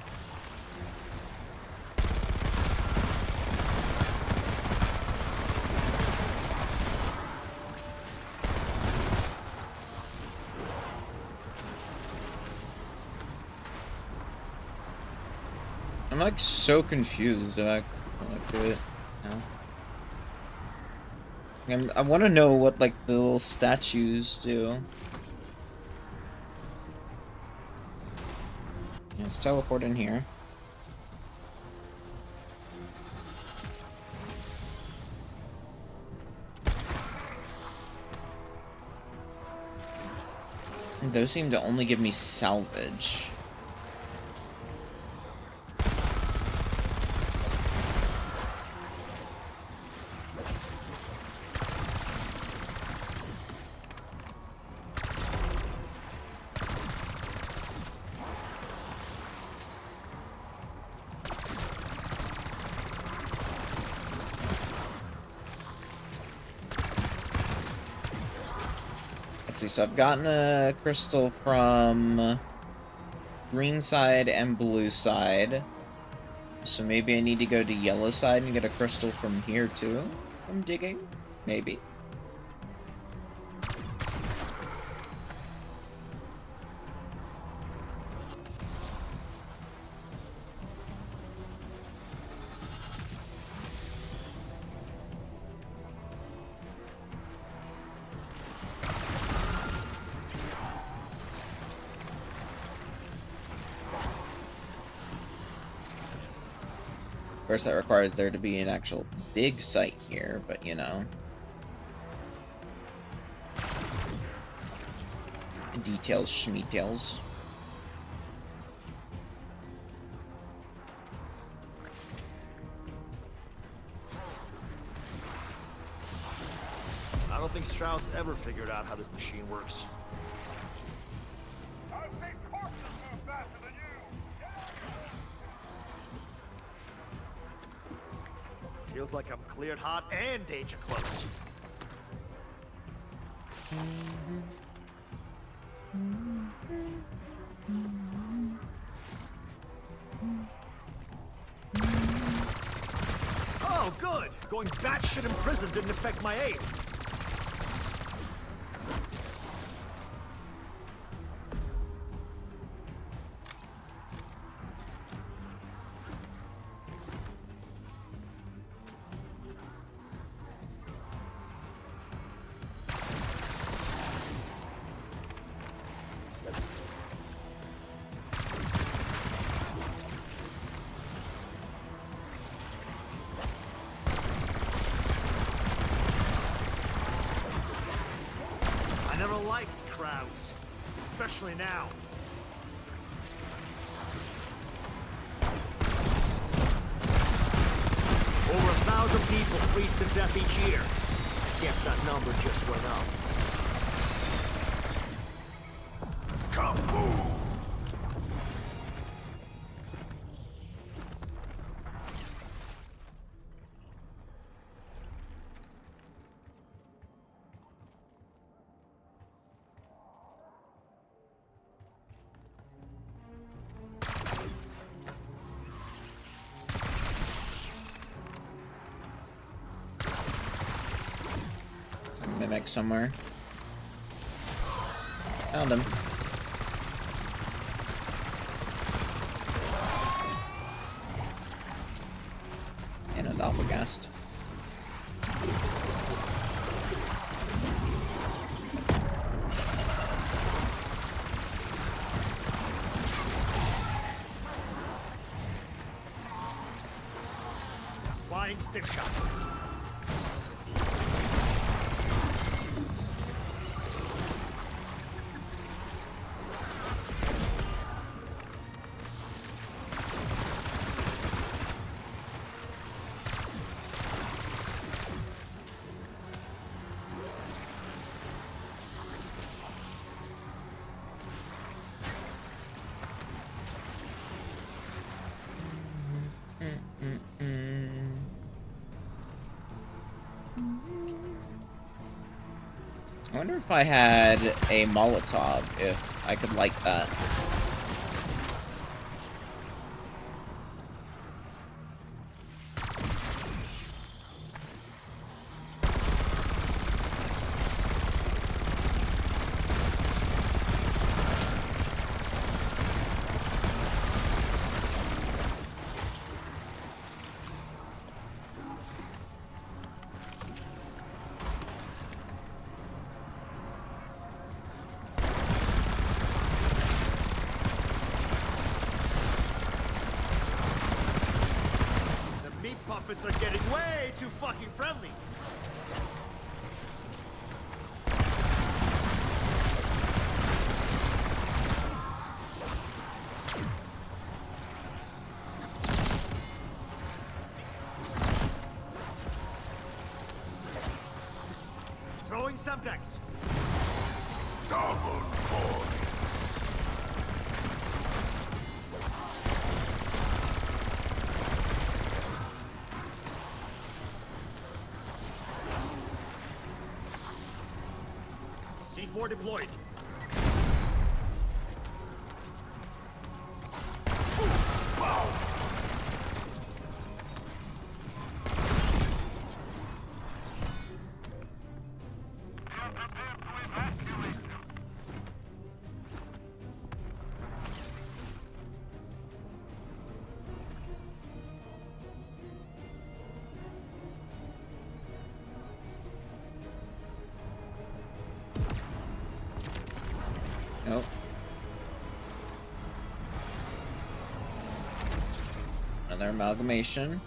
I'm like so confused about it now. I want to know what like the little statues do. Let's teleport in here. And those seem to only give me salvage. Let's see, so I've gotten a crystal from green side and blue side. So maybe I need to go to yellow side and get a crystal from here too? I'm digging? Maybe. Of course, that requires there to be an actual big site here, but you know. Details, schmeetails. I don't think Strauss ever figured out how this machine works. Feels like I'm cleared hot and danger close. Oh, good! Going batshit in prison didn't affect my aim. Crowds, especially now. Over 1,000 people freeze to death each year. Guess that number just went up. Kaboom! Mimic somewhere. Found him. And a Doppelgast. Flying stick shot. I wonder if I had a Molotov, if I could light that. Puppets are getting way too fucking friendly. Throwing Semtex. Double points. C4 deployed. Another amalgamation.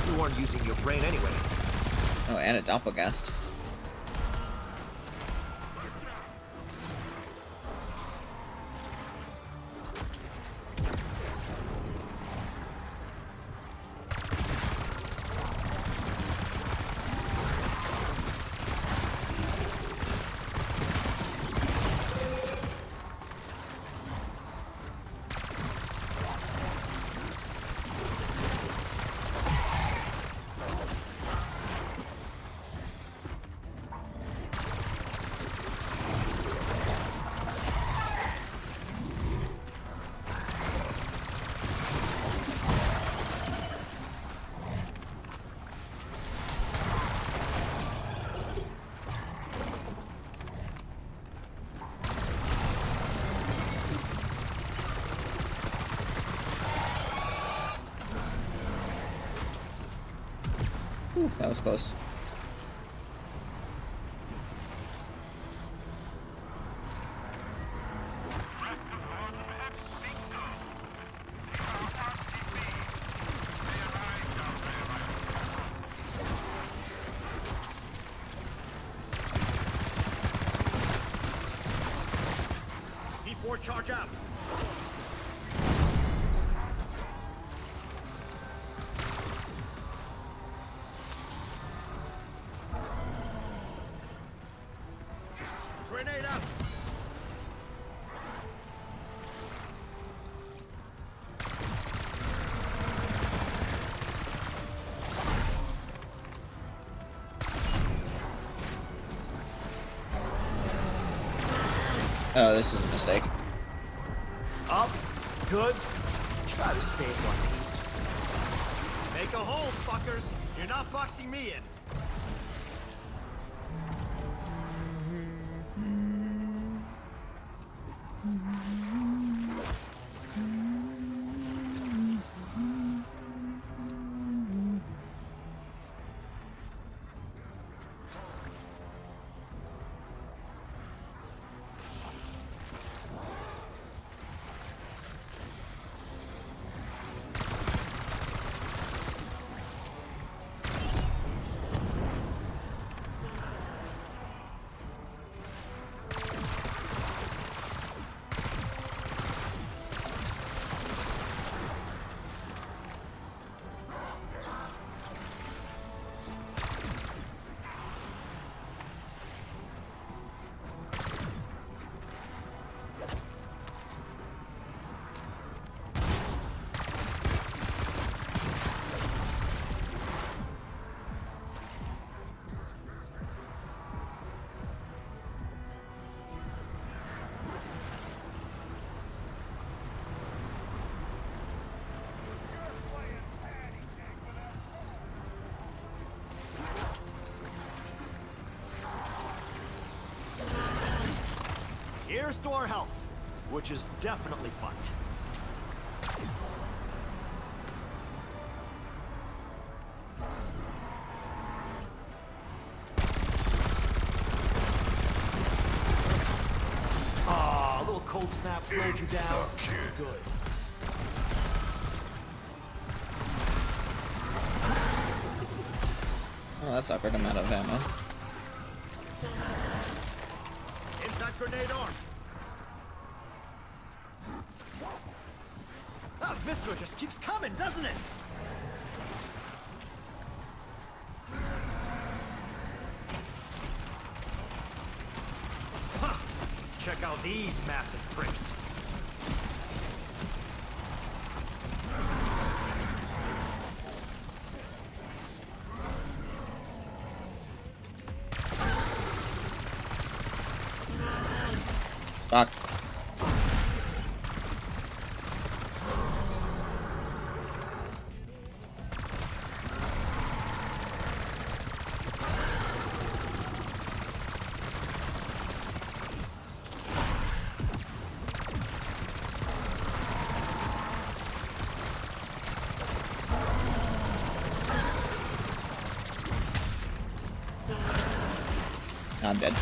You weren't using your brain anyway. Oh, and a Doppelgast. Whew, that was close. C4 charge out. Grenade out. Oh, this is a mistake. Up. Good. Try to stay in one piece. Make a hole, fuckers. You're not boxing me in. Here's to our health, which is definitely fucked. Aw, a little cold snap slowed you down. Good. Oh, that's awkward. I'm out of ammo. Inside grenade arm. Ah, Viscera just keeps coming, doesn't it? Huh. Check out these massive pricks. Fuck. I'm dead.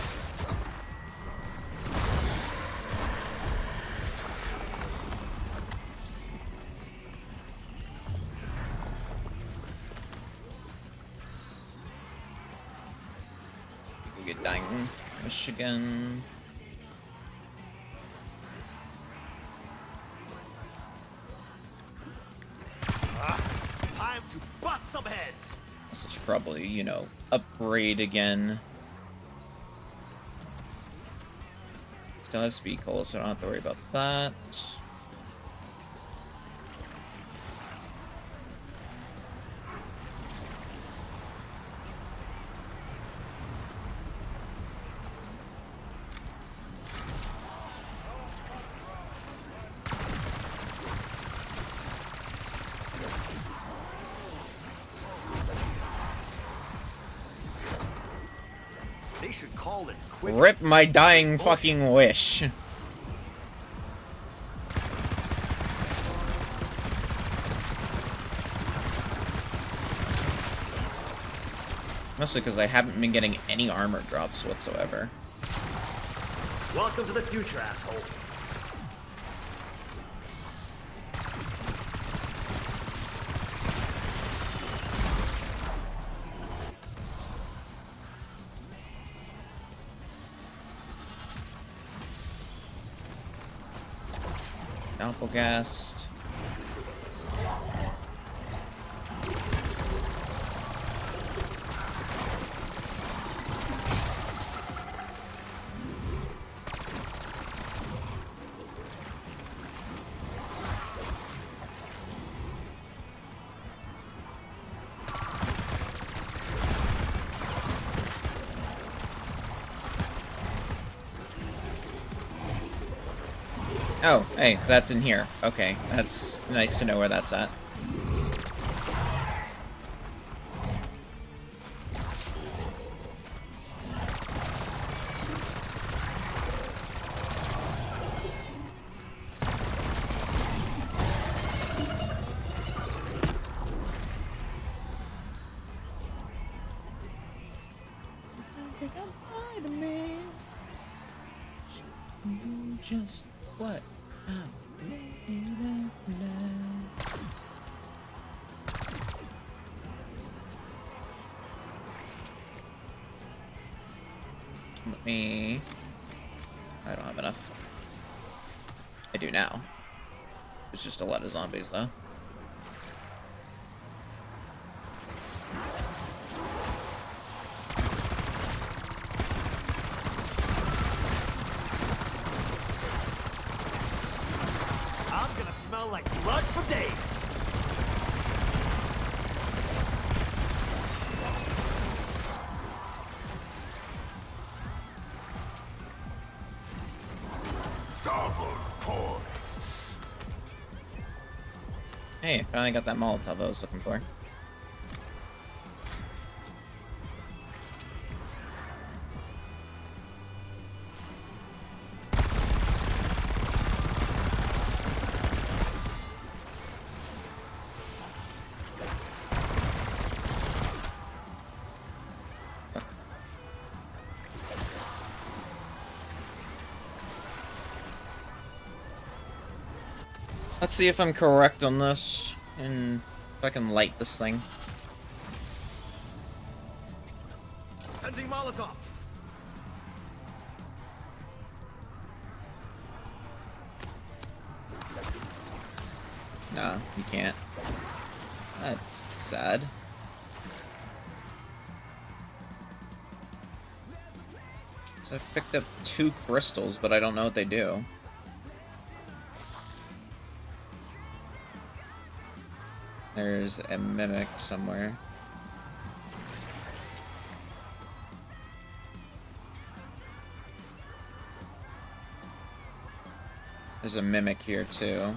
We get dying Michigan. Time to bust some heads. This is probably, you know, upgrade again. Still have speed cola, so I don't have to worry about that. They should call it quick. Rip my dying fucking wish. Mostly because I haven't been getting any armor drops whatsoever. Welcome to the future, asshole. Doppelgast. Oh, hey, that's in here. Okay, that's nice to know where that's at. Just what? Let me... I don't have enough. I do now. There's just a lot of zombies, though. I'm gonna smell like blood for days. Double points. Hey, finally got that Molotov I was looking for. Let's see if I'm correct on this, and if I can light this thing. Sending Molotov. Nah, you can't. That's sad. So I picked up 2 crystals, but I don't know what they do. There's a mimic somewhere. There's a mimic here too.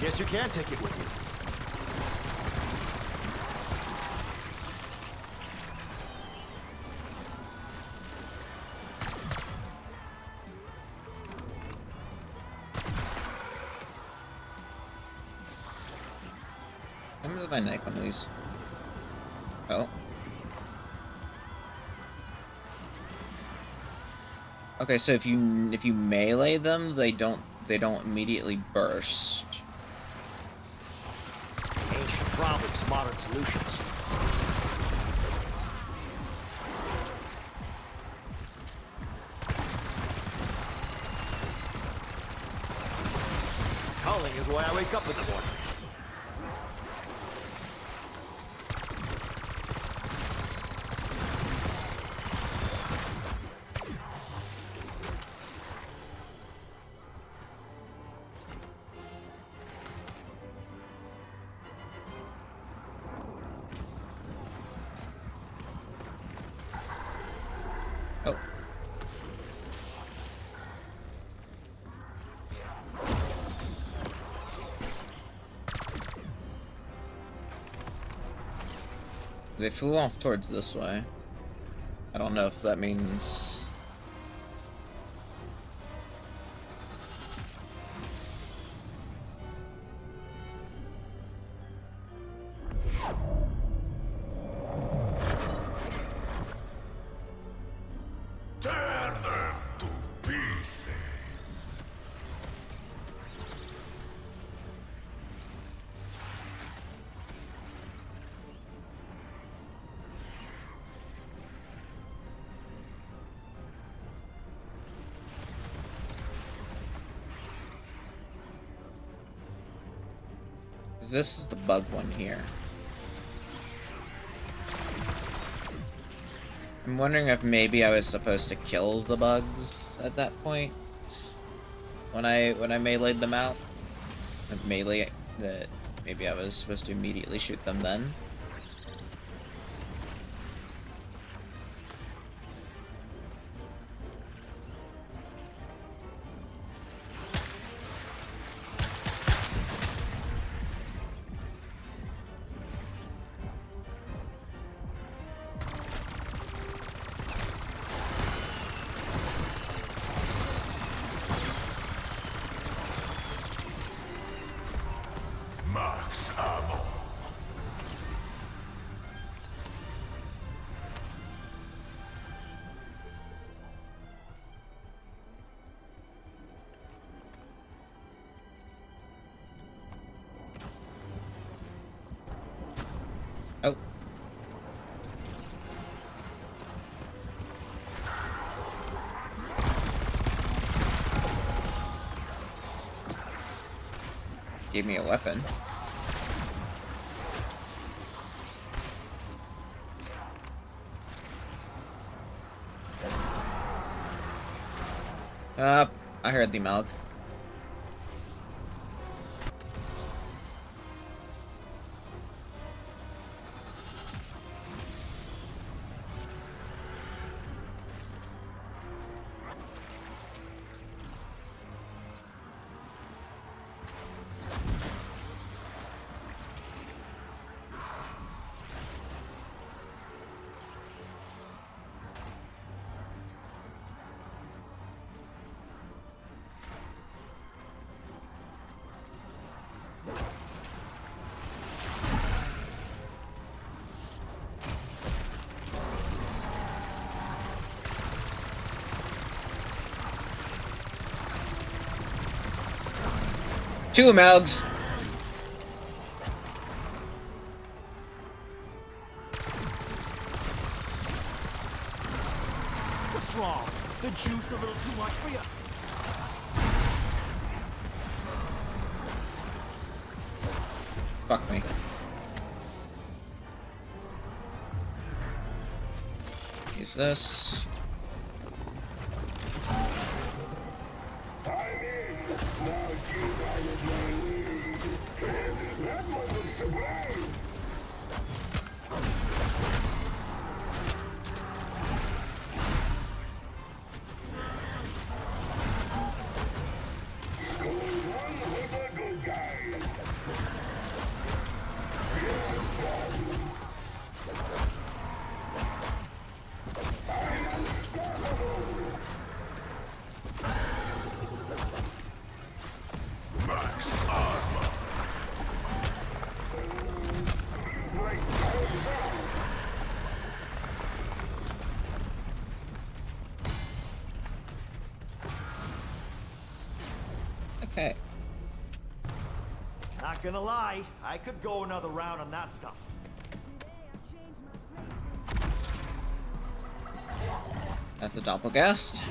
Guess you can take it with you. When does my neck one of these? Oh. Okay, so if you melee them, they don't immediately burst. Ancient problems, modern solutions. Calling is why I wake up in the morning. They flew off towards this way. I don't know if that means... Tear them to pieces. This is the bug one here. I'm wondering if maybe I was supposed to kill the bugs at that point when I meleeed them out. Melee that maybe I was supposed to immediately shoot them then. Max ammo. Oh. Gave me a weapon. I heard the milk. Two Melgs. What's wrong? The juice a little too much for you? Fuck me. Use this. gonna lie, I could go another round on that stuff. That's a Doppelgast.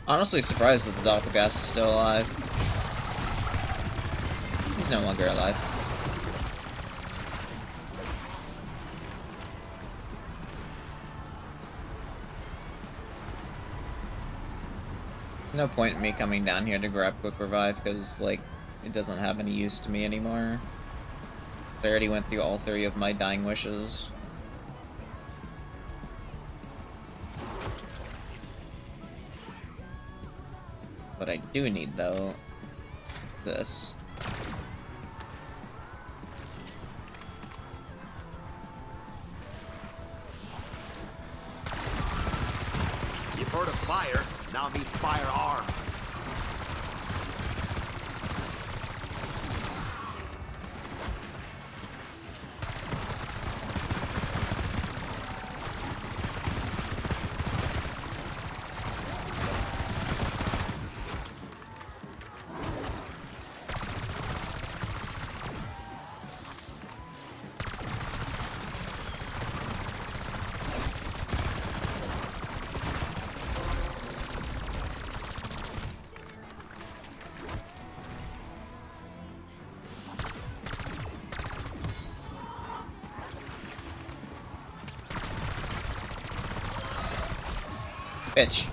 Honestly surprised that the Doppelgast is still alive. He's no longer alive. No point in me coming down here to grab Quick Revive, because, like, it doesn't have any use to me anymore. So I already went through all 3 of my dying wishes. What I do need, though, is this. You've heard of fire, now meet firearm. Bitch.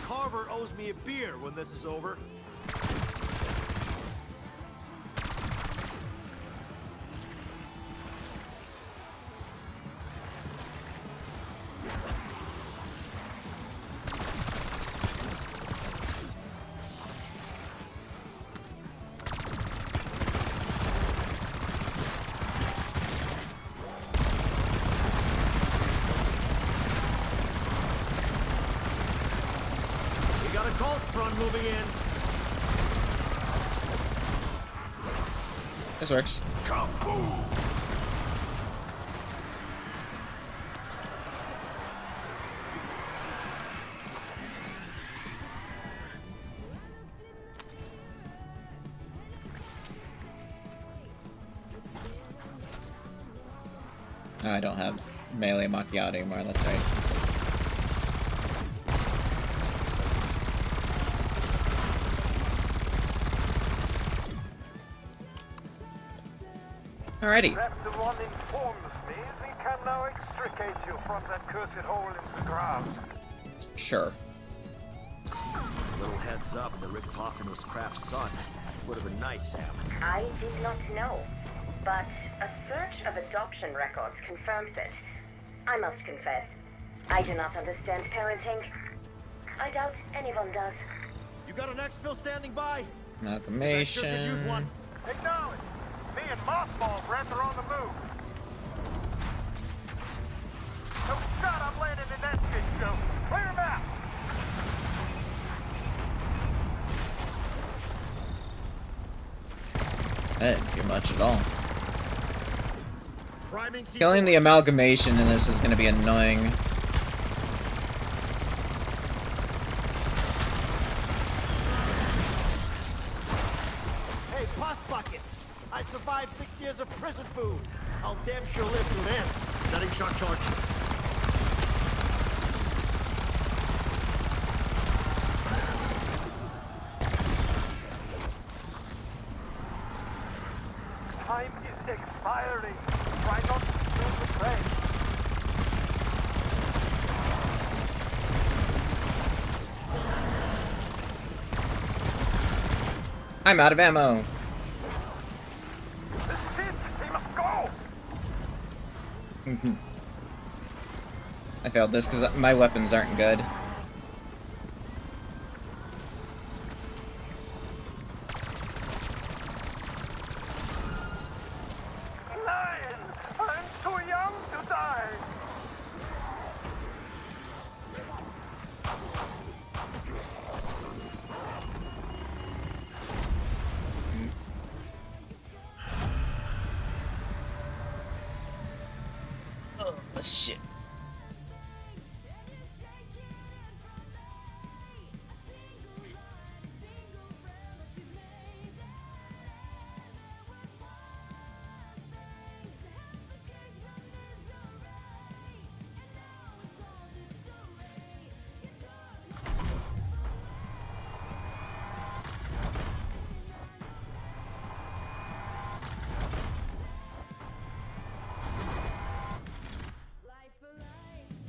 Carver owes me a beer when this is over. Got a Colt front moving in. This works. Kaboom! No, I don't have melee Macchiato anymore, that's right. Alrighty. One informs me we can now extricate you from that cursed hole in the ground. Sure. Little heads up, the Rick Toffin was Kraft's son. Would have been nice, Sam. I did not know, but a search of adoption records confirms it. I must confess, I do not understand parenting. I doubt anyone does. You got an exfil standing by? Amalgamation. Acknowledge. Me and Mothball Breath are on the move. No shot, I'm landing in that shit show. Clear him out. That didn't do much at all. Killing the amalgamation in this is going to be annoying. Hey, pus buckets! I survived 6 years of prison food. I'll damn sure live through this. Setting shock charge. fiery. Try not to spill the train. I'm out of ammo. We must go. I failed this because my weapons aren't good. Lion, I'm too young to die. Oh, shit.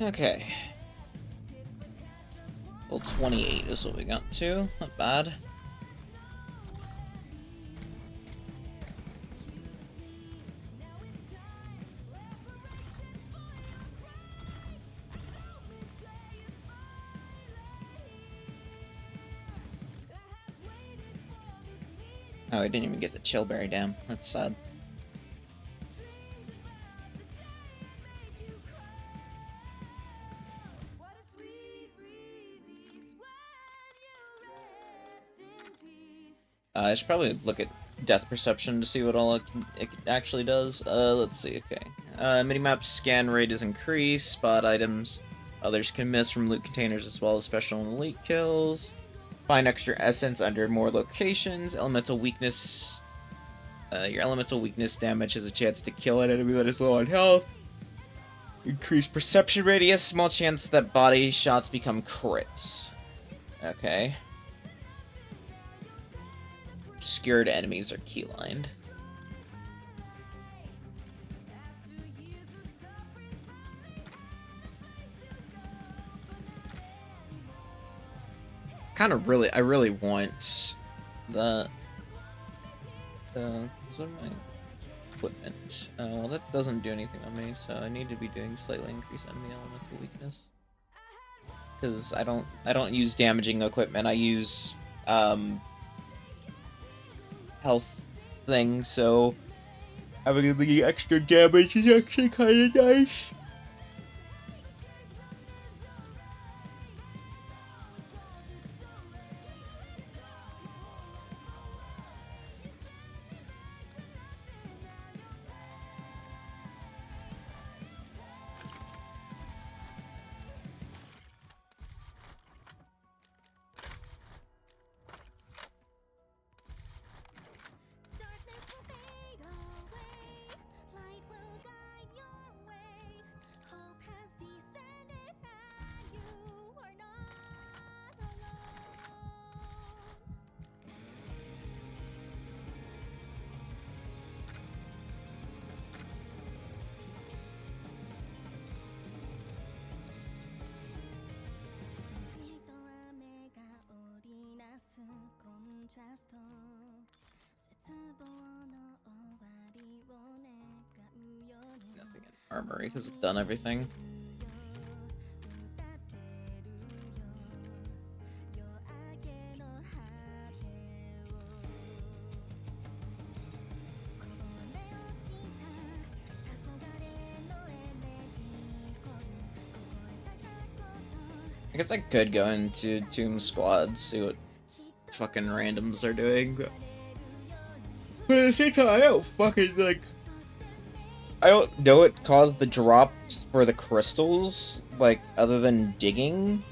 Okay. Well, 28 is what we got to. Not bad. Oh, I didn't even get the chillberry, damn. That's sad. I should probably look at death perception to see what all it actually does. Let's see, okay. Minimap scan rate is increased, spot items others can miss from loot containers as well as special and elite kills. Find extra essence under more locations. Elemental weakness. Your elemental weakness damage has a chance to kill an enemy that is low on health. Increased perception radius, small chance that body shots become crits. Okay. Obscured enemies are keylined. I really want the what are my equipment? Well, that doesn't do anything on me, so I need to be doing slightly increased enemy elemental weakness. Because I don't use damaging equipment. I use health thing, so having the extra damage is actually kind of nice. Nothing in armory because I've done everything. I guess I could go into Tomb Squad, see what fucking randoms are doing, but at the same time, I don't fucking, like, I don't know what caused the drops for the crystals, like, other than digging.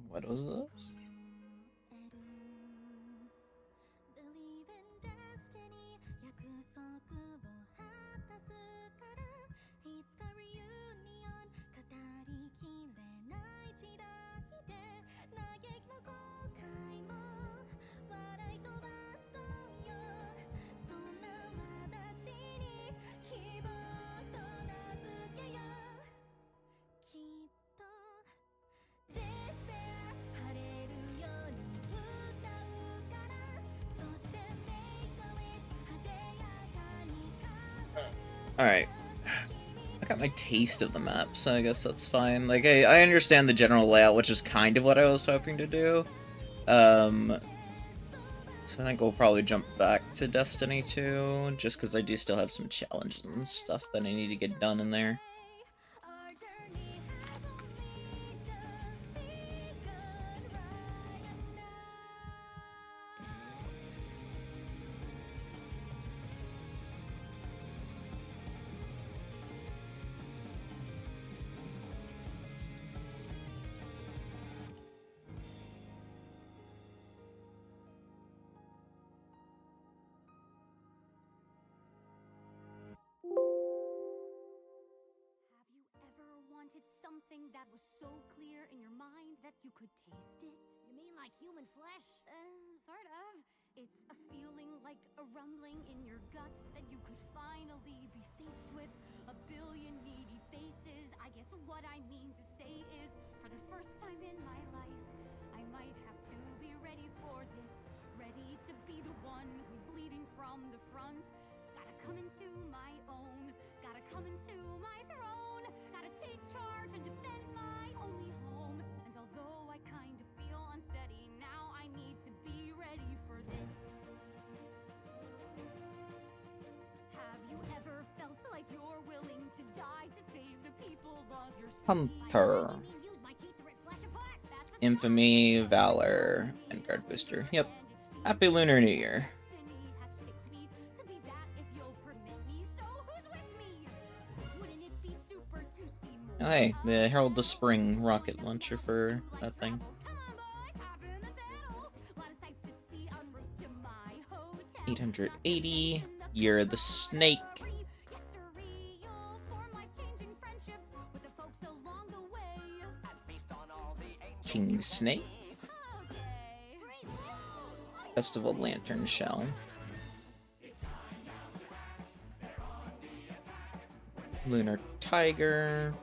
What was this? Alright. I got my taste of the map, so I guess that's fine. Like, I understand the general layout, which is kind of what I was hoping to do. So I think we'll probably jump back to Destiny 2, just because I do still have some challenges and stuff that I need to get done in there. Something that was so clear in your mind that you could taste it? You mean like human flesh? Sort of. It's a feeling like a rumbling in your gut that you could finally be faced with a billion needy faces. I guess what I mean to say is, for the first time in my life, I might have to be ready for this. Ready to be the one who's leading from the front. Gotta come into my own. Gotta come into my throne. Gotta take charge and defend my only home. And although I kind of feel unsteady now, I need to be ready for this. Have you ever felt like you're willing to die to save the people of your city? Hunter. Infamy, Valor, and Guard Booster. Yep. Happy Lunar New Year. Oh, hey, the Herald of Spring rocket launcher for that thing. 880. Year of the Snake. King Snake. Festival Lantern Shell. Lunar Tiger.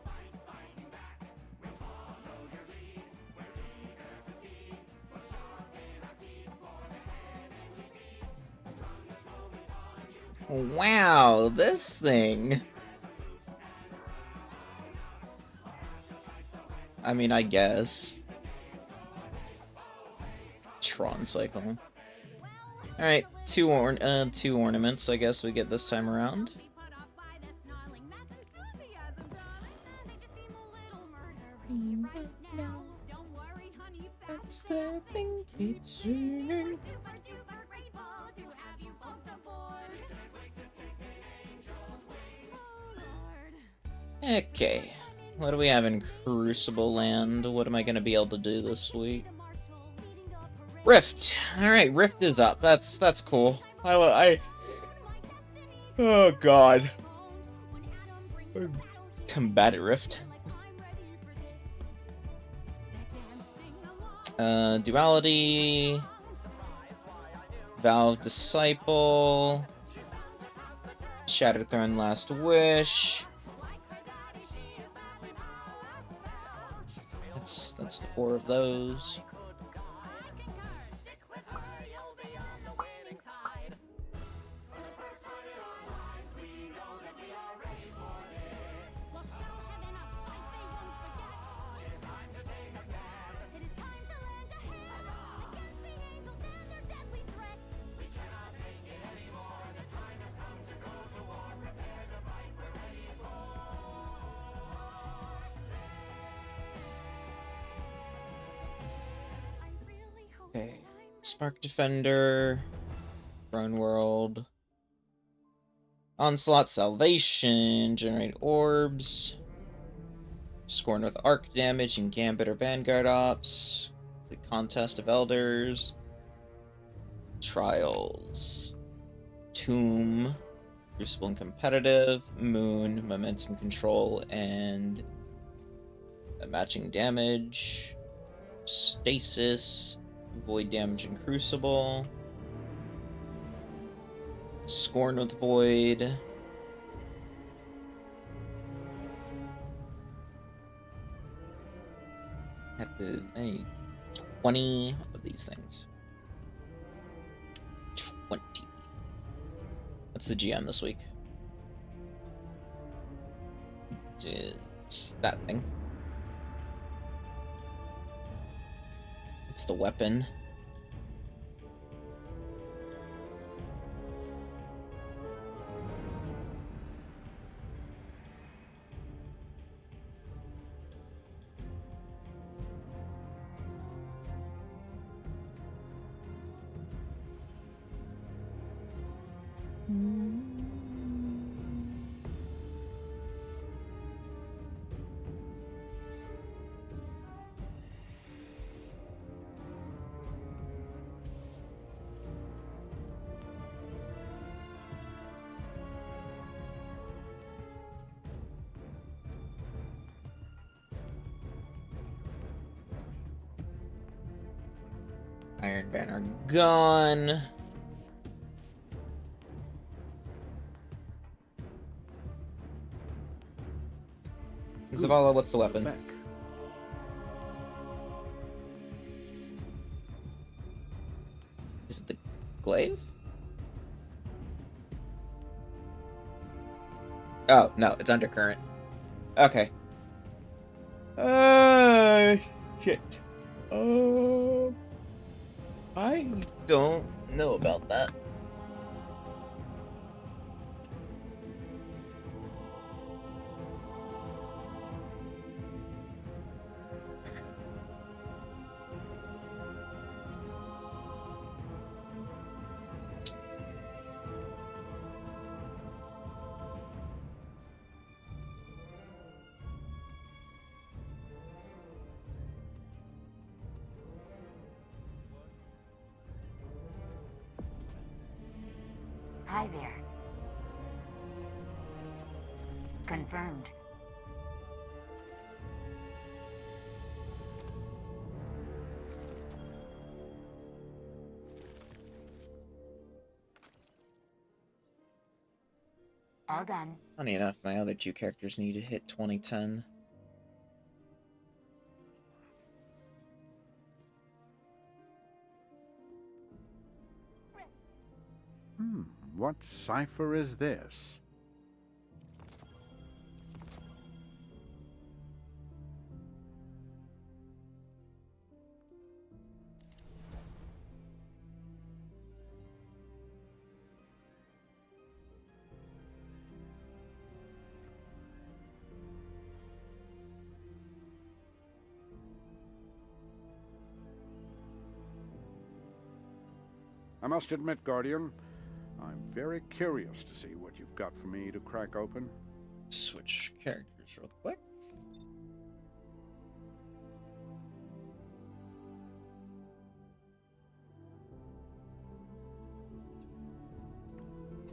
Wow, this thing. I mean, I guess. Tron Cycle. Alright, two ornaments, I guess we get this time around. That's the thing keeps singing. Okay, what do we have in Crucible Land? What am I going to be able to do this week? Rift! Alright, Rift is up. That's cool. Oh god. Combat Rift. Duality. Valve Disciple. Shatterthrone Last Wish. That's the 4 of those. Okay. Spark Defender. Throne World. Onslaught, Salvation. Generate Orbs. Scorn with Arc Damage and Gambit or Vanguard Ops. The Contest of Elders. Trials. Tomb. Crucible and Competitive. Moon. Momentum Control and matching damage. Stasis. Void damage and Crucible. Scorn with Void. Have to 20 of these things. 20. What's the GM this week? It's that thing. It's the weapon. Iron Banner gun. Zavala, what's the weapon? Is it the glaive? Oh, no, it's Undercurrent. Okay. Shit. I don't know about that. Hi there. Confirmed. All done. Funny enough, my other two characters need to hit 2010. What cipher is this? I must admit, Guardian, I'm very curious to see what you've got for me to crack open. Switch characters real quick.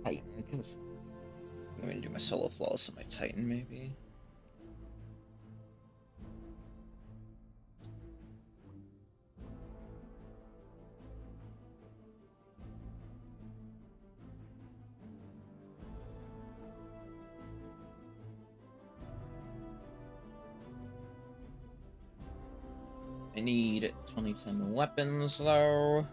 Titan, because I'm gonna do my solo flawless on my Titan, maybe. I need 2010 weapons, though.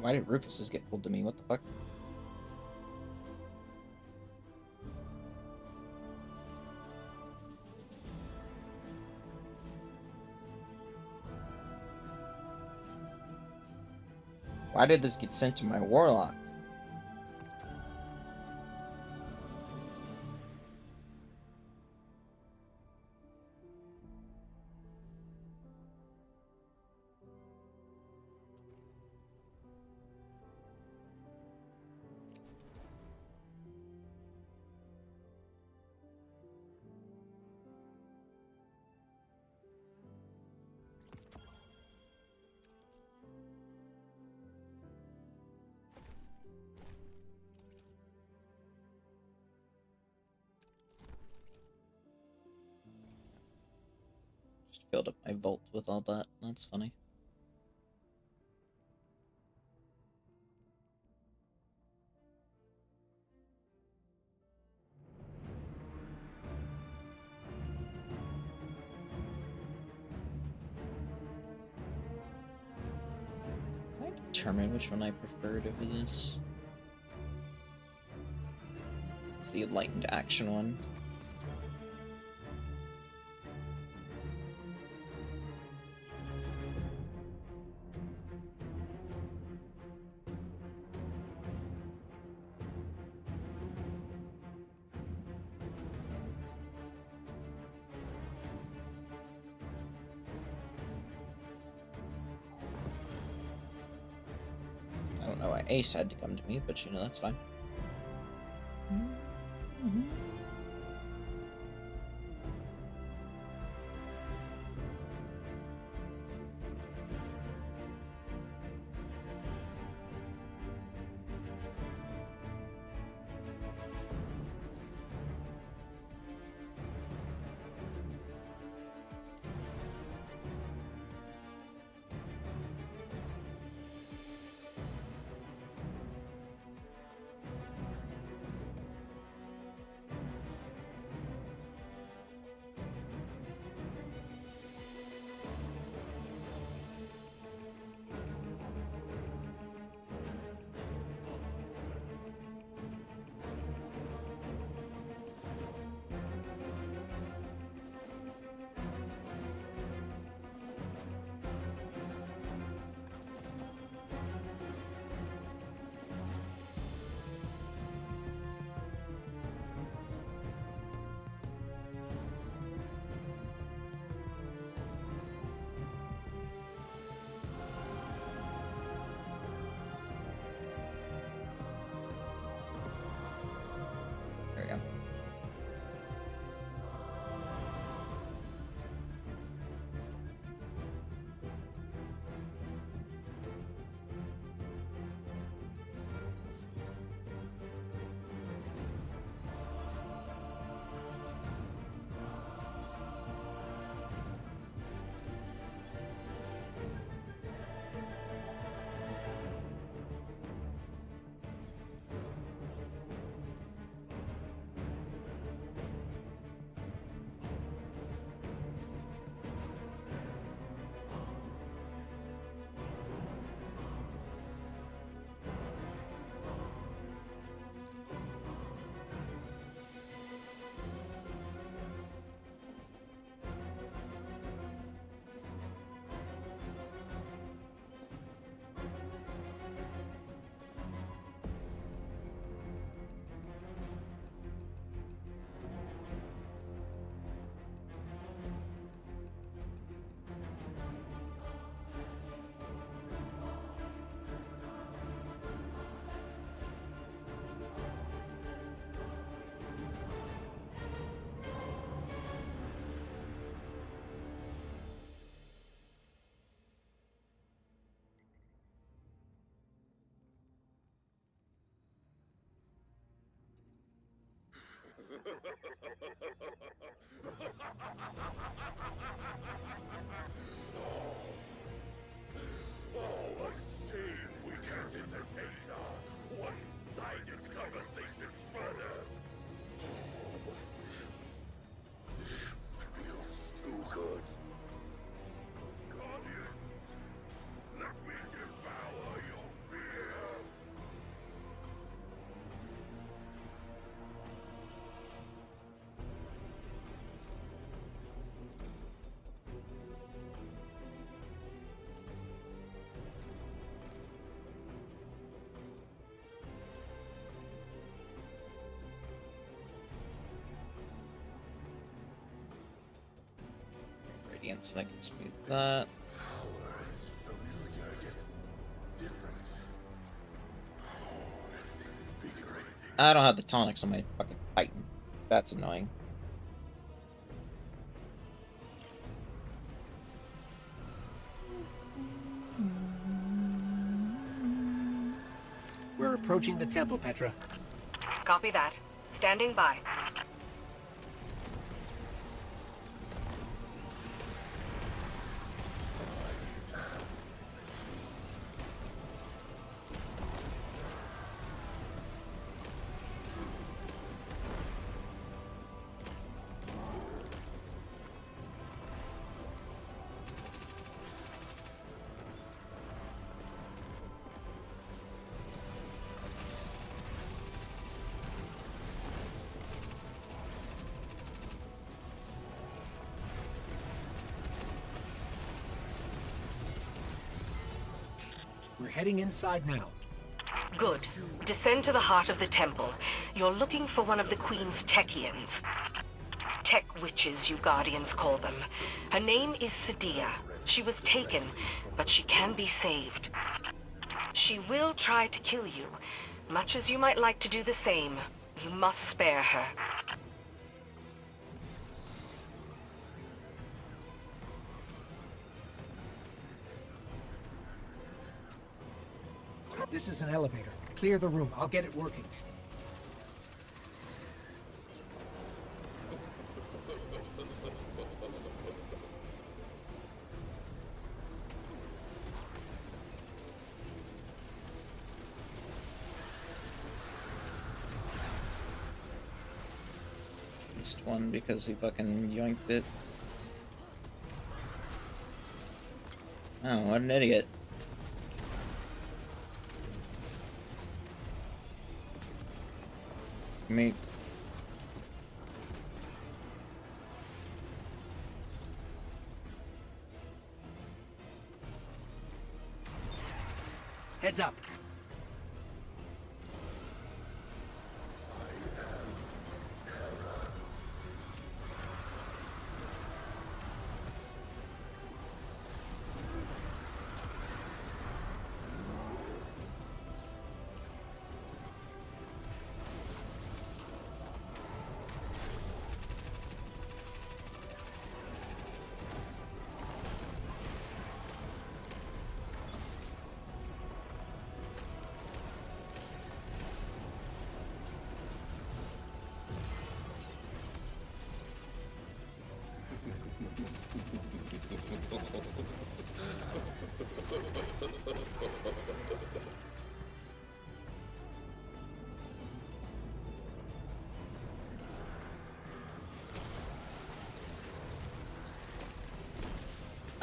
Why did Rufus's get pulled to me? What the fuck? Why did this get sent to my warlock? Filled up my vault with all that. That's funny. Can I determine which one I preferred over this? It's the enlightened action one. I don't know why Ace had to come to me, but you know, that's fine. There we go. Oh, a shame we can't entertain our one-sided conversations further. This feels too good. Guardian, let me devour your fear. ingredients. I can speed that. I don't have the tonics on my fucking Titan. That's annoying. We're approaching the temple, Petra. Copy that. Standing by. We're heading inside now. Good. Descend to the heart of the temple. You're looking for one of the Queen's Techians. Tech witches, you Guardians call them. Her name is Sadia. She was taken, but she can be saved. She will try to kill you. Much as you might like to do the same, you must spare her. This is an elevator. Clear the room. I'll get it working. Missed one because he fucking yoinked it. Oh, what an idiot. Me. Heads up.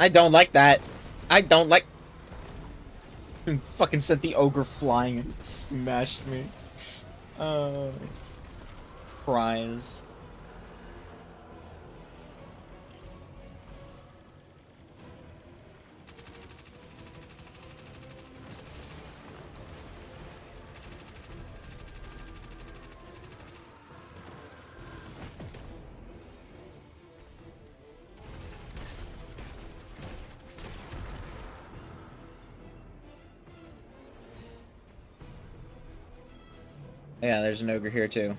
I don't like that. I don't like... Fucking sent the ogre flying and smashed me. Prize. Yeah, there's an ogre here too.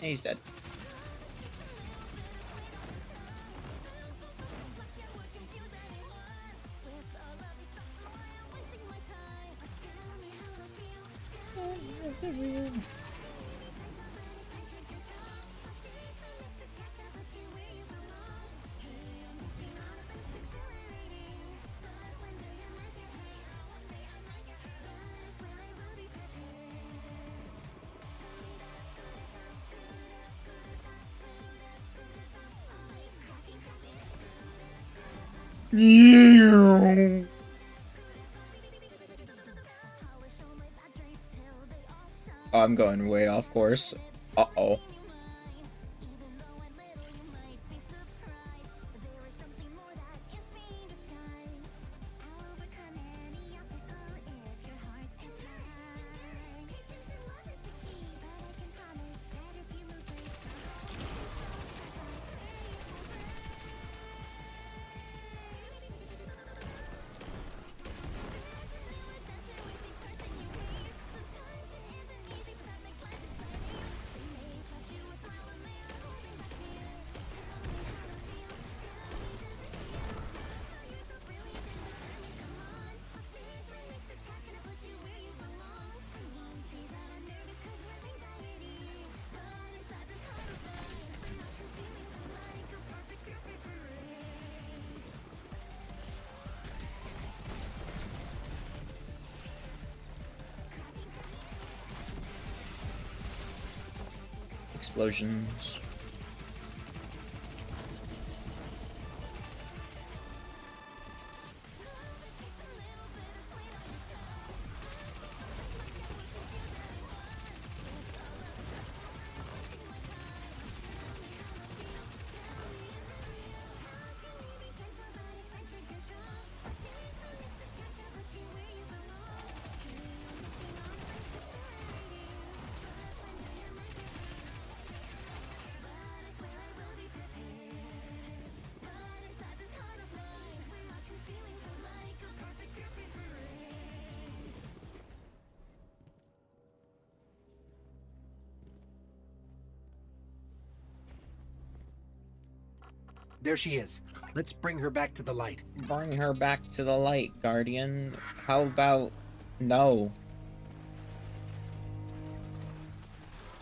He's dead. Yeah. I'm going way off course. Uh-oh. Explosions. There she is. Let's bring her back to the light. Bring her back to the light, Guardian. How about no?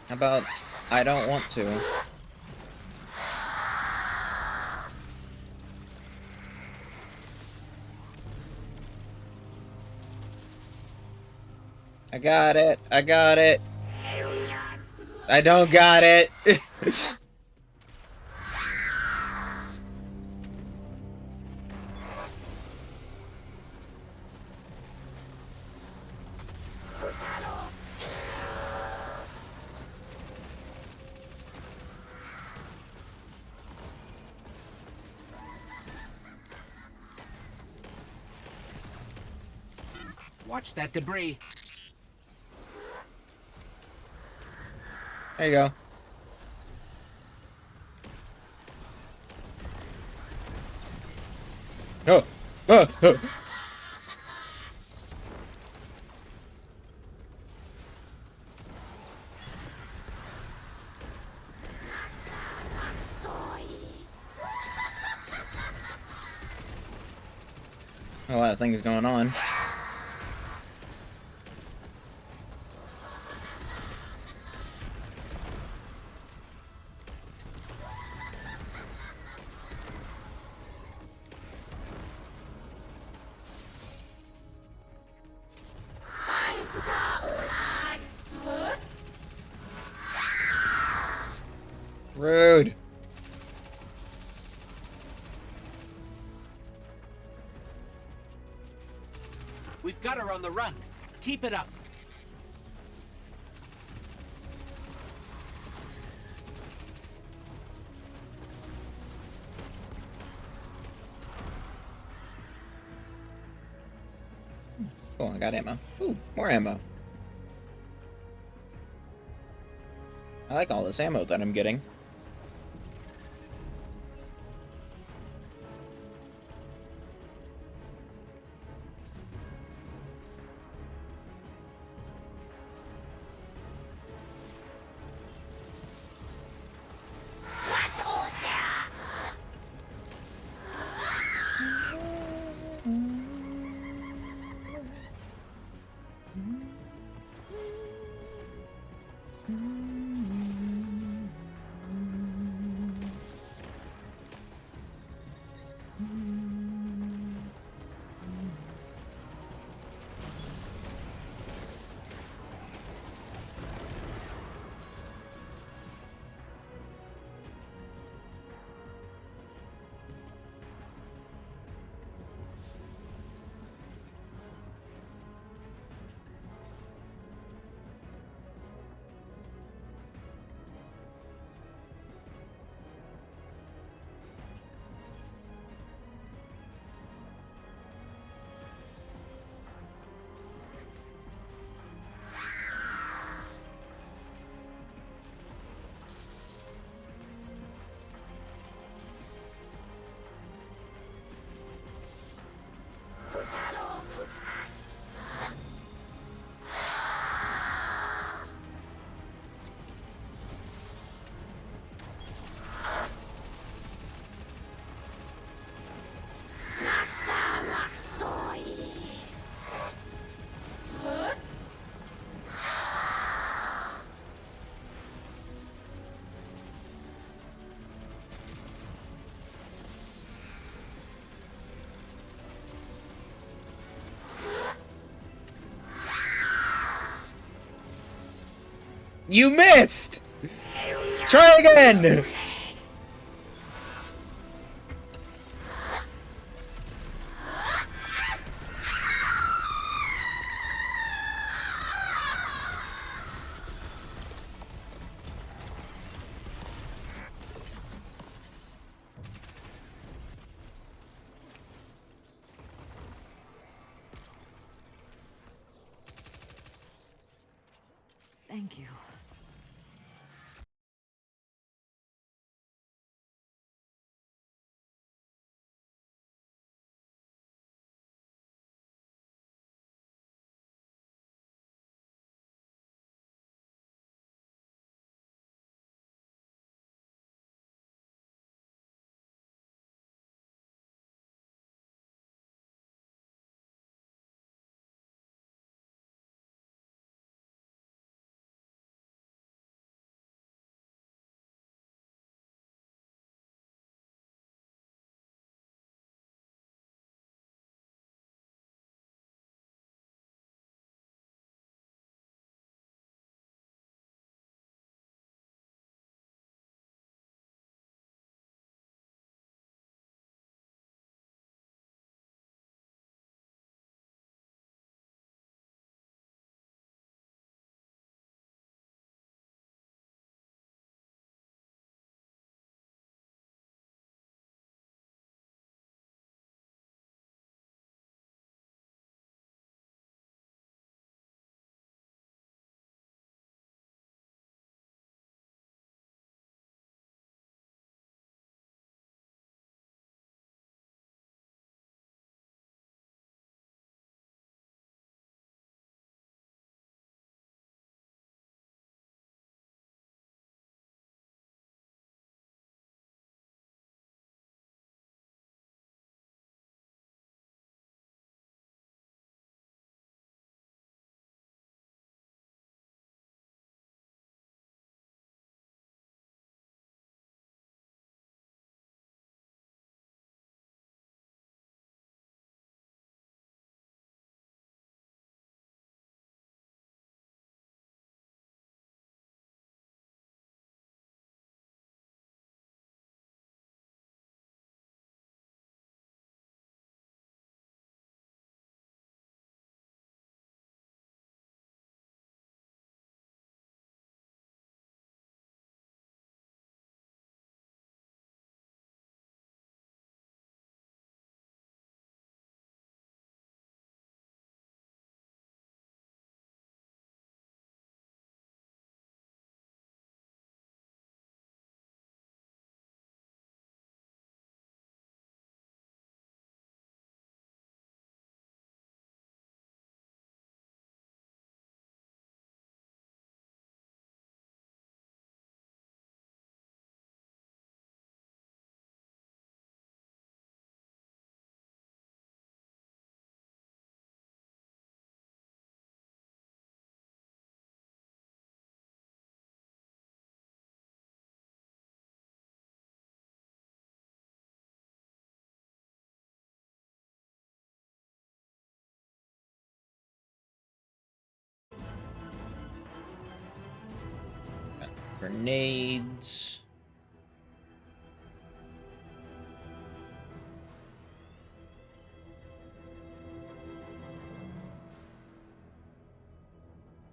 How about I don't want to? I got it. I got it. I don't got it. Watch that debris. There you go. Oh. Oh. A lot of things going on. Rude. We've got her on the run. Keep it up. Oh, I got ammo. Ooh, more ammo. I like all this ammo that I'm getting. You missed! Try again! Thank you. Grenades.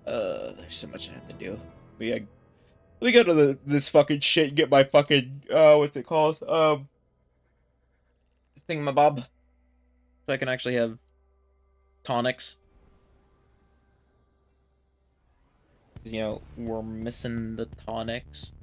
There's so much I have to do. Let me go to this fucking shit and get my fucking what's it called? Thingamabob. So I can actually have tonics. You know, we're missing the tonics.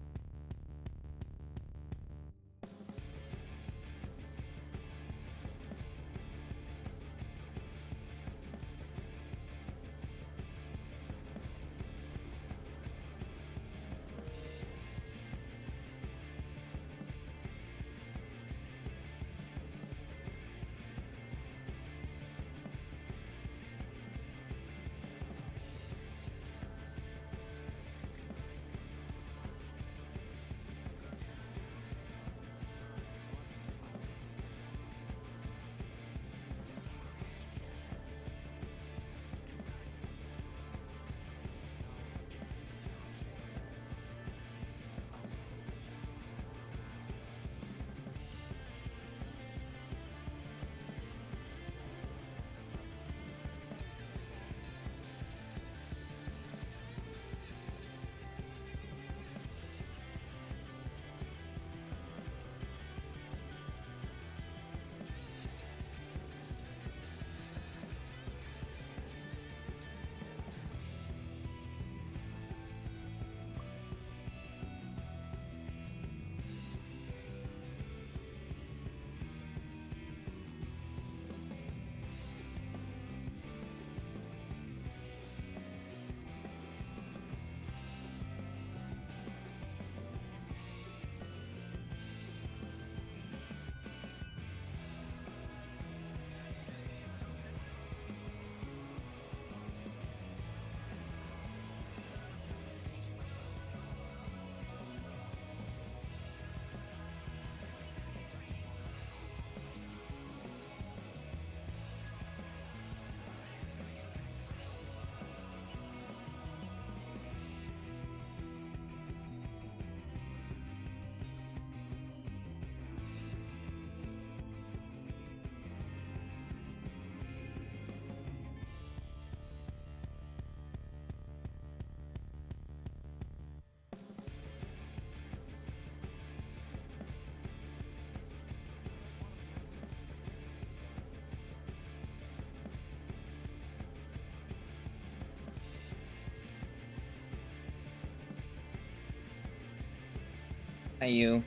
Hi, you.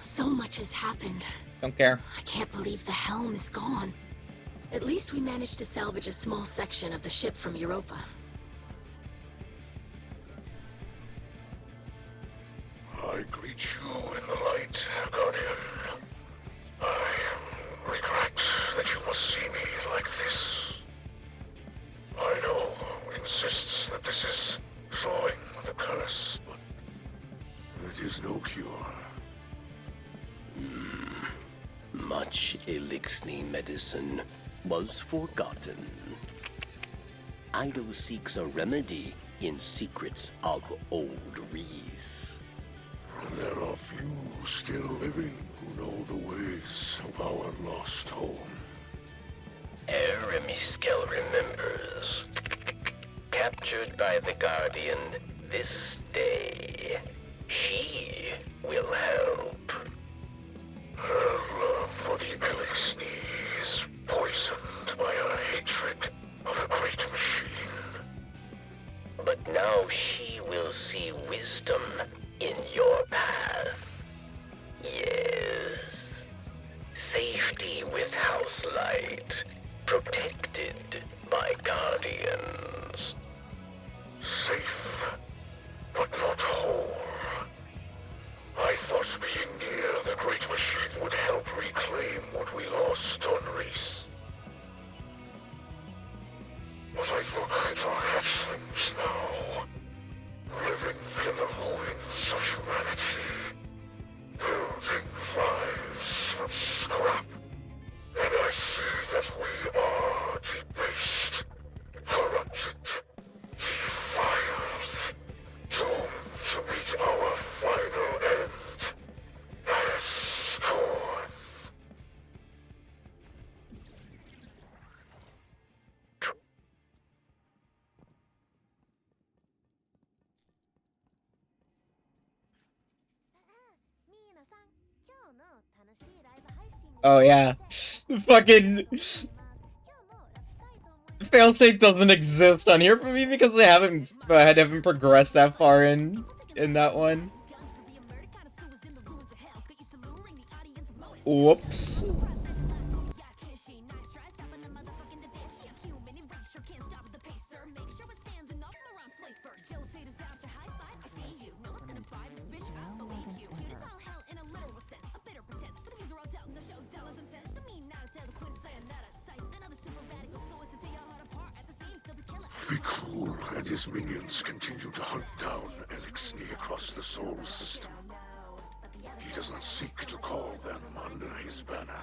So much has happened. Don't care. I can't believe the helm is gone. At least we managed to salvage a small section of the ship from Europa. I greet you in the light, Guardian. I regret that you must see me like this. I know insists that this is drawing the curse, but it is no cure. Much Elixni medicine was forgotten. Ido seeks a remedy in secrets of old Reese. There are few still living who know the ways of our lost home. Eremiskel remembers. Captured by the Guardian this day, she will help. Her love for the Elixni is poisoned by her hatred of the Great Machine. But now she will see wisdom in your path. Yes. Safety with House Light. Protected by Guardians. Safe, but not whole. I thought being near the Great Machine would help reclaim what we lost on Reese. But I look at our hatchlings now, living in the ruins of humanity, building lives from scrap, and I see that we are debased, corrupted, defiled, doomed to meet our final end as scorn. Oh yeah. Fucking failsafe doesn't exist on here for me because I haven't progressed that far in that one. Whoops. Fikrul and his minions continue to hunt down Elixni across the Sol system. He does not seek to call them under his banner.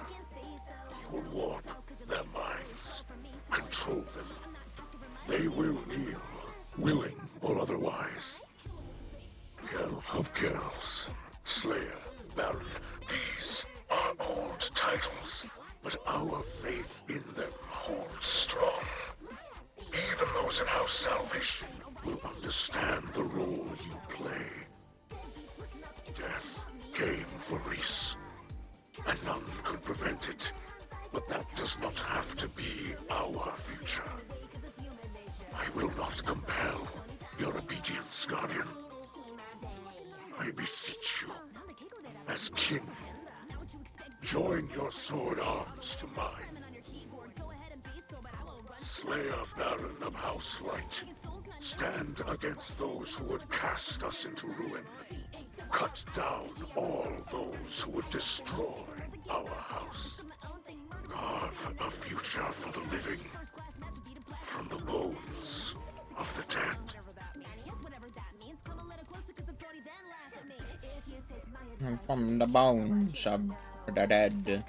He will warp their minds, control them. They will kneel, willing or otherwise. Geralt of Geralts, Slayer, Baron, these are old titles, but our faith in them holds strong. Even those in House Salvation will understand the role you play. Death came for Reese, and none could prevent it. But that does not have to be our future. I will not compel your obedience, Guardian. I beseech you, as kin, join your sword arms to mine. Slayer Baron of House Light, stand against those who would cast us into ruin. Cut down all those who would destroy our house. Carve a future for the living from the bones of the dead. From the bones of the dead.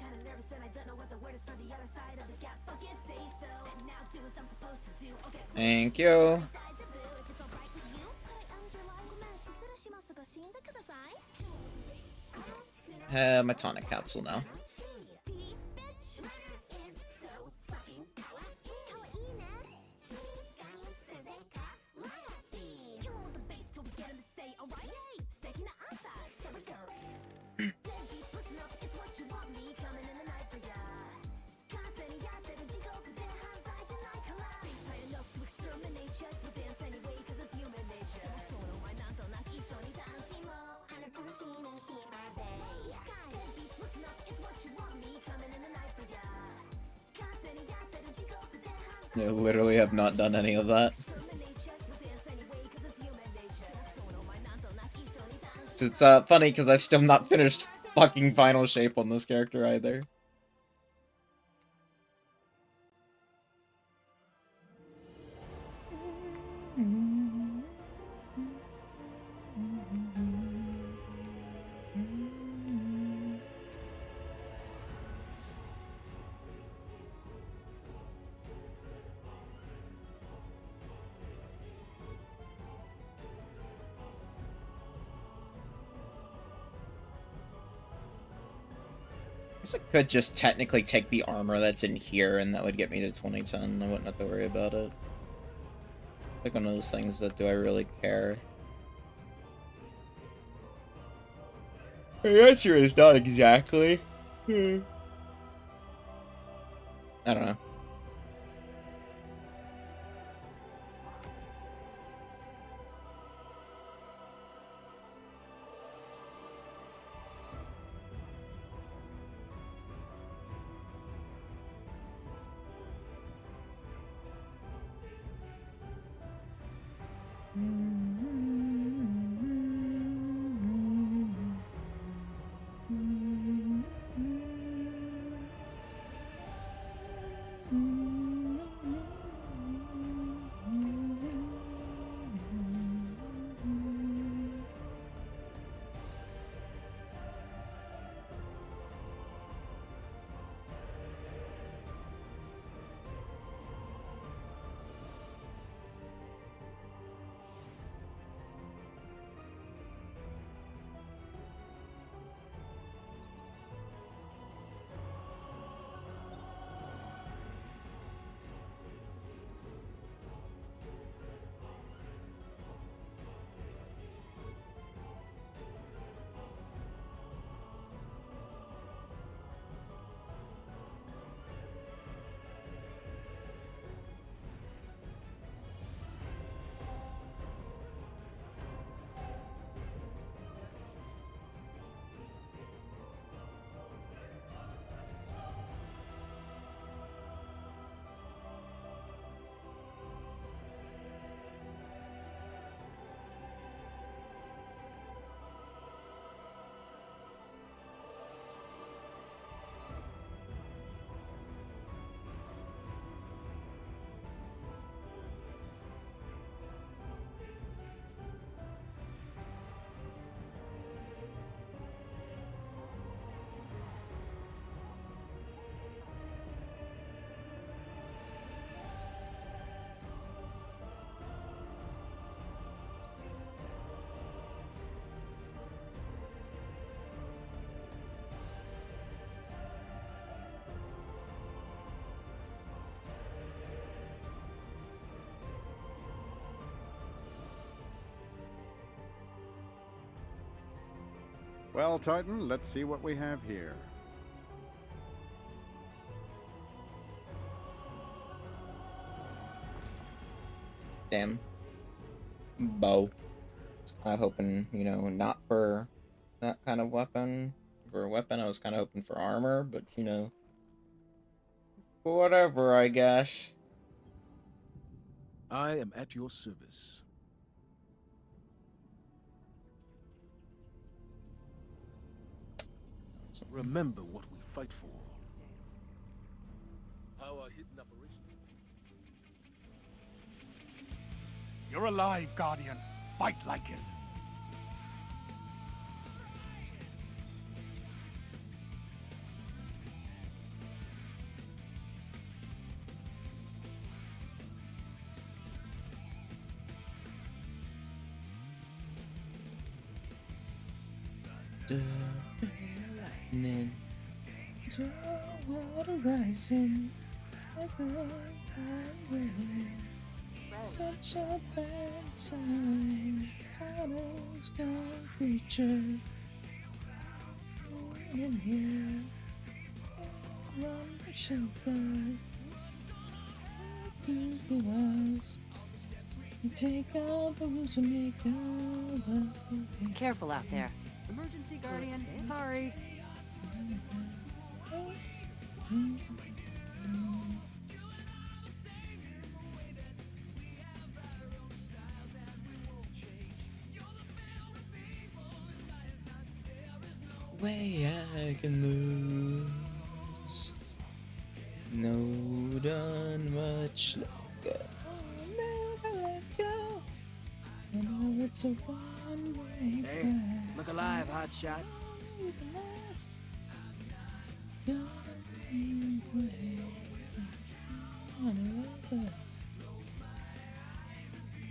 Thank you. My tonic capsule now. I literally have not done any of that. It's funny because I've still not finished fucking final shape on this character either. I guess I could just technically take the armor that's in here, and that would get me to 2010. I wouldn't have to worry about it. Like one of those things that, do I really care? The answer is not exactly. I don't know. Well, Titan, let's see what we have here. Damn. Bow. I was kind of hoping, you know, not for that kind of weapon. For a weapon, I was kind of hoping for armor, but, you know, whatever, I guess. I am at your service. Remember what we fight for. How are hidden operations? You're alive, Guardian. Fight like it. Lightning, water rising, such a bad sign. Tunnels, no creature in here. Run for shelter. Use the walls. Take all the rules and make all the. Careful out there. Emergency Guardian. Sorry. way I can lose. No, done much longer. Never let go. I know it's a one-way Hey, look alive, hotshot.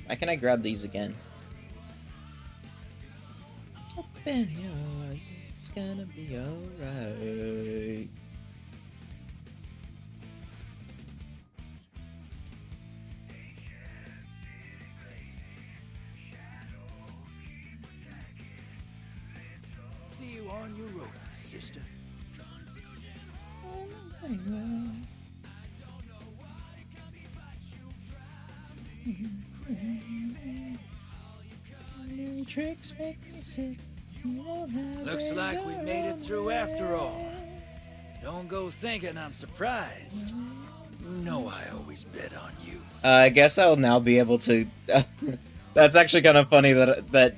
Why can I grab these again? Open your eyes, it's gonna be alright. See you on your road, sister. Tricks make me sick. Looks like we made it through after all. Don't go thinking I'm surprised. You know I always bet on you. I guess I'll now be able to. That's actually kind of funny that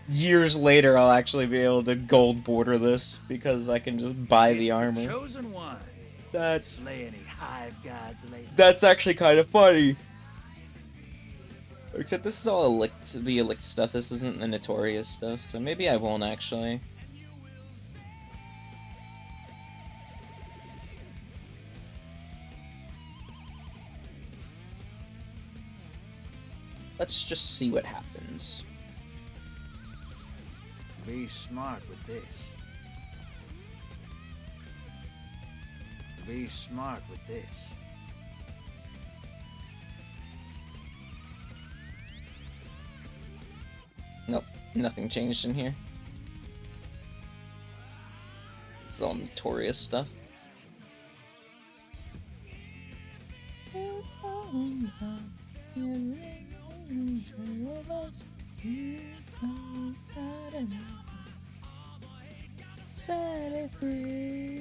years later I'll actually be able to gold border this because I can just buy the armor. Chosen one. That's Slay any hive gods lately. That's actually kind of funny. Except this is all the elect stuff. This isn't the notorious stuff, so maybe I won't actually. Let's just see what happens. Be smart with this. Be smart with this. Nope, nothing changed in here. It's all notorious stuff. Set it free.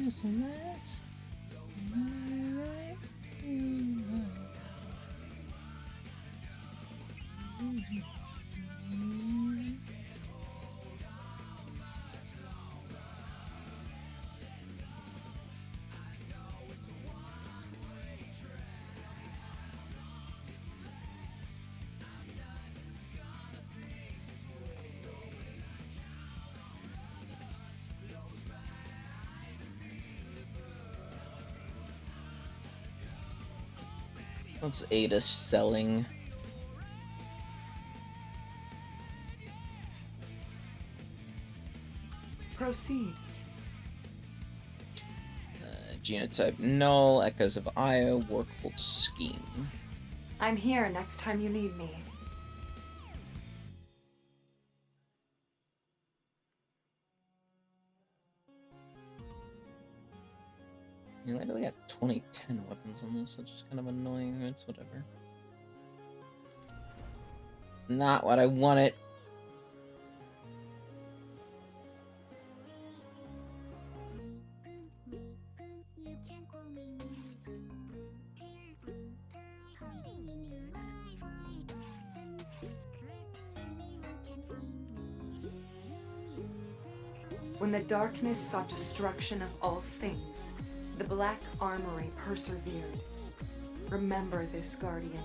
So let's Let's aid us selling. Proceed. Genotype null, Echoes of Io, Warcult Scheme. I'm here next time you need me. You literally got 2010 weapons on this, which is kind of annoying. It's whatever. It's not what I wanted. When the darkness sought destruction of all things, the Black Armory persevered. Remember this, Guardian.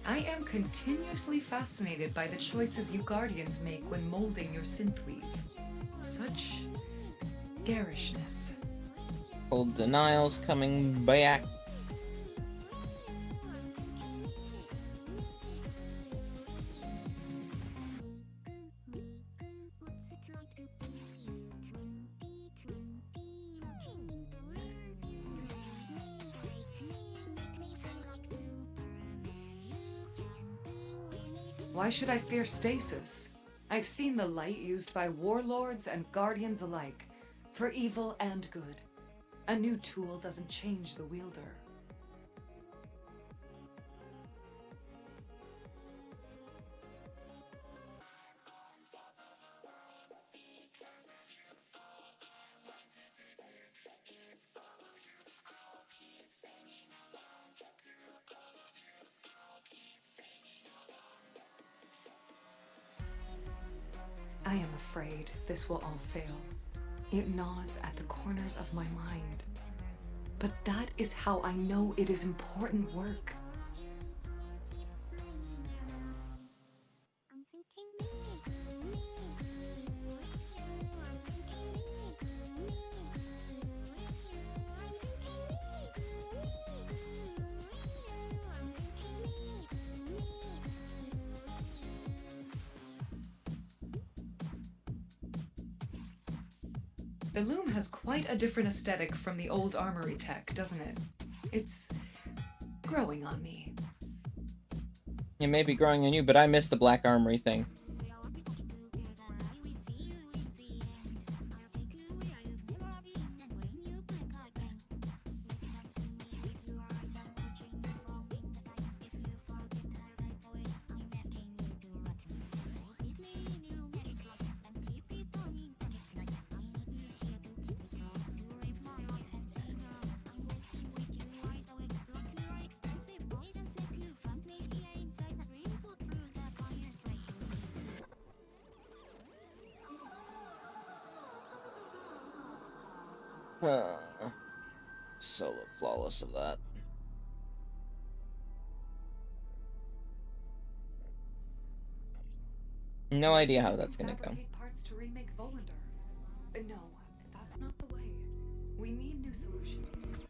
I am continuously fascinated by the choices you Guardians make when molding your synthweave. Such garishness. Old Denial's coming back. Why should I fear stasis? I've seen the light used by warlords and guardians alike, for evil and good. A new tool doesn't change the wielder. I am afraid this will all fail. It gnaws at the corners of my mind. But that is how I know it is important work. The loom has quite a different aesthetic from the old armory tech, doesn't it? It's growing on me. It may be growing on you, but I miss the Black Armory thing. So flawless of that. No idea how that's gonna go. Fabricate parts to remake Volander. No, that's not the way. We need new solutions.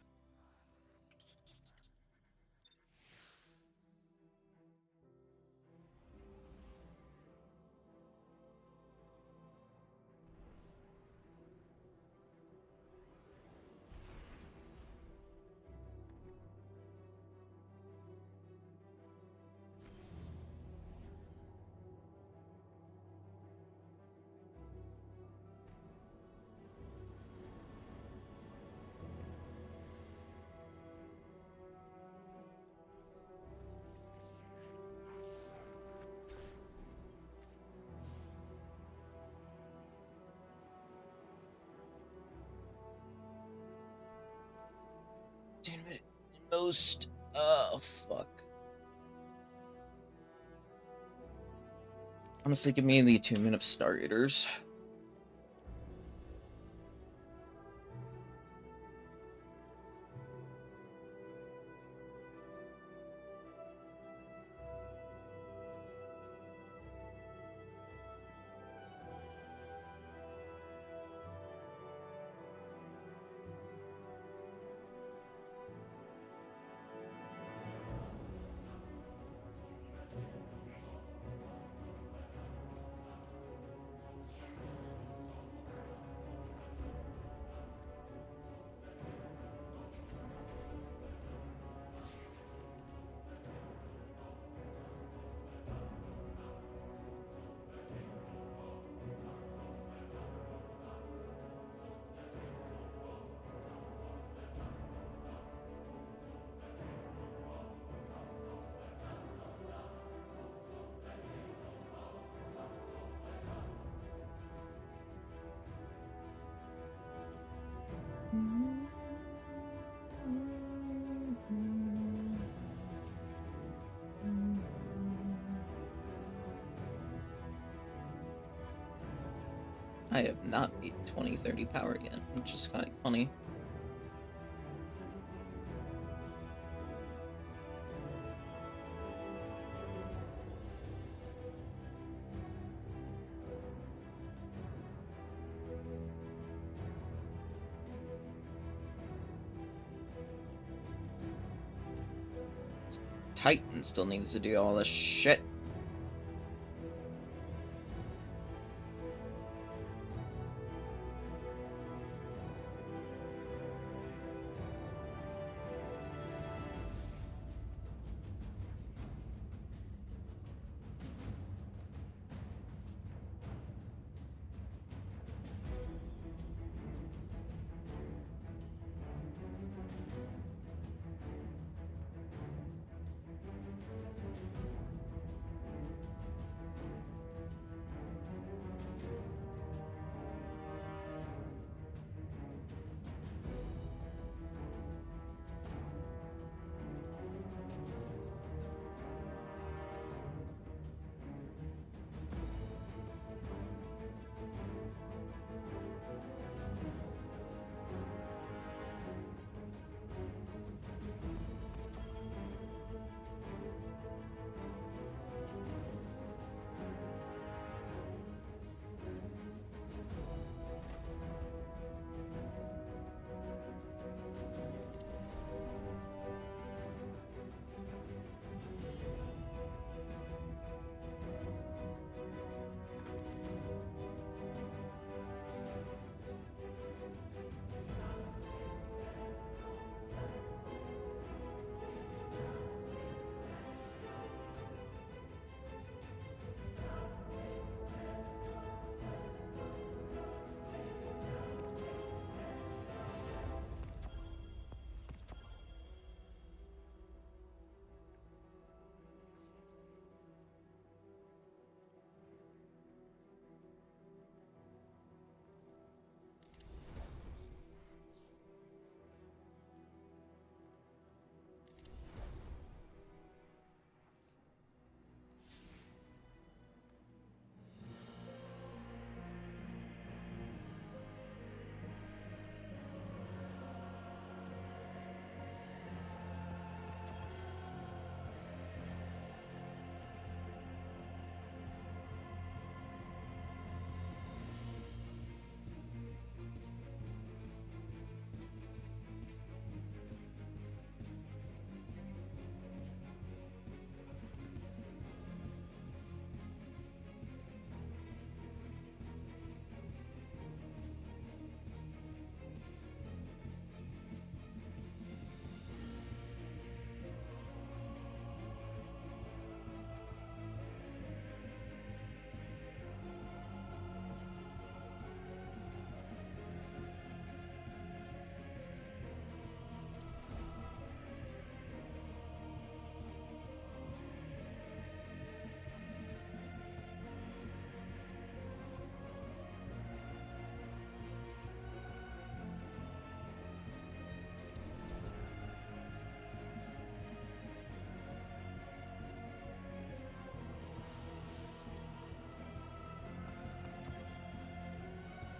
Most fuck. Honestly, give me the attunement of Star Eaters. I have not beat 2030 power yet, which is kind of funny. Titan still needs to do all this shit.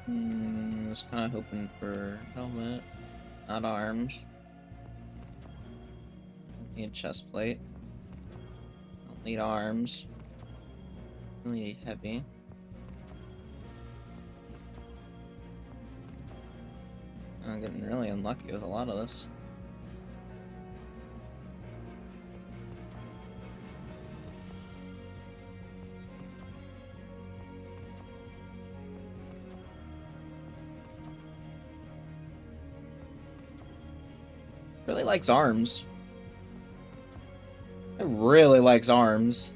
Was kind of hoping for helmet, not arms. Don't need chest plate. Don't need arms. Really heavy. I'm getting really unlucky with a lot of this. Really likes arms. It really likes arms.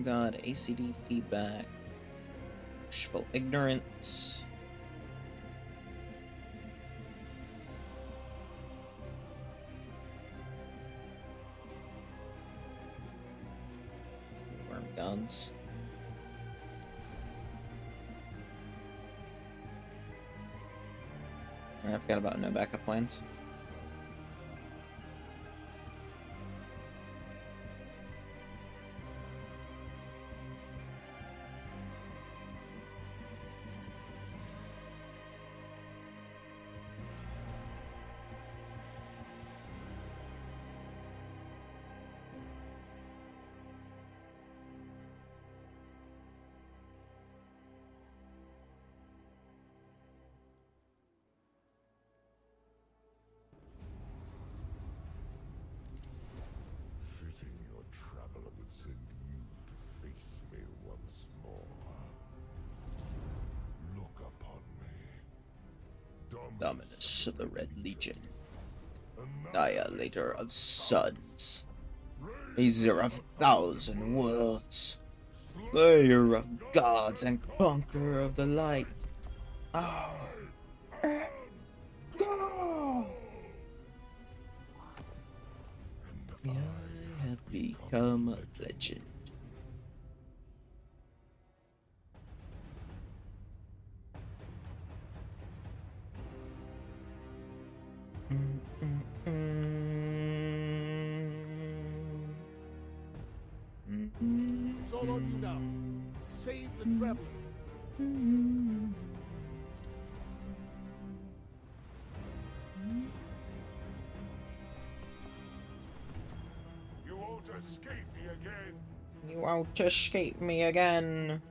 God, ACD feedback, wishful ignorance. Worm gods. I forgot about no backup plans. Fitting your traveler would send you to face me once more. Look upon me. Dominus of the Red Legion, Annihilator of Suns, Raiser of 1,000 Worlds, Slayer of Gods and Conqueror of the Light. Oh. Go! I have become a legend. It's all on you now. Save the traveler. You won't escape me again. You won't escape me again.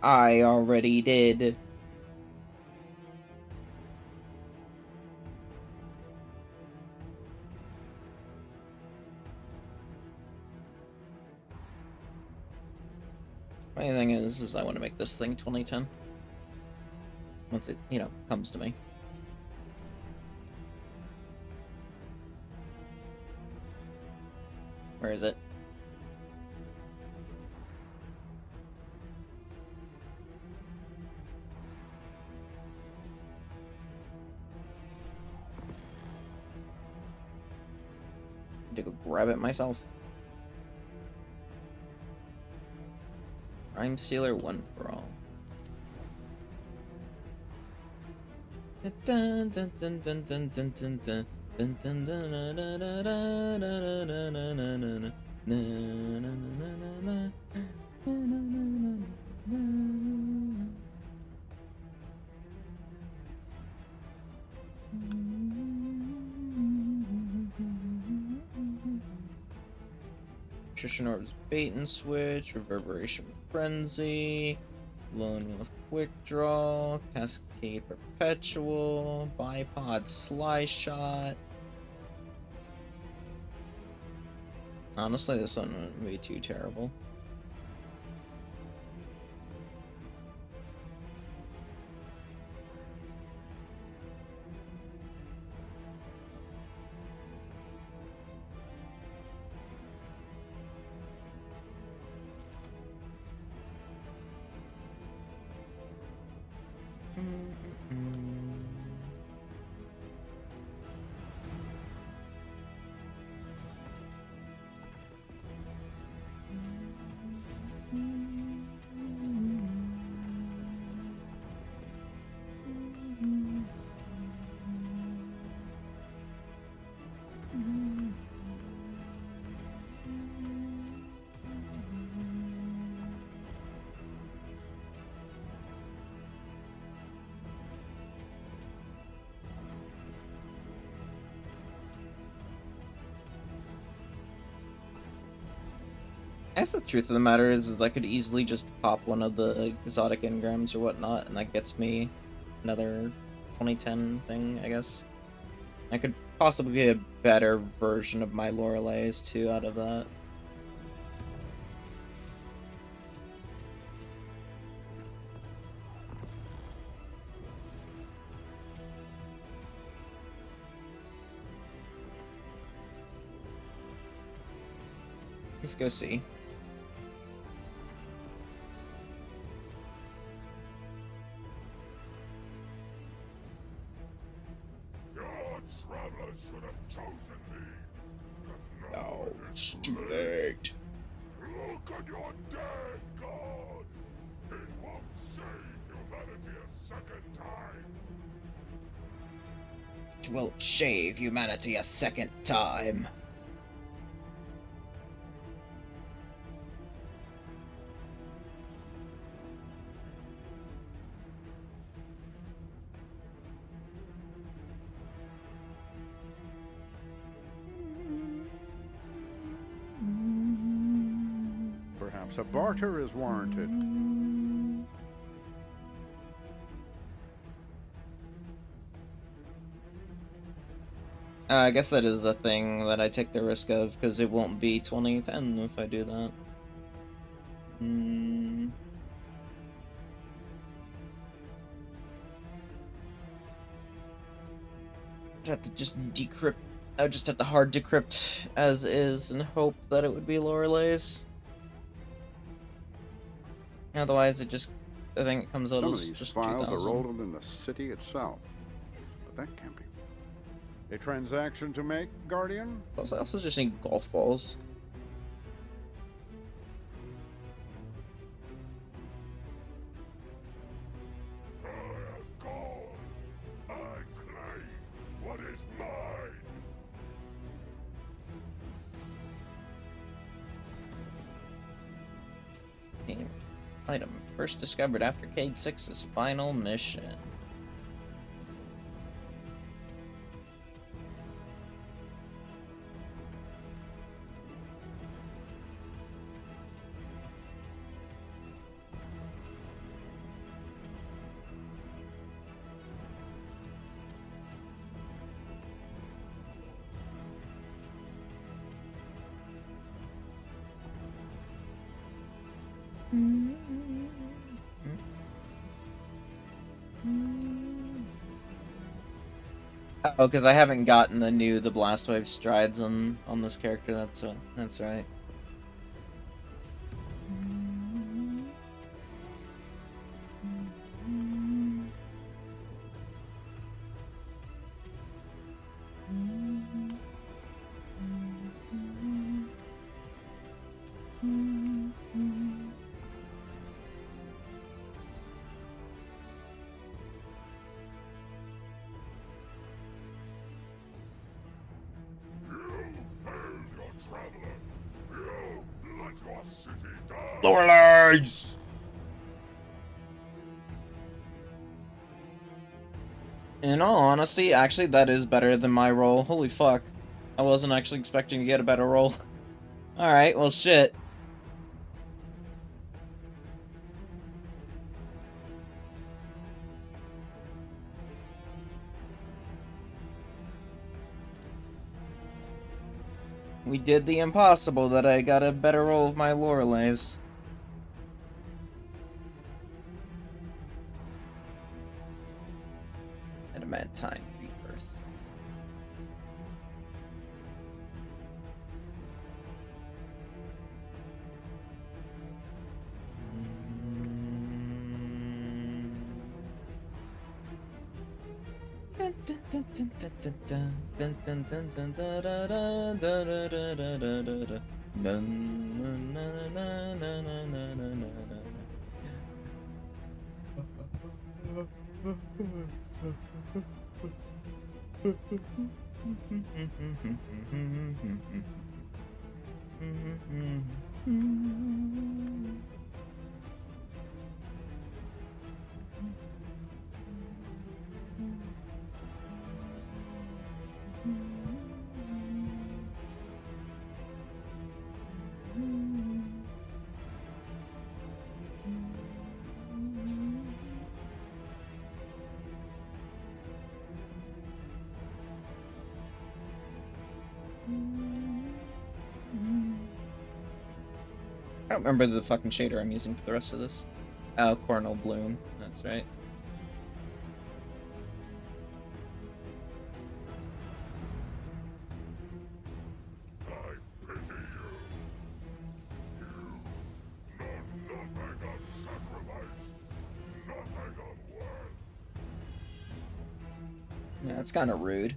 I already did. My thing is I want to make this thing 2010. Once it, comes to me. Where is it? I need to go grab it myself. Rhyme Stealer 1 for all. Dun, dun, dun, dun, dun, dun, dun, dun. Dun, dun, dun, na, na, na, na, na, na, na, na, na, na, na. Na, na, na, na, na, na. Na, na, na, na, na. Nutrition Orbs Bait and Switch, Reverberation Frenzy, Lone Wolf Quick Draw, Cascade Perpetual, Bipod Sly Shot. Honestly, this one wouldn't be too terrible. I guess the truth of the matter is that I could easily just pop one of the exotic engrams or whatnot, and that gets me another 2010 thing, I guess. I could possibly get a better version of my Loreleis too out of that. Let's go see. Travelers should have chosen me. No, it's too late. Look on your dead god. It won't save humanity a second time. It will shave humanity a second time. Perhaps a barter is warranted. I guess that is the thing that I take the risk of, because it won't be 2010 if I do that. I'd have to just decrypt. I would just have to hard decrypt as is and hope that it would be Loreleis. Otherwise, it just, I think it comes out Some of as these just files 2000. are rolled in the city itself, but that can't be. A transaction to make, Guardian? I also just need golf balls. I have gone. I claim what is mine. Item first discovered after Cade 6's final mission. Oh, because I haven't gotten the Blastwave strides on this character. That's right. Loreleys! In all honesty, actually, that is better than my roll. Holy fuck. I wasn't actually expecting to get a better roll. Alright, well, shit. We did the impossible that I got a better roll of my Loreleys. And a mad time rebirth. I don't remember the fucking shader I'm using for the rest of this. Oh, Coronal Bloom. That's right. Yeah, it's kind of rude.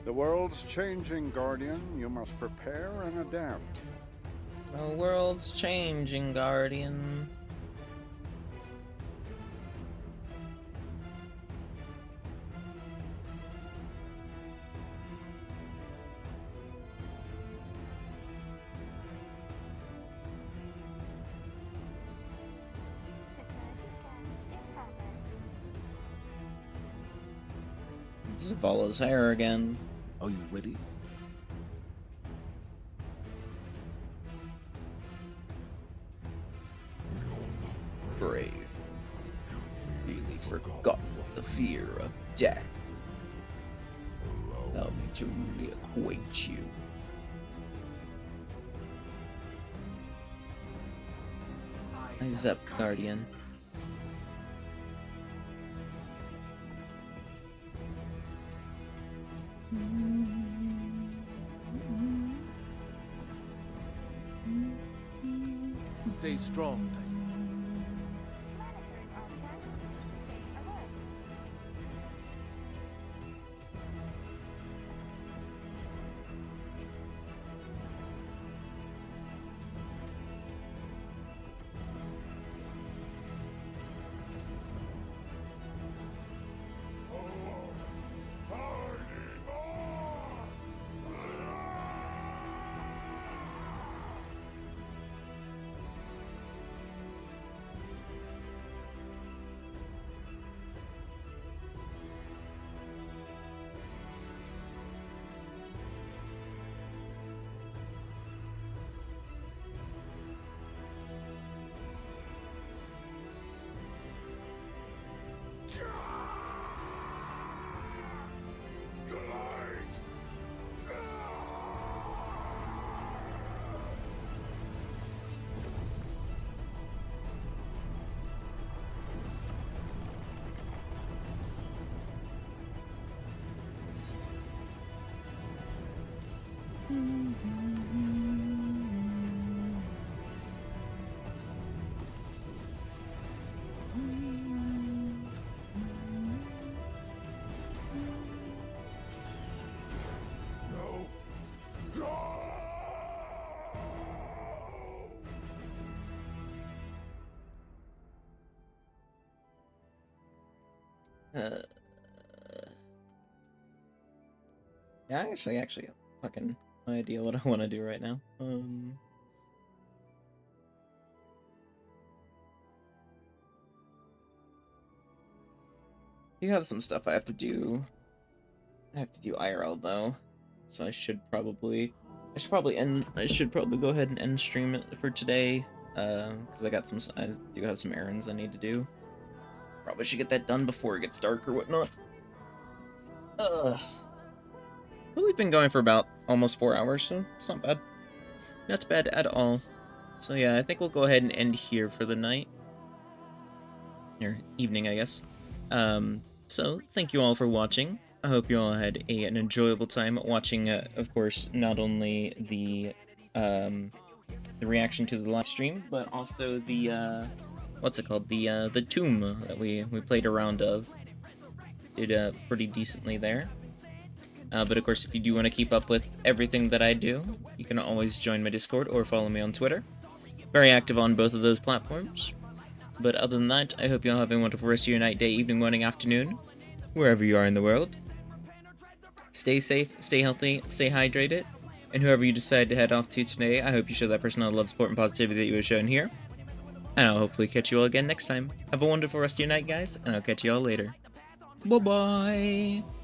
The world's changing, Guardian. You must prepare and adapt. The world's changing, Guardian. Zavala's hair again. Are you ready? Brave. Really forgotten the fear of death. Allow me to reacquaint you. Eyes up, Guardian. Stay strong, Titan. Yeah, I actually have fucking no idea what I want to do right now. You have some stuff I have to do. I have to do IRL though, so I should probably go ahead and end stream it for today. Because I do have some errands I need to do. Probably should get that done before it gets dark or whatnot. But we've been going for about almost 4 hours, so it's not bad. Not bad at all. So yeah, I think we'll go ahead and end here for the night. Or evening, I guess. So thank you all for watching. I hope you all had an enjoyable time watching, of course, not only the reaction to the live stream, but also the, what's it called? The tomb that we played a round of. Did pretty decently there. But of course, if you do want to keep up with everything that I do, you can always join my Discord or follow me on Twitter. Very active on both of those platforms. But other than that, I hope you all have a wonderful rest of your night, day, evening, morning, afternoon, wherever you are in the world. Stay safe, stay healthy, stay hydrated, and whoever you decide to head off to today, I hope you show that person all the love, support, and positivity that you have shown here. And I'll hopefully catch you all again next time. Have a wonderful rest of your night, guys, and I'll catch you all later. Bye-bye!